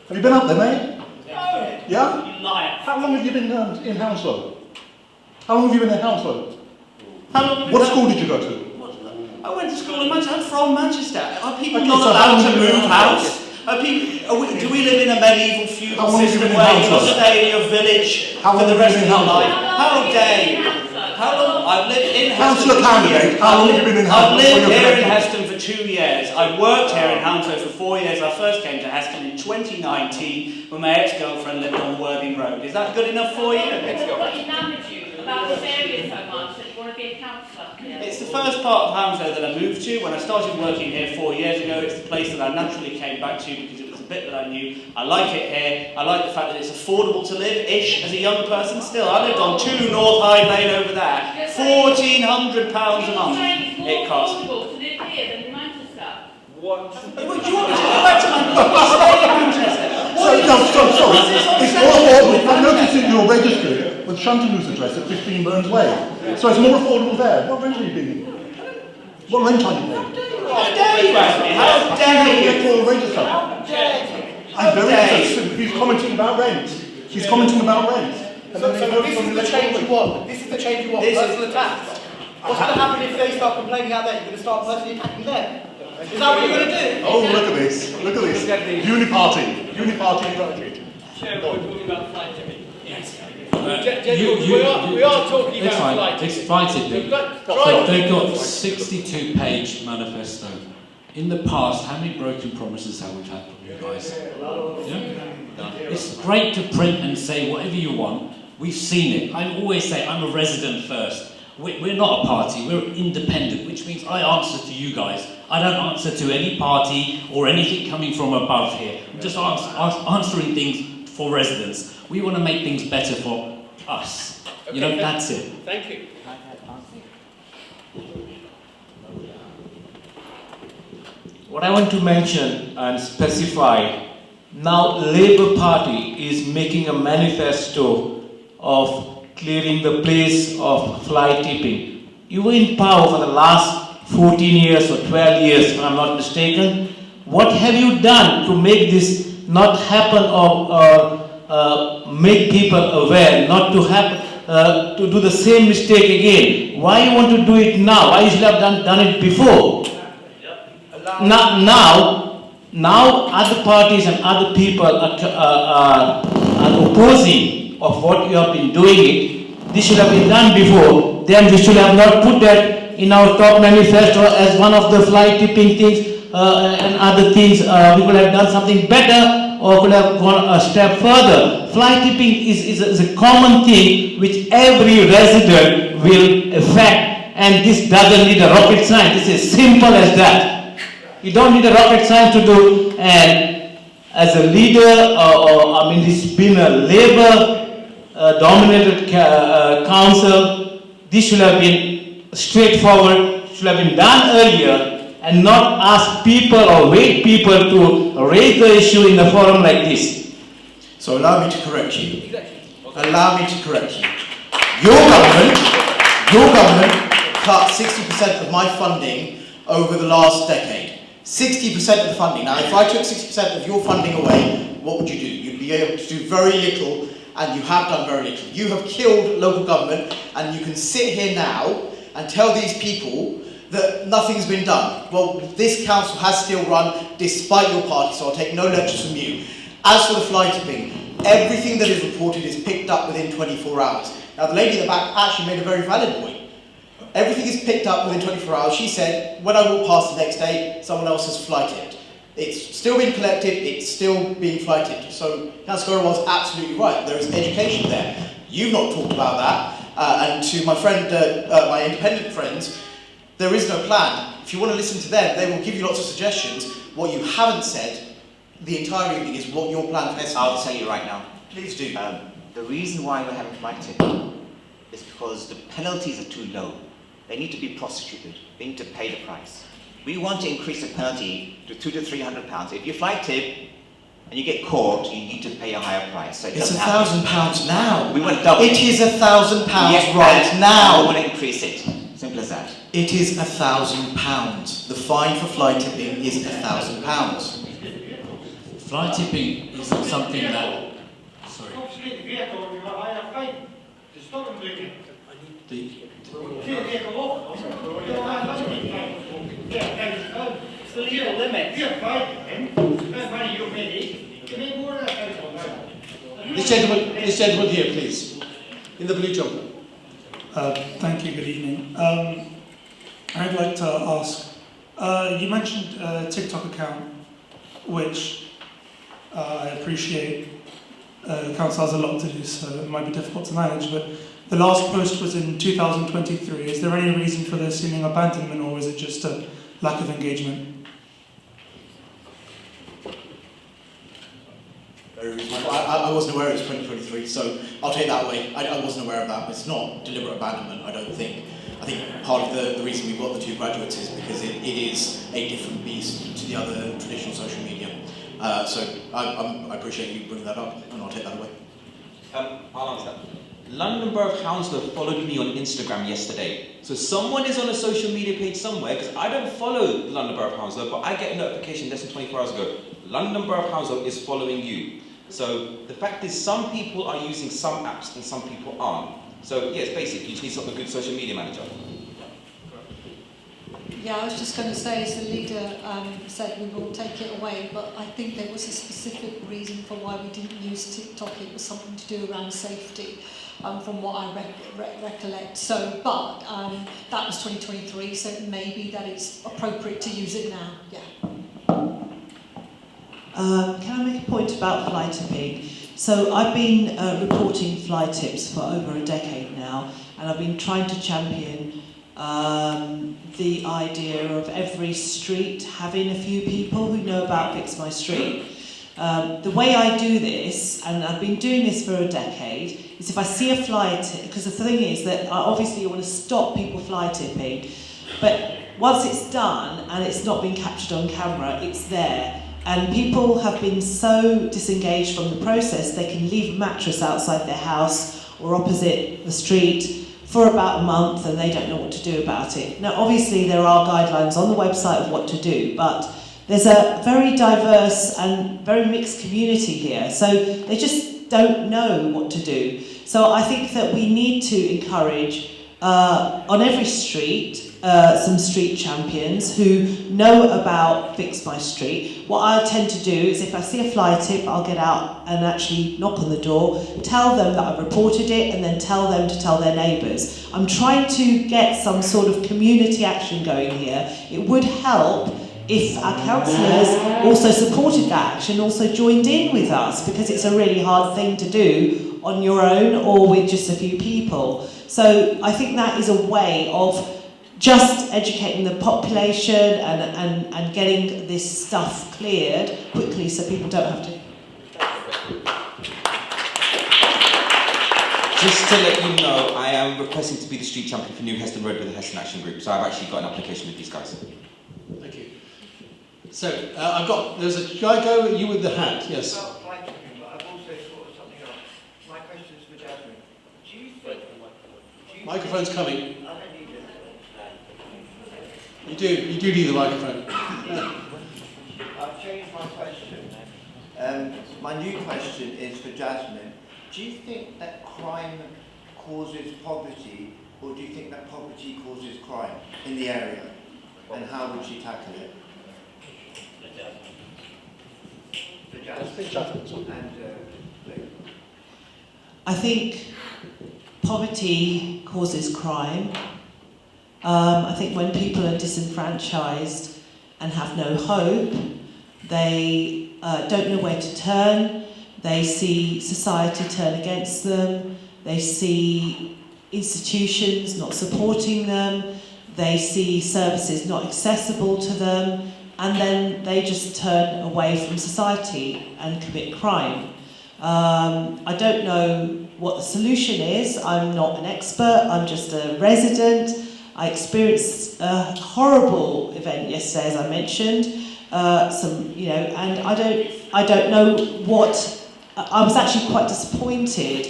Have you been up there, mate? No. Yeah? You liar. How long have you been in Hounslow? How long have you been in Hounslow? How long? What school did you go to? I went to school in Manchester. I'm from Manchester. Are people Okay, not so allowed how to long have you move been in house? Do we live in a medieval feudal system where you must stay in your village for the rest of your life? How dare you? How long? I've lived in Heston for 2 years. How long have you been in Hounslow? I've lived here in Heston for 2 years. I worked here in Hounslow for 4 years. I first came to Heston in 2019 when my ex-girlfriend lived on Worthing Road. Is that good enough for you? What enamoured you about this area so much that you want to be a councillor? It's the first part of Hounslow that I moved to. When I started working here 4 years ago, it's the place that I naturally came back to because it was a bit that I knew. I like it here. I like the fact that it's affordable to live-ish as a young person still. I lived on 2 North Hyde Lane over there. £1,400 a month it cost. It's more affordable to live here than in Manchester. What? Do you want me to go back to Manchester? Stay in Manchester. Sorry. It's more affordable. I noticed that you're registered with Chantaloo's address at 15 Burns Way. So it's more affordable there. What rent are you paying? What rent are you paying? How dare you ask me? How dare you? I'm very interested. He's commenting about rent. He's commenting about rent. So this is the change you want. This is the change you want. Personal attacks. What's going to happen if they start complaining out there? You're going to start personally attacking them. Is that what you're going to do? Oh, look at this. Look at this. Uniparty. Uniparty strategy. Chair, we're talking about flight tipping. Yes. We are talking it's about fine. flight It's tipping. flight tipping. So They've got 62-page manifesto. In the past, how many broken promises have we had from you guys? Yeah? It's great to print and say whatever you want. We've seen it. I always say I'm a resident first. We're not a party, we're independent, which means I answer to you guys. I don't answer to any party or anything coming from above here. I'm just answering things for residents. We want to make things better for us. Okay, that's it. Thank you. What I want to mention and specify, now Labour Party is making a manifesto of clearing the place of fly tipping. You were in power for the last 14 years or 12 years, if I'm not mistaken. What have you done to make this not happen or make people aware, not to happen, to do the same mistake again? Why you want to do it now? Why you should have done it before? Now other parties and other people are opposing of what you have been doing it. This should have been done before. Then we should have not put that in our top manifesto as one of the fly tipping things and other things. We could have done something better or could have gone a step further. Fly tipping is a common thing which every resident will affect, and this doesn't need a rocket science. This is simple as that. You don't need a rocket science to do, and as a leader, it's been a Labour-dominated council. This should have been straightforward, should have been done earlier, and not ask people or wait people to raise the issue in a forum like this. So allow me to correct you. Allow me to correct you. Your government cut 60% of my funding over the last decade. 60% of the funding. Now, if I took 60% of your funding away, what would you do? You'd be able to do very little, and you have done very little. You have killed local government, and you can sit here now and tell these people that nothing's been done. Well, this council has still run despite your party, so I'll take no lectures from you. As for the fly tipping, everything that is reported is picked up within 24 hours. Now, the lady in the back actually made a very valid point. Everything is picked up within 24 hours. She said, when I walk past the next day, someone else has fly tipped. It's still being collected, it's still being fly tipped. So Councillor was absolutely right. There is education there. You've not talked about that. And to my friend, my independent friends, there is no plan. If you want to listen to them, they will give you lots of suggestions. What you haven't said the entire evening is what your plan for Heston is. I'll tell you right now. Please do. The reason why we're having flight tipping is because the penalties are too low. They need to be prosecuted. They need to pay the price. We want to increase the penalty to £200 to £300. If you flight tip and you get caught, you need to pay a higher price. So it's £1,000 now. We want to double it. It is £1,000 right now. We want to increase it. Simple as that. It is £1,000. The fine for fly tipping is £1,000. Fly tipping isn't something that. Sorry. It's the legal limit. This gentleman here, please, in the blue jumper. Thank you, good evening. I'd like to ask, you mentioned a TikTok account, which I appreciate the council has a lot to do, so it might be difficult to manage, but the last post was in 2023. Is there any reason for the seeming abandonment, or is it just a lack of engagement? I wasn't aware it was 2023, so I'll take that away. I wasn't aware of that. It's not deliberate abandonment, I don't think. I think part of the reason we've got the two graduates is because it is a different beast to the other traditional social media. So I appreciate you bringing that up, and I'll take that away. I'll answer that. London Borough Council followed me on Instagram yesterday. So someone is on a social media page somewhere, because I don't follow the London Borough Council, but I get a notification less than 24 hours ago. London Borough Council is following you. So the fact is, some people are using some apps and some people aren't. So yes, basically, you just need a good social media manager. Yeah, I was just going to say, as the leader said, we will take it away, but I think there was a specific reason for why we didn't use TikTok. It was something to do around safety, from what I recollect. So, but that was 2023, so it may be that it's appropriate to use it now. Yeah. Can I make a point about fly tipping? So I've been reporting fly tips for over a decade now, and I've been trying to champion the idea of every street having a few people who know about Fix My Street. The way I do this, and I've been doing this for a decade, is if I see a fly tip, because the thing is that obviously you want to stop people fly tipping, but once it's done and it's not been captured on camera, it's there. And people have been so disengaged from the process, they can leave a mattress outside their house or opposite the street for about a month, and they don't know what to do about it. Now, obviously, there are guidelines on the website of what to do, but there's a very diverse and very mixed community here, so they just don't know what to do. So I think that we need to encourage, on every street, some street champions who know about Fix My Street. What I tend to do is, if I see a fly tip, I'll get out and actually knock on the door, tell them that I've reported it, and then tell them to tell their neighbours. I'm trying to get some sort of community action going here. It would help if our councillors also supported that action, also joined in with us, because it's a really hard thing to do on your own or with just a few people. So I think that is a way of just educating the population and getting this stuff cleared quickly so people don't have to. Just to let you know, I am requesting to be the street champion for New Heston Road with the Heston Action Group, so I've actually got an application with these guys. Thank you. So, there's a guy go, you with the hat, yes. But I've also thought of something else. My question is for Jasmine. Do you think... Microphone's coming. I don't need it. You do need the microphone. I've changed my question. My new question is for Jasmine. Do you think that crime causes poverty, or do you think that poverty causes crime in the area? And how would she tackle it? I think poverty causes crime. I think when people are disenfranchised and have no hope, they don't know where to turn. They see society turn against them. They see institutions not supporting them. They see services not accessible to them. And then they just turn away from society and commit crime. I don't know what the solution is. I'm not an expert. I'm just a resident. I experienced a horrible event yesterday, as I mentioned. And I don't know what. I was actually quite disappointed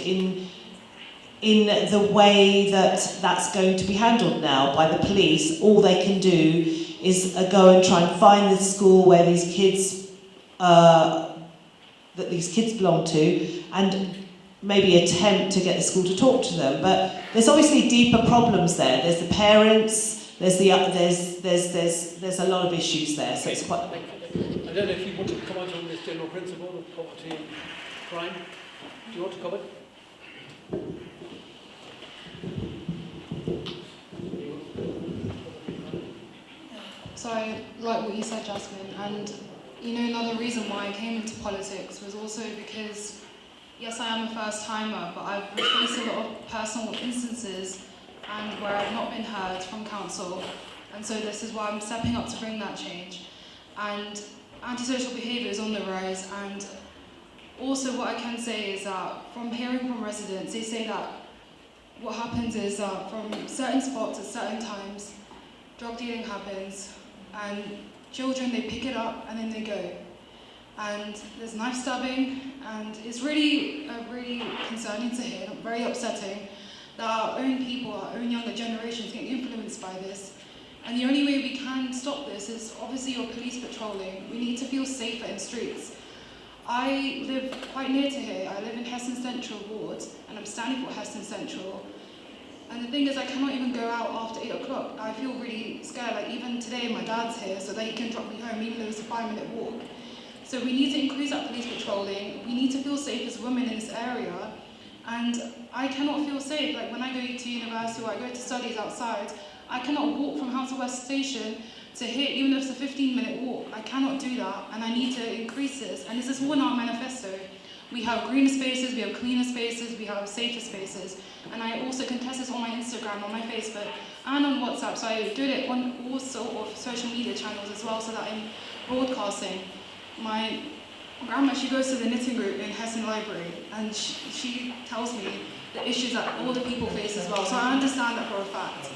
in the way that that's going to be handled now by the police. All they can do is go and try and find the school where these kids belong to, and maybe attempt to get the school to talk to them. But there's obviously deeper problems there. There's the parents. There's a lot of issues there. So it's quite. I don't know if you want to comment on this general principle of poverty and crime. Do you want to comment? So I like what you said, Jasmine, and another reason why I came into politics was also because, yes, I am a first-timer, but I've faced a lot of personal instances and where I've not been heard from council, and so this is why I'm stepping up to bring that change. And antisocial behaviour is on the rise, and also what I can say is that from hearing from residents, they say that what happens is that from certain spots at certain times, drug dealing happens, and children, they pick it up and then they go. And there's knife stabbing, and it's really concerning to hear, very upsetting, that our own people, our own younger generations get influenced by this. And the only way we can stop this is obviously your police patrolling. We need to feel safer in streets. I live quite near to here. I live in Heston Central Ward, and I'm standing for Heston Central. And the thing is, I cannot even go out after 8 o'clock. I feel really scared. Like even today, my dad's here, so that he can drop me home, even though it's a 5-minute walk. So we need to increase our police patrolling. We need to feel safe as women in this area. And I cannot feel safe. Like when I go to university or I go to studies outside, I cannot walk from House of West Station to here, even if it's a 15-minute walk. I cannot do that, and I need to increase this. And this is all in our manifesto. We have greener spaces, we have cleaner spaces, we have safer spaces. And I also contest this on my Instagram, on my Facebook, and on WhatsApp. So I do it on all sort of social media channels as well, so that I'm broadcasting. My grandma, she goes to the knitting group in Heston Library, and she tells me the issues that all the people face as well. So I understand that for a fact.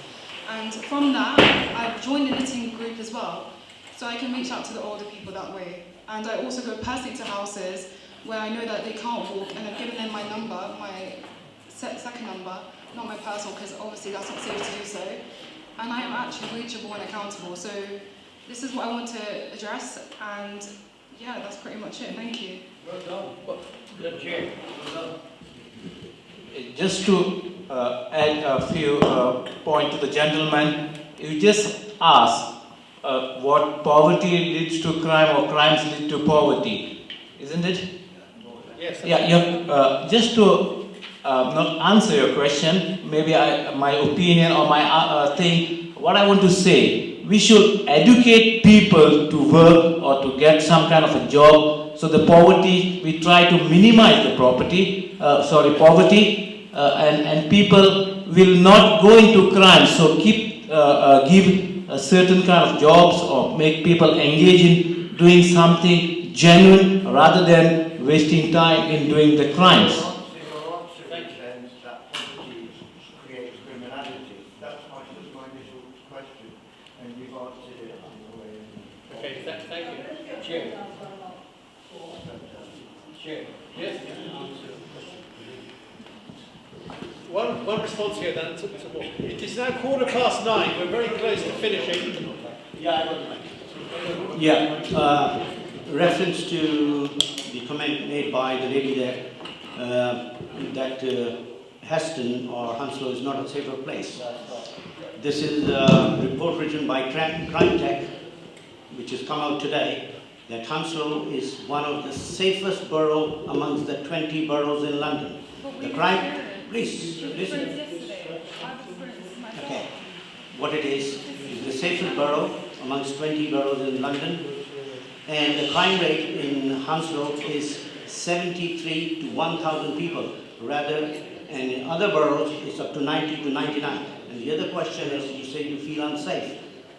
And from that, I've joined the knitting group as well, so I can reach out to the older people that way. And I also go personally to houses where I know that they can't walk, and I've given them my number, my second number, not my personal, because obviously that's not safe to do so. And I am actually reachable and accountable. So this is what I want to address, and yeah, that's pretty much it. Thank you. Well done. Good chair. Well done. Just to add a few points to the gentleman, you just asked what poverty leads to crime or crimes lead to poverty, isn't it? Yes. Yeah. Just to not answer your question, maybe my opinion or my thing. What I want to say, we should educate people to work or to get some kind of a job. So the poverty, we try to minimize the poverty, and people will not go into crime. So give a certain kind of jobs or make people engage in doing something genuine rather than wasting time in doing the crimes. Okay, thank you. Chair. Chair. Yes. One response here, then to more. It is now 9:15. We're very close to finishing. Yeah, reference to the comment made by the lady there that Heston or Hounslow is not a safer place. This is a report written by Crime Tech, which has come out today, that Hounslow is one of the safest boroughs amongst the 20 boroughs in London. The crime, please listen. Okay, what it is the safest borough amongst 20 boroughs in London, and the crime rate in Hounslow is 73 to 1,000 people, rather, and in other boroughs it's up to 90 to 99. And the other question is, you say you feel unsafe.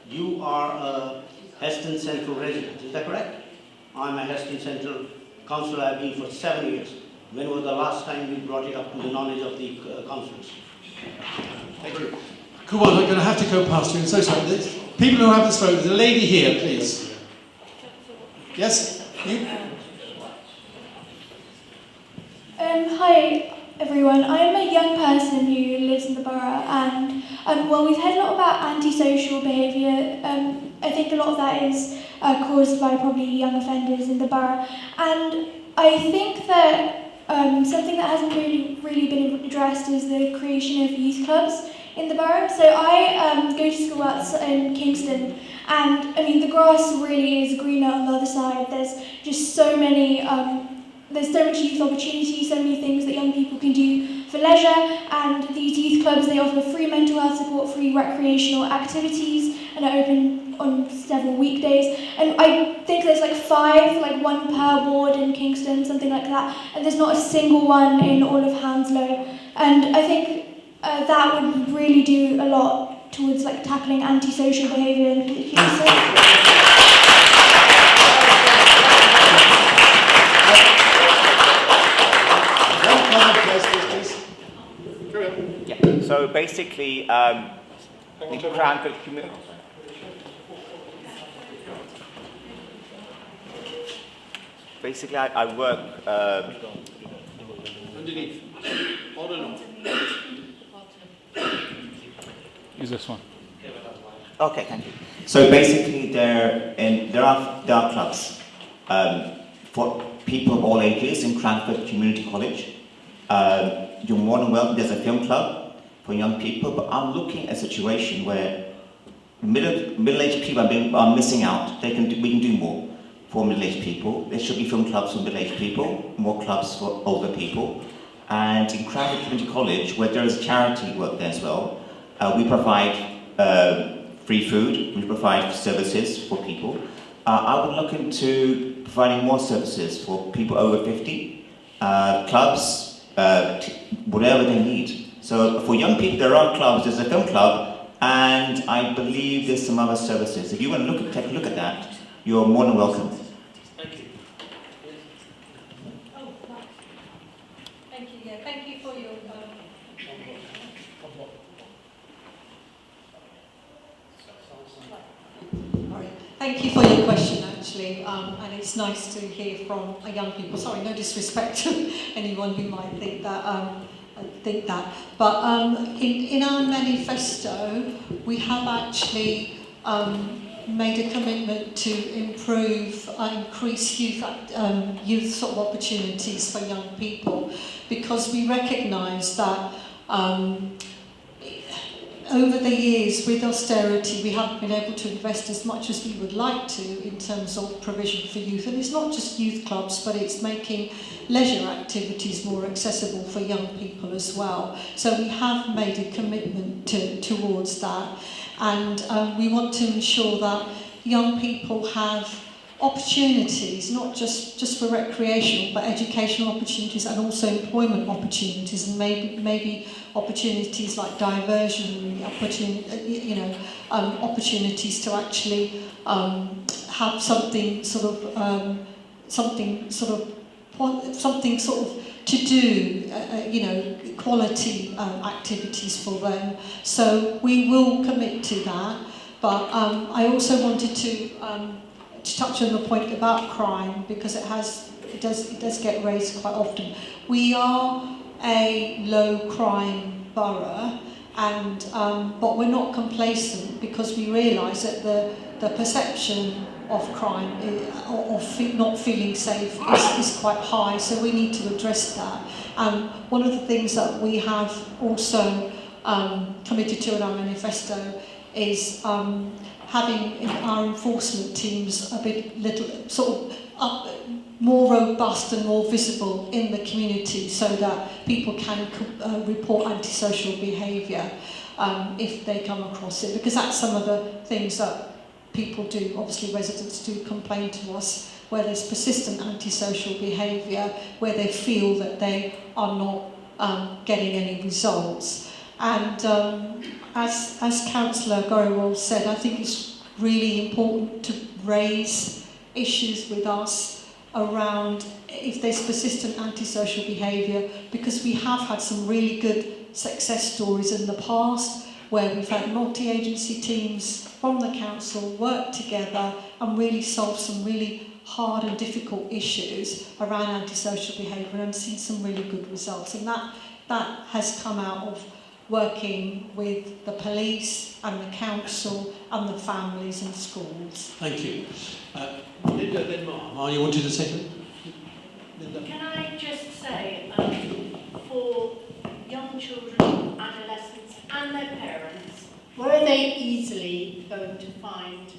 You are a Heston Central resident, is that correct? I'm a Heston Central councillor, I've been for 7 years. When was the last time you brought it up to the knowledge of the councillors? Thank you. Kuwan, I'm going to have to go past you. I'm so sorry. There's people who haven't spoken. The lady here, please. Yes? You? Hi everyone. I'm a young person who lives in the borough, and well, we've heard a lot about antisocial behaviour. I think a lot of that is caused by probably young offenders in the borough, and I think that something that hasn't really been addressed is the creation of youth clubs in the borough. So I go to school in Kingston, and I mean the grass really is greener on the other side. There's just so many, there's so much youth opportunity, so many things that young people can do for leisure, and these youth clubs, they offer free mental health support, free recreational activities, and are open on several weekdays. And I think there's like 5, one per ward in Kingston, something like that, and there's not a single one in all of Hounslow. And I think that would really do a lot towards tackling antisocial behaviour in the future. Yeah, so basically, the Cranford community. Basically, I work. Underneath. On and off. Use this one. Okay, thank you. So basically, there are clubs for people of all ages in Cranford Community College. You're more than welcome. There's a film club for young people, but I'm looking at a situation where middle-aged people are missing out. We can do more for middle-aged people. There should be film clubs for middle-aged people, more clubs for older people. And in Cranford Community College, where there is charity work there as well, we provide free food, we provide services for people. I would look into providing more services for people over 50, clubs, whatever they need. So for young people, there are clubs. There's a film club, and I believe there's some other services. If you want to take a look at that, you're more than welcome. Thank you. Oh, thank you. Yeah, thank you for your. Thank you for your question, actually, and it's nice to hear from young people. Sorry, no disrespect to anyone who might think that. But in our manifesto, we have actually made a commitment to increase youth sort of opportunities for young people, because we recognise that. Over the years, with austerity, we haven't been able to invest as much as we would like to in terms of provision for youth. And it's not just youth clubs, but it's making leisure activities more accessible for young people as well. So we have made a commitment towards that. And we want to ensure that young people have opportunities, not just for recreational, but educational opportunities and also employment opportunities, and maybe opportunities like diversionary opportunities to actually have something to do, quality activities for them. So we will commit to that. But I also wanted to to touch on the point about crime, because it does get raised quite often. We are a low crime borough, and but we're not complacent, because we realise that the perception of crime not feeling safe is quite high, so we need to address that. One of the things that we have also committed to in our manifesto is having our enforcement teams more robust and more visible in the community, so that people can report antisocial behaviour if they come across it, because that's some of the things that people do. Obviously residents do complain to us where there's persistent antisocial behaviour, where they feel that they are not getting any results. And as Councillor Gorewall said, I think it's really important to raise issues with us around if there's persistent antisocial behaviour, because we have had some really good success stories in the past where we've had multi-agency teams from the council work together and really solve some really hard and difficult issues around antisocial behaviour, and seen some really good results. And that has come out of working with the police and the council and the families and schools. Thank you. Linda, then Mark. You wanted to say something? Linda. Can I just say, for young children, adolescents and their parents, were they easily going to find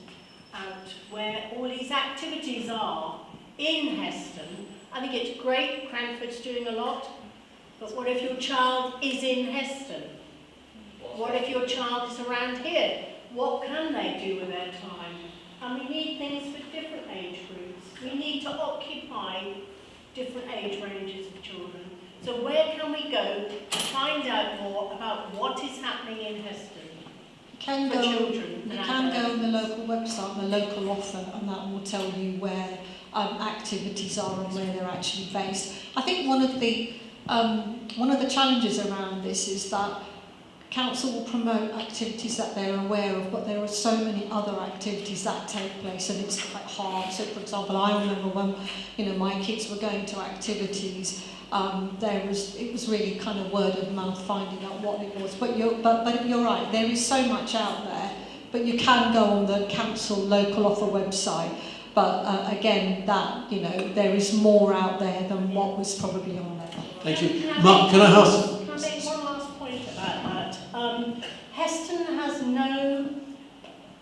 out where all these activities are in Heston? I think it's great, Cranford's doing a lot, but what if your child is in Heston? What if your child is around here? What can they do with their time? And we need things for different age groups. We need to occupy different age ranges of children. So where can we go to find out more about what is happening in Heston? You can go on the local website, the local offer, and that will tell you where activities are and where they're actually based. I think one of the challenges around this is that council will promote activities that they're aware of, but there are so many other activities that take place, and it's quite hard. So, for example, I remember when my kids were going to activities, it was really kind of word of mouth finding out what it was. But you're right, there is so much out there. But you can go on the council local offer website. But again, there is more out there than what was probably on there. Thank you, Mark. Can I ask? Can I make one last point about that? Heston has no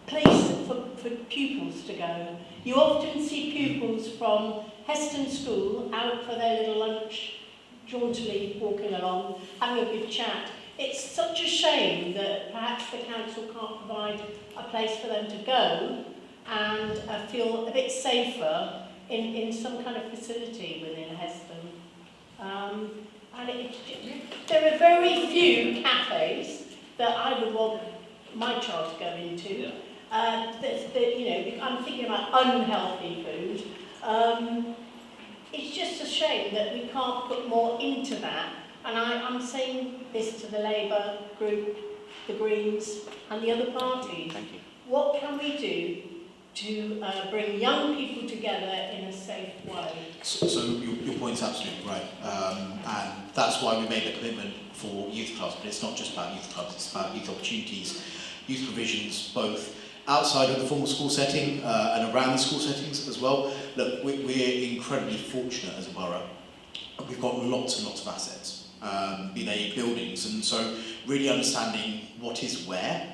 place for pupils to go. You often see pupils from Heston School out for their little lunch, jauntily walking along, having a good chat. It's such a shame that perhaps the council can't provide a place for them to go and feel a bit safer in some kind of facility within Heston. There are very few cafes that I would want my child to go into. I'm thinking about unhealthy food. It's just a shame that we can't put more into that. And I'm saying this to the Labour group, the Greens, and the other parties. Thank you. What can we do to bring young people together in a safe way? So your point's absolutely right, and that's why we made a commitment for youth clubs. But it's not just about youth clubs; it's about youth opportunities, youth provisions, both outside of the formal school setting and around the school settings as well. Look, we're incredibly fortunate as a borough. We've got lots and lots of assets, be they buildings, and so really understanding what is where,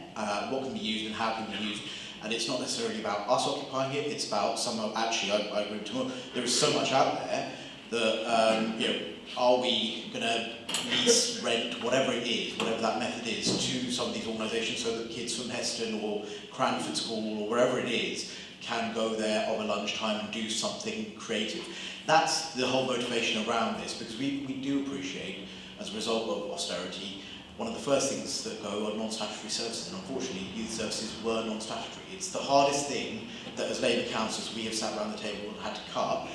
what can be used and how can be used. And it's not necessarily about us occupying it, it's about somehow, actually, I agree with Tim, there is so much out there that, are we going to lease, rent, whatever it is, whatever that method is, to some of these organisations so that kids from Heston or Cranford School or wherever it is can go there of a lunchtime and do something creative. That's the whole motivation around this, because we do appreciate, as a result of austerity, one of the first things that go are non-statutory services, and unfortunately youth services were non-statutory. It's the hardest thing that as Labour councillors we have sat around the table and had to cut,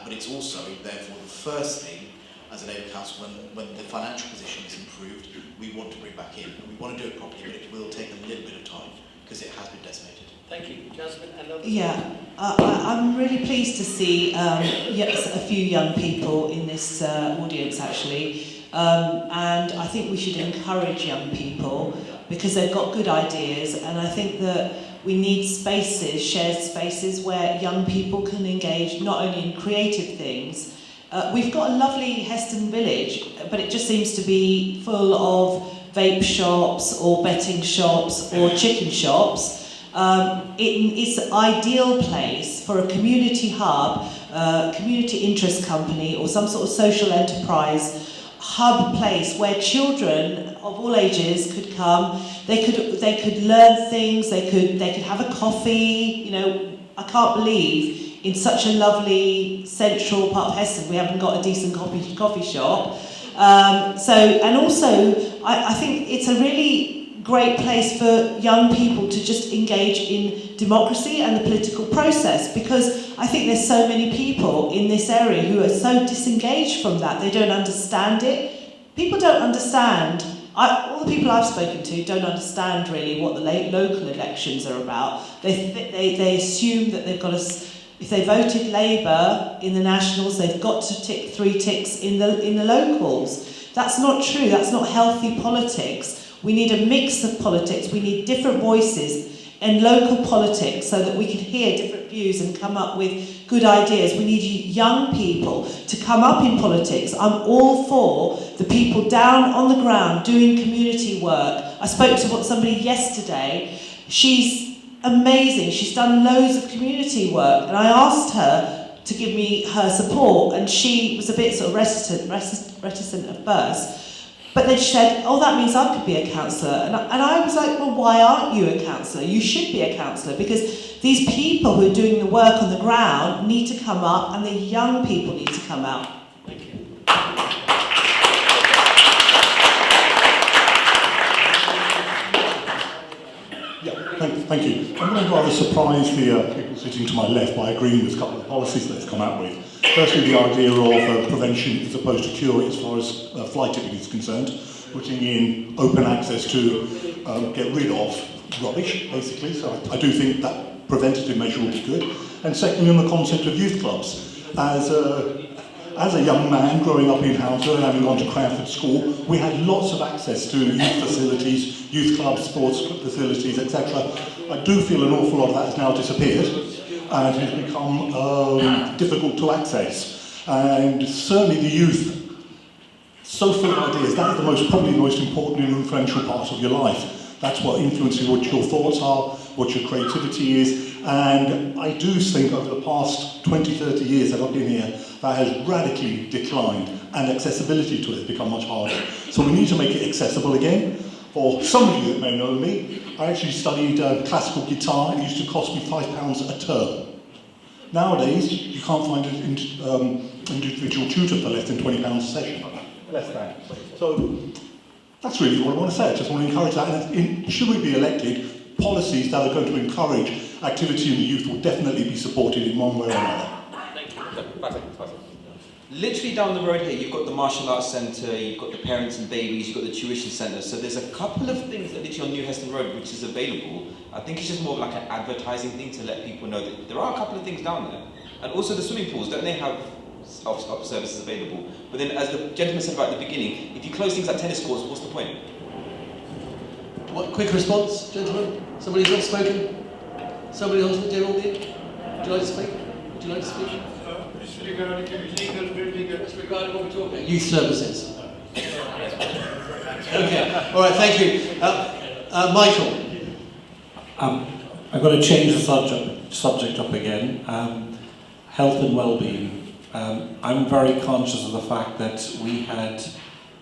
but it's also therefore the first thing as a Labour council when the financial position is improved, we want to bring back in. And we want to do it properly, but it will take a little bit of time because it has been decimated. Thank you. Jasmine and others. Yeah, I'm really pleased to see yes, a few young people in this audience actually, and I think we should encourage young people because they've got good ideas, and I think that we need spaces, shared spaces where young people can engage not only in creative things. We've got a lovely Heston village, but it just seems to be full of vape shops or betting shops or chicken shops. It's an ideal place for a community hub, community interest company or some sort of social enterprise hub place where children of all ages could come. They could learn things. They could have a coffee. You know, I can't believe in such a lovely central part of Heston we haven't got a decent coffee shop. And also I think it's a really great place for young people to just engage in democracy and the political process, because I think there's so many people in this area who are so disengaged from that. They don't understand it. People don't understand. All the people I've spoken to don't understand really what the local elections are about. They assume that they've got to, if they voted Labour in the nationals, they've got to tick 3 ticks in the locals. That's not true. That's not healthy politics. We need a mix of politics. We need different voices in local politics so that we can hear different views and come up with good ideas. We need young people to come up in politics. I'm all for the people down on the ground doing community work. I spoke to somebody yesterday. She's amazing. She's done loads of community work, and I asked her to give me her support, and she was a bit sort of reticent at first. But then she said, oh, that means I could be a councillor. And I was like, well, why aren't you a councillor? You should be a councillor, because these people who are doing the work on the ground need to come up, and the young people need to come out. Thank you. Yeah, thank you. I'm going to rather surprise the people sitting to my left by agreeing with a couple of policies that it's come out with. Firstly, the idea of prevention as opposed to cure as far as fly tipping is concerned, putting in open access to get rid of rubbish, basically. So I do think that preventative measure will be good. And secondly, on the concept of youth clubs. As a young man growing up in Hounslow and having gone to Cranford School, we had lots of access to youth facilities, youth clubs, sports facilities, etc. I do feel an awful lot of that has now disappeared and has become difficult to access. And certainly the youth, so full of ideas, that is probably the most important and influential part of your life. That's what influences what your thoughts are, what your creativity is. And I do think over the past 20, 30 years that I've been here, that has radically declined, and accessibility to it has become much harder. So we need to make it accessible again. For some of you that may know me, I actually studied classical guitar. It used to cost me £5 a term. Nowadays, you can't find an individual tutor for less than £20 a session. Less than. So that's really what I want to say. I just want to encourage that. And should we be elected, policies that are going to encourage activity in the youth will definitely be supported in one way or another. Literally down the road here, you've got the martial arts centre, you've got the parents and babies, you've got the tuition centre. So there's a couple of things that literally on New Heston Road which is available. I think it's just more of like an advertising thing to let people know that there are a couple of things down there. And also the swimming pools, don't they have self-stop services available? But then, as the gentleman said right at the beginning, if you close things like tennis courts, what's the point? What, quick response, gentlemen? Somebody's not spoken? Somebody else in the general bid? Would you like to speak? Would you like to speak? It's regarding legal building. It's regarding what we're talking about. Youth services. Okay. All right. Thank you, Michael. I'm going to change the subject up again. Health and well-being. I'm very conscious of the fact that we had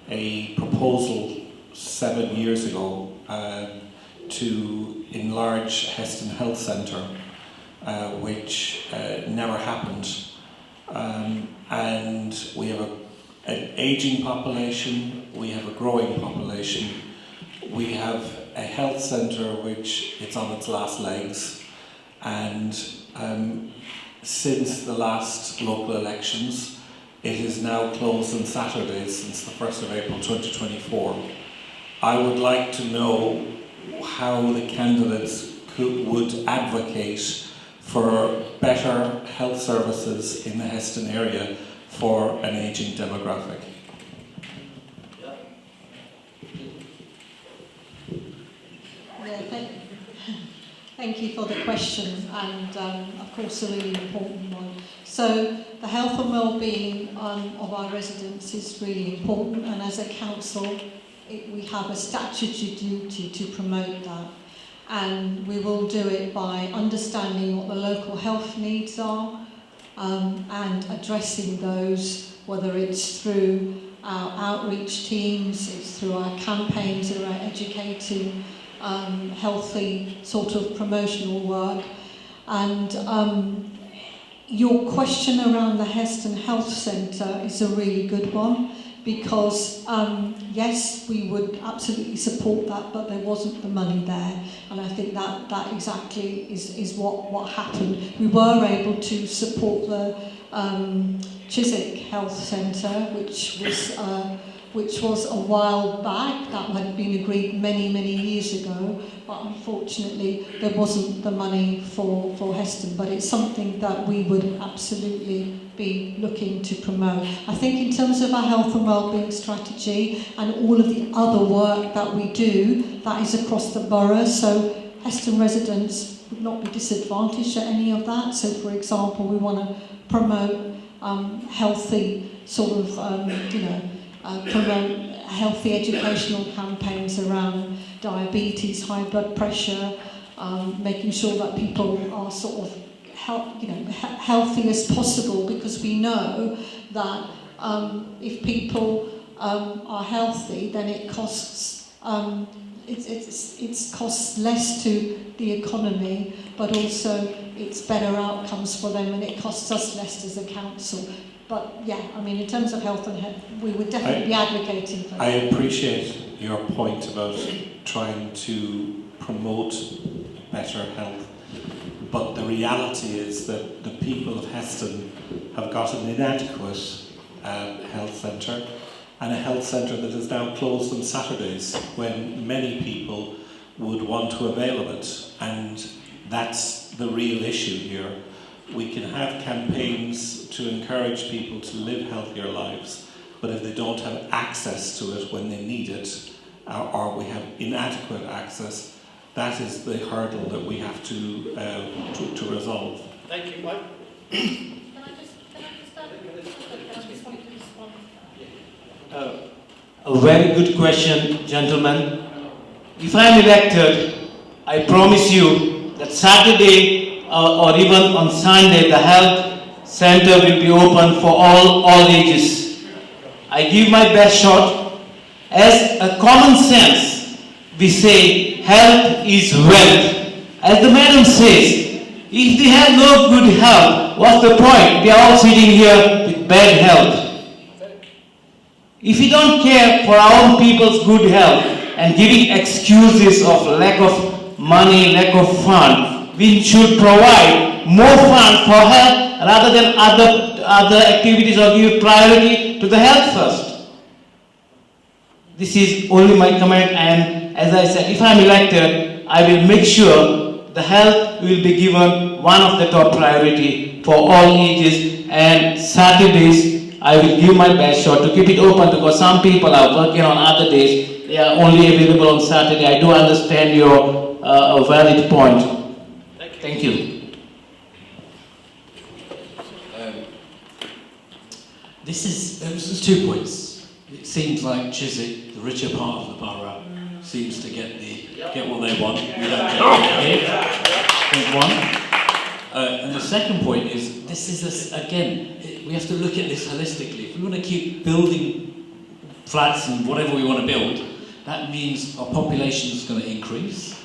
a proposal 7 years ago to enlarge Heston Health Centre, which never happened. And we have an ageing population, we have a growing population, we have a health centre which is on its last legs, and since the last local elections, it is now closed on Saturdays since the 1st of April 2024. I would like to know how the candidates would advocate for better health services in the Heston area for an ageing demographic? Yeah, thank you for the question, and of course a really important one. So the health and well-being of our residents is really important, and as a council we have a statutory duty to promote that, and we will do it by understanding what the local health needs are and addressing those, whether it's through our outreach teams, it's through our campaigns around educating, healthy sort of promotional work. And your question around the Heston Health Centre is a really good one, because yes, we would absolutely support that, but there wasn't the money there, and I think that exactly is what happened. We were able to support the Chiswick Health Centre, which was a while back. That had been agreed many years ago, but unfortunately there wasn't the money for Heston, but it's something that we would absolutely be looking to promote. I think in terms of our health and wellbeing strategy and all of the other work that we do, that is across the borough, so Heston residents would not be disadvantaged at any of that. So for example, we want to promote healthy sort of, promote healthy educational campaigns around diabetes, high blood pressure, making sure that people are sort of healthy as possible, because we know that if people are healthy, then it costs it costs less to the economy, but also it's better outcomes for them, and it costs us less as a council. But yeah, I mean, in terms of health and health, we would definitely be advocating for that. I appreciate your point about trying to promote better health, but the reality is that the people of Heston have got an inadequate health centre, and a health centre that is now closed on Saturdays when many people would want to avail of it, and that's the real issue here. We can have campaigns to encourage people to live healthier lives, but if they don't have access to it when they need it, or we have inadequate access, that is the hurdle that we have to resolve. Thank you, Mike. A very good question, gentlemen. If I am elected, I promise you that Saturday or even on Sunday, the health center will be open for all ages. I give my best shot. As a common sense, we say health is wealth. As the madam says, if they have no good health, what's the point? They are all sitting here with bad health. If we don't care for our own people's good health and giving excuses of lack of money, lack of fund, we should provide more fund for health rather than other activities, or give priority to the health first. This is only my comment, and as I said, if I am elected, I will make sure the health will be given one of the top priority for all ages, and Saturdays I will give my best shot to keep it open, because some people are working on other days. They are only available on Saturday. I do understand your valid point. Thank you. This is 2 points. It seems like Chiswick, the richer part of the borough, seems to get what they want. We don't get it. Point one. And the second point is, this is again, we have to look at this holistically. If we want to keep building flats and whatever we want to build, that means our population is going to increase.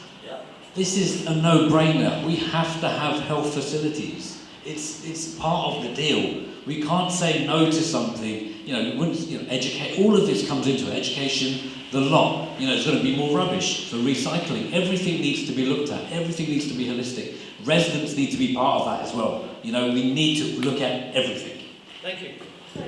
This is a no-brainer. We have to have health facilities. It's part of the deal. We can't say no to something. Educate. All of this comes into education. The lot. There's going to be more rubbish. So recycling. Everything needs to be looked at. Everything needs to be holistic. Residents need to be part of that as well. We need to look at everything. Thank you. I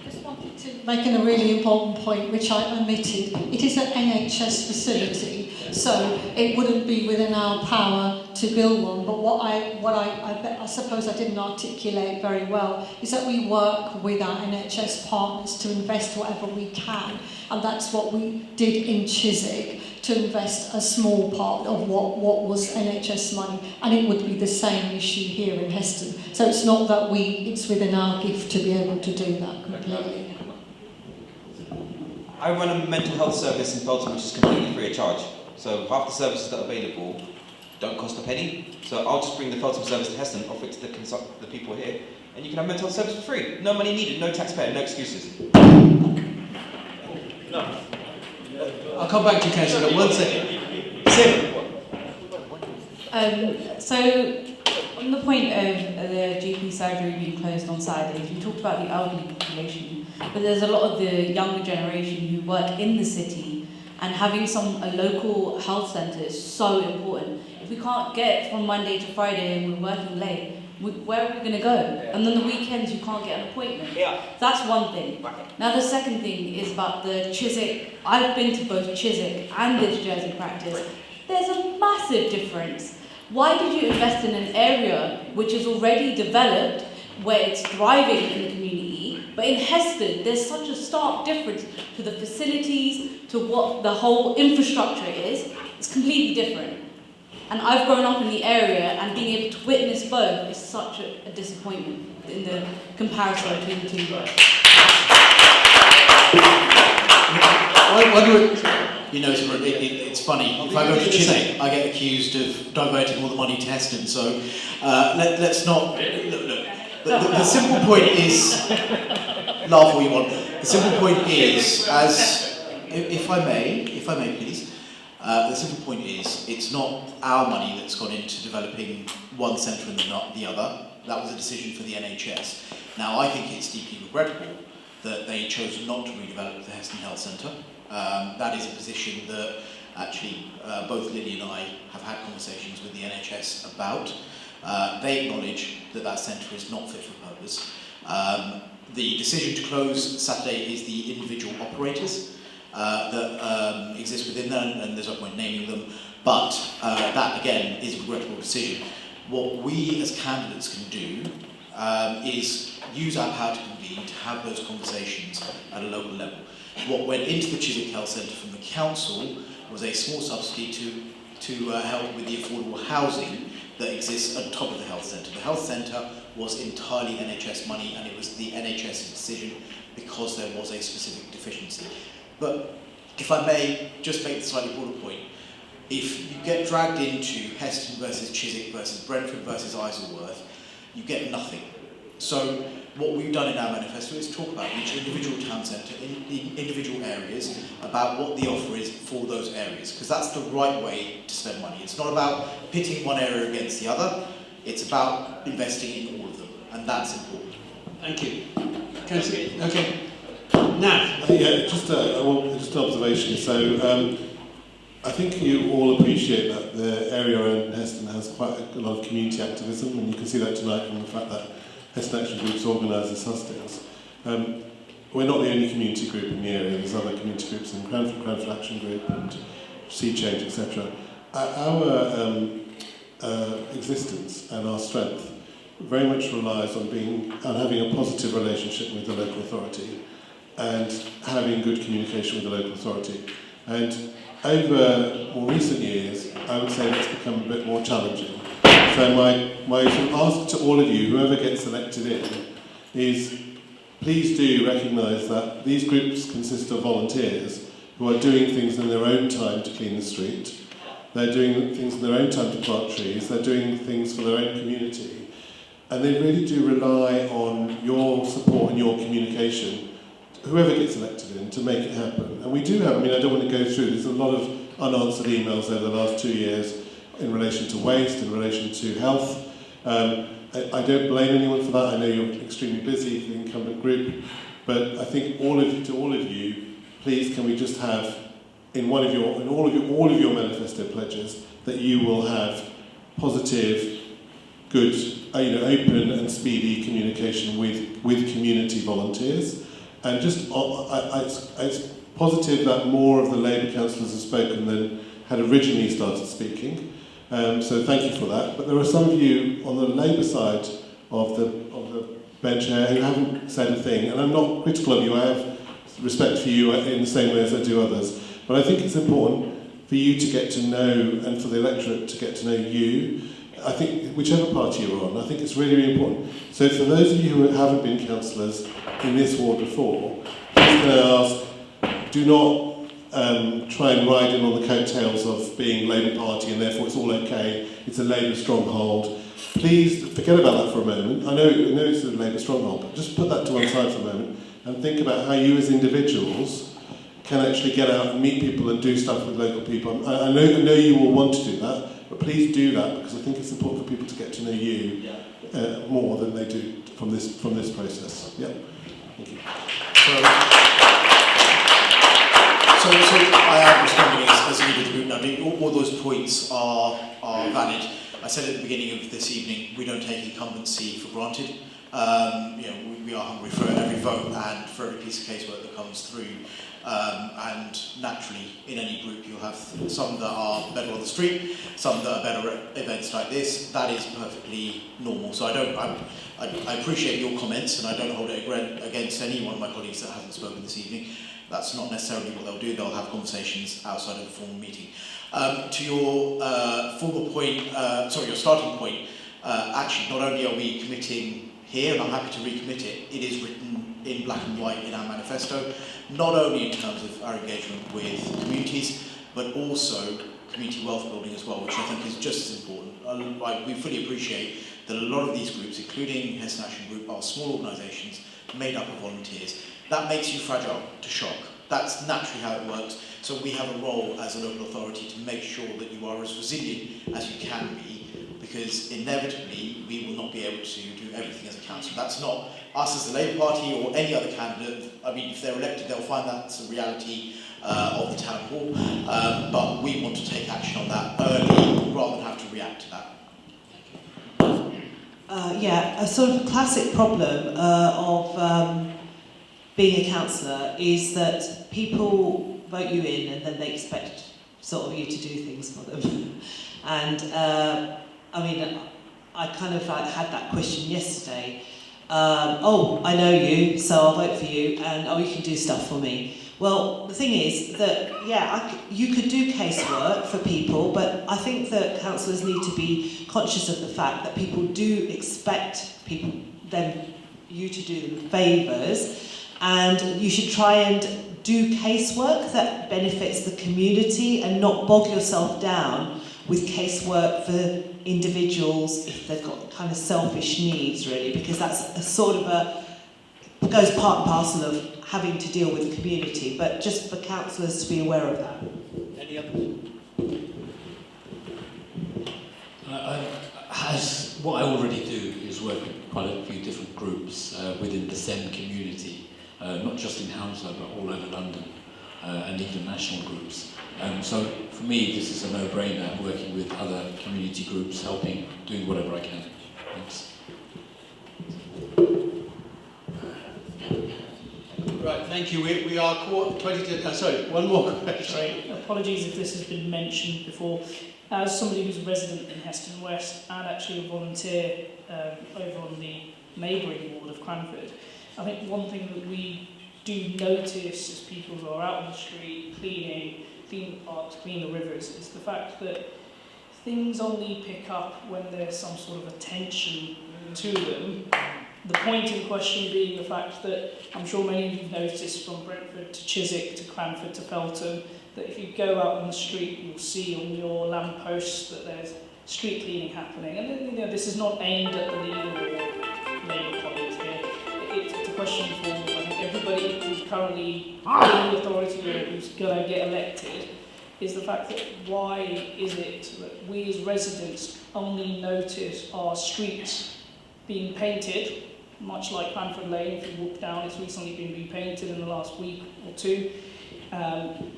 just wanted to make a really important point, which I omitted. It is an NHS facility, So it wouldn't be within our power to build one. But what I suppose I didn't articulate very well is that we work with our NHS partners to invest whatever we can. And that's what we did in Chiswick, to invest a small part of what was NHS money. And it would be the same issue here in Heston. So it's not that it's within our gift to be able to do that completely. I run a mental health service in Felton which is completely free of charge. So half the services that are available don't cost a penny. So I'll just bring the Felton service to Heston, offer it to the people here, and you can have mental health service for free. No money needed, no taxpayer, no excuses. No. I'll come back to you, Councillor, but 1 second. Sarah. So, on the point of the GP surgery being closed on Saturdays, we talked about the elderly population, but there's a lot of the younger generation who work in the city, and having a local health centre is so important. If we can't get from Monday to Friday and we're working late, where are we going to go? And then the weekends you can't get an appointment. Yeah. That's one thing. Now the second thing is about the Chiswick. I've been to both Chiswick and this Jersey practice. There's a massive difference. Why did you invest in an area which is already developed, where it's thriving in the community, but in Heston there's such a stark difference to the facilities, to what the whole infrastructure is? It's completely different. And I've grown up in the area, and being able to witness both is such a disappointment in the comparison between the two. You know, it's funny. If I go to Chiswick, I get accused of diverting all the money to Heston. So let's not. Look. The simple point is, laugh all you want. The simple point is, if I may, please. The simple point is, it's not our money that's gone into developing one centre and not the other. That was a decision for the NHS. Now, I think it's deeply regrettable that they chose not to redevelop the Heston Health Centre. That is a position that actually both Lily and I have had conversations with the NHS about. They acknowledge that that centre is not fit for purpose. The decision to close Saturday is the individual operators that exist within them, and there's no point naming them, but that again is a regrettable decision. What we as candidates can do is use our power to convene, to have those conversations at a local level. What went into the Chiswick Health Centre from the council was a small subsidy to help with the affordable housing that exists on top of the health centre. The health centre was entirely NHS money, and it was the NHS's decision because there was a specific deficiency. But if I may just make the slightly broader point, if you get dragged into Heston versus Chiswick versus Brentford versus Isleworth, you get nothing. So what we've done in our manifesto is talk about each individual town centre in individual areas, about what the offer is for those areas, because that's the right way to spend money. It's not about pitting one area against the other, it's about investing in all of them, and that's important. Thank you. Okay. Now, just an observation. So I think you all appreciate that the area around Heston has quite a lot of community activism, and you can see that tonight from the fact that Heston Action Group's organises Hustings. We're not the only community group in the area. There's other community groups in Cranford Action Group and Sea Change, etc. Our existence and our strength very much relies on having a positive relationship with the local authority and having good communication with the local authority. And over more recent years, I would say that's become a bit more challenging. So my sort of ask to all of you, whoever gets elected in, is please do recognise that these groups consist of volunteers who are doing things in their own time to clean the street. They're doing things in their own time to plant trees. They're doing things for their own community. And they really do rely on your support and your communication, whoever gets elected in, to make it happen. And we do have, I don't want to go through, there's a lot of unanswered emails over the last 2 years in relation to waste, in relation to health. I don't blame anyone for that. I know you're extremely busy, the incumbent group, but I think all of you, please can we just have all of your manifesto pledges that you will have positive, good, open and speedy communication with community volunteers. And just, it's positive that more of the Labour councillors have spoken than had originally started speaking. So thank you for that. But there are some of you on the Labour side of the bench here who haven't said a thing, and I'm not critical of you. I have respect for you in the same way as I do others. But I think it's important for you to get to know, and for the electorate to get to know you. I think whichever party you're on, I think it's really, really important. So for those of you who haven't been councillors in this ward before, please can I ask, do not try and ride in on the coattails of being Labour Party and therefore it's all okay, it's a Labour stronghold. Please forget about that for a moment. I know it's a Labour stronghold, but just put that to one side for a moment and think about how you as individuals can actually get out and meet people and do stuff with local people. I know you will want to do that, but please do that because I think it's important for people to get to know you more than they do from this process. Yeah. Thank you. So I am responding as a leader of the group now. I mean, all those points are valid. I said at the beginning of this evening, we don't take incumbency for granted. We are hungry for every vote and for every piece of casework that comes through. And naturally, in any group, you'll have some that are better on the street, some that are better at events like this. That is perfectly normal. So I appreciate your comments, and I don't hold it against any one of my colleagues that hasn't spoken this evening. That's not necessarily what they'll do. They'll have conversations outside of the formal meeting. To your your starting point, actually, not only are we committing here, and I'm happy to recommit it, it is written in black and white in our manifesto, not only in terms of our engagement with communities, but also community wealth building as well, which I think is just as important. We fully appreciate that a lot of these groups, including Heston Action Group, are small organisations made up of volunteers. That makes you fragile to shock. That's naturally how it works. So we have a role as a local authority to make sure that you are as resilient as you can be, because inevitably we will not be able to do everything as a council. That's not us as the Labour Party or any other candidate. I mean, if they're elected, they'll find that's a reality of the town hall. But we want to take action on that early rather than have to react to that. A sort of classic problem of being a councillor is that people vote you in and then they expect sort of you to do things for them. And I kind of had that question yesterday. I know you, so I'll vote for you, and you can do stuff for me. Well, the thing is that, you could do casework for people, but I think that councillors need to be conscious of the fact that people do expect you to do them favours, and you should try and do casework that benefits the community and not bog yourself down with casework for individuals if they've got kind of selfish needs, really, because that's goes part and parcel of having to deal with the community, but just for councillors to be aware of that. Any others? What I already do is work with quite a few different groups within the SEN community, not just in Hounslow, but all over London, and even national groups. So for me, this is a no-brainer, working with other community groups, helping, doing whatever I can. Thanks. Right, thank you. We are 20 to... sorry, one more question. Sorry, apologies if this has been mentioned before. As somebody who's a resident in Heston West and actually a volunteer over on the neighbouring ward of Cranford, I think one thing that we do notice as people who are out on the street cleaning parks, clean the rivers, is the fact that things only pick up when there's some sort of attention to them. The point in question being the fact that I'm sure many of you have noticed from Brentford to Chiswick to Cranford to Feltham that if you go out on the street you'll see on your lampposts that there's street cleaning happening. And this is not aimed at the leader or Labour colleagues here. It's a question for I think everybody who's currently in the authority or who's going to get elected, is the fact that why is it that we as residents only notice our streets being painted, much like Cranford Lane, if you walk down, it's recently been repainted in the last week or two,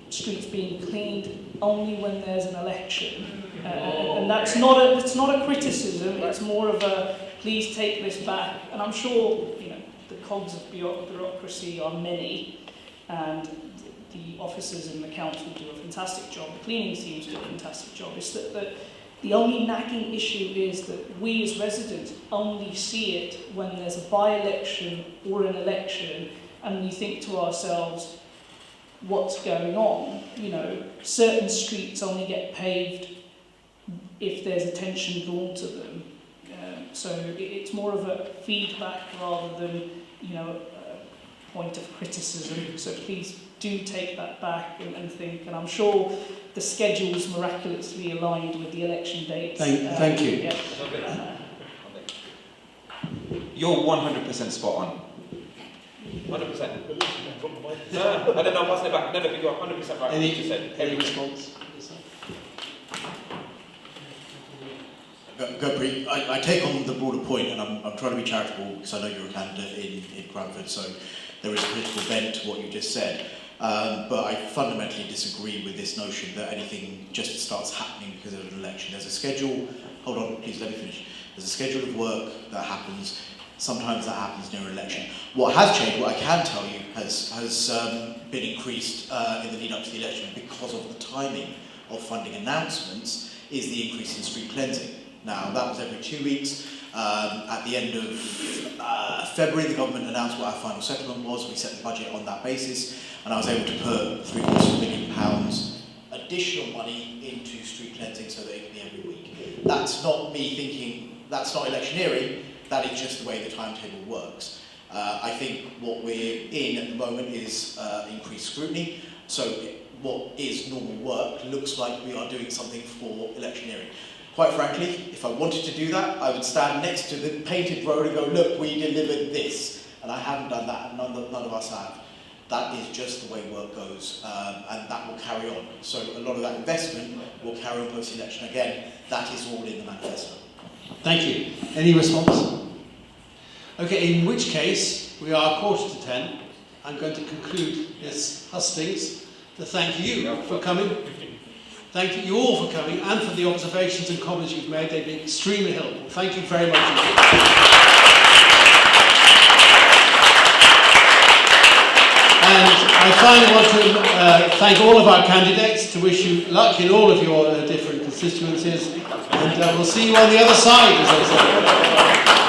streets being cleaned only when there's an election. And that's it's not a criticism, it's more of a please take this back. And I'm sure the cogs of bureaucracy are many, and the officers in the council do a fantastic job, the cleaning teams do a fantastic job. It's that the only nagging issue is that we as residents only see it when there's a by-election or an election, and we think to ourselves, what's going on? You know, certain streets only get paved if there's attention drawn to them. So it's more of a feedback rather than, you know, a point of criticism. So please do take that back and think. And I'm sure the schedule's miraculously aligned with the election dates. Thank you. Yeah. You're 100% spot on. 100%. No, I don't know, I'm passing it back. No, but you're 100% right. Any response? Gopri, I take on the broader point, and I'm trying to be charitable because I know you're a candidate in Cranford, so there is a political bent to what you just said. But I fundamentally disagree with this notion that anything just starts happening because of an election. There's a schedule, hold on, please let me finish. There's a schedule of work that happens. Sometimes that happens near an election. What has changed, what I can tell you, has been increased in the lead up to the election because of the timing of funding announcements, is the increase in street cleansing. Now, that was every 2 weeks. At the end of February, the government announced what our final settlement was. We set the budget on that basis, and I was able to put £750 million additional money into street cleansing so that it can be every week. That's not me thinking, that's not electioneering, that is just the way the timetable works. I think what we're in at the moment is increased scrutiny, so what is normal work looks like we are doing something for electioneering. Quite frankly, if I wanted to do that, I would stand next to the painted road and go, look, we delivered this. And I haven't done that, and none of us have. That is just the way work goes, and that will carry on. So a lot of that investment will carry on post-election. Again, that is all in the manifesto. Thank you. Any response? Okay, in which case, we are 9:45. I'm going to conclude this hustings to thank you for coming. Thank you all for coming and for the observations and comments you've made. They've been extremely helpful. Thank you very much indeed. And I finally want to thank all of our candidates, to wish you luck in all of your different constituencies. And we'll see you on the other side, as they say.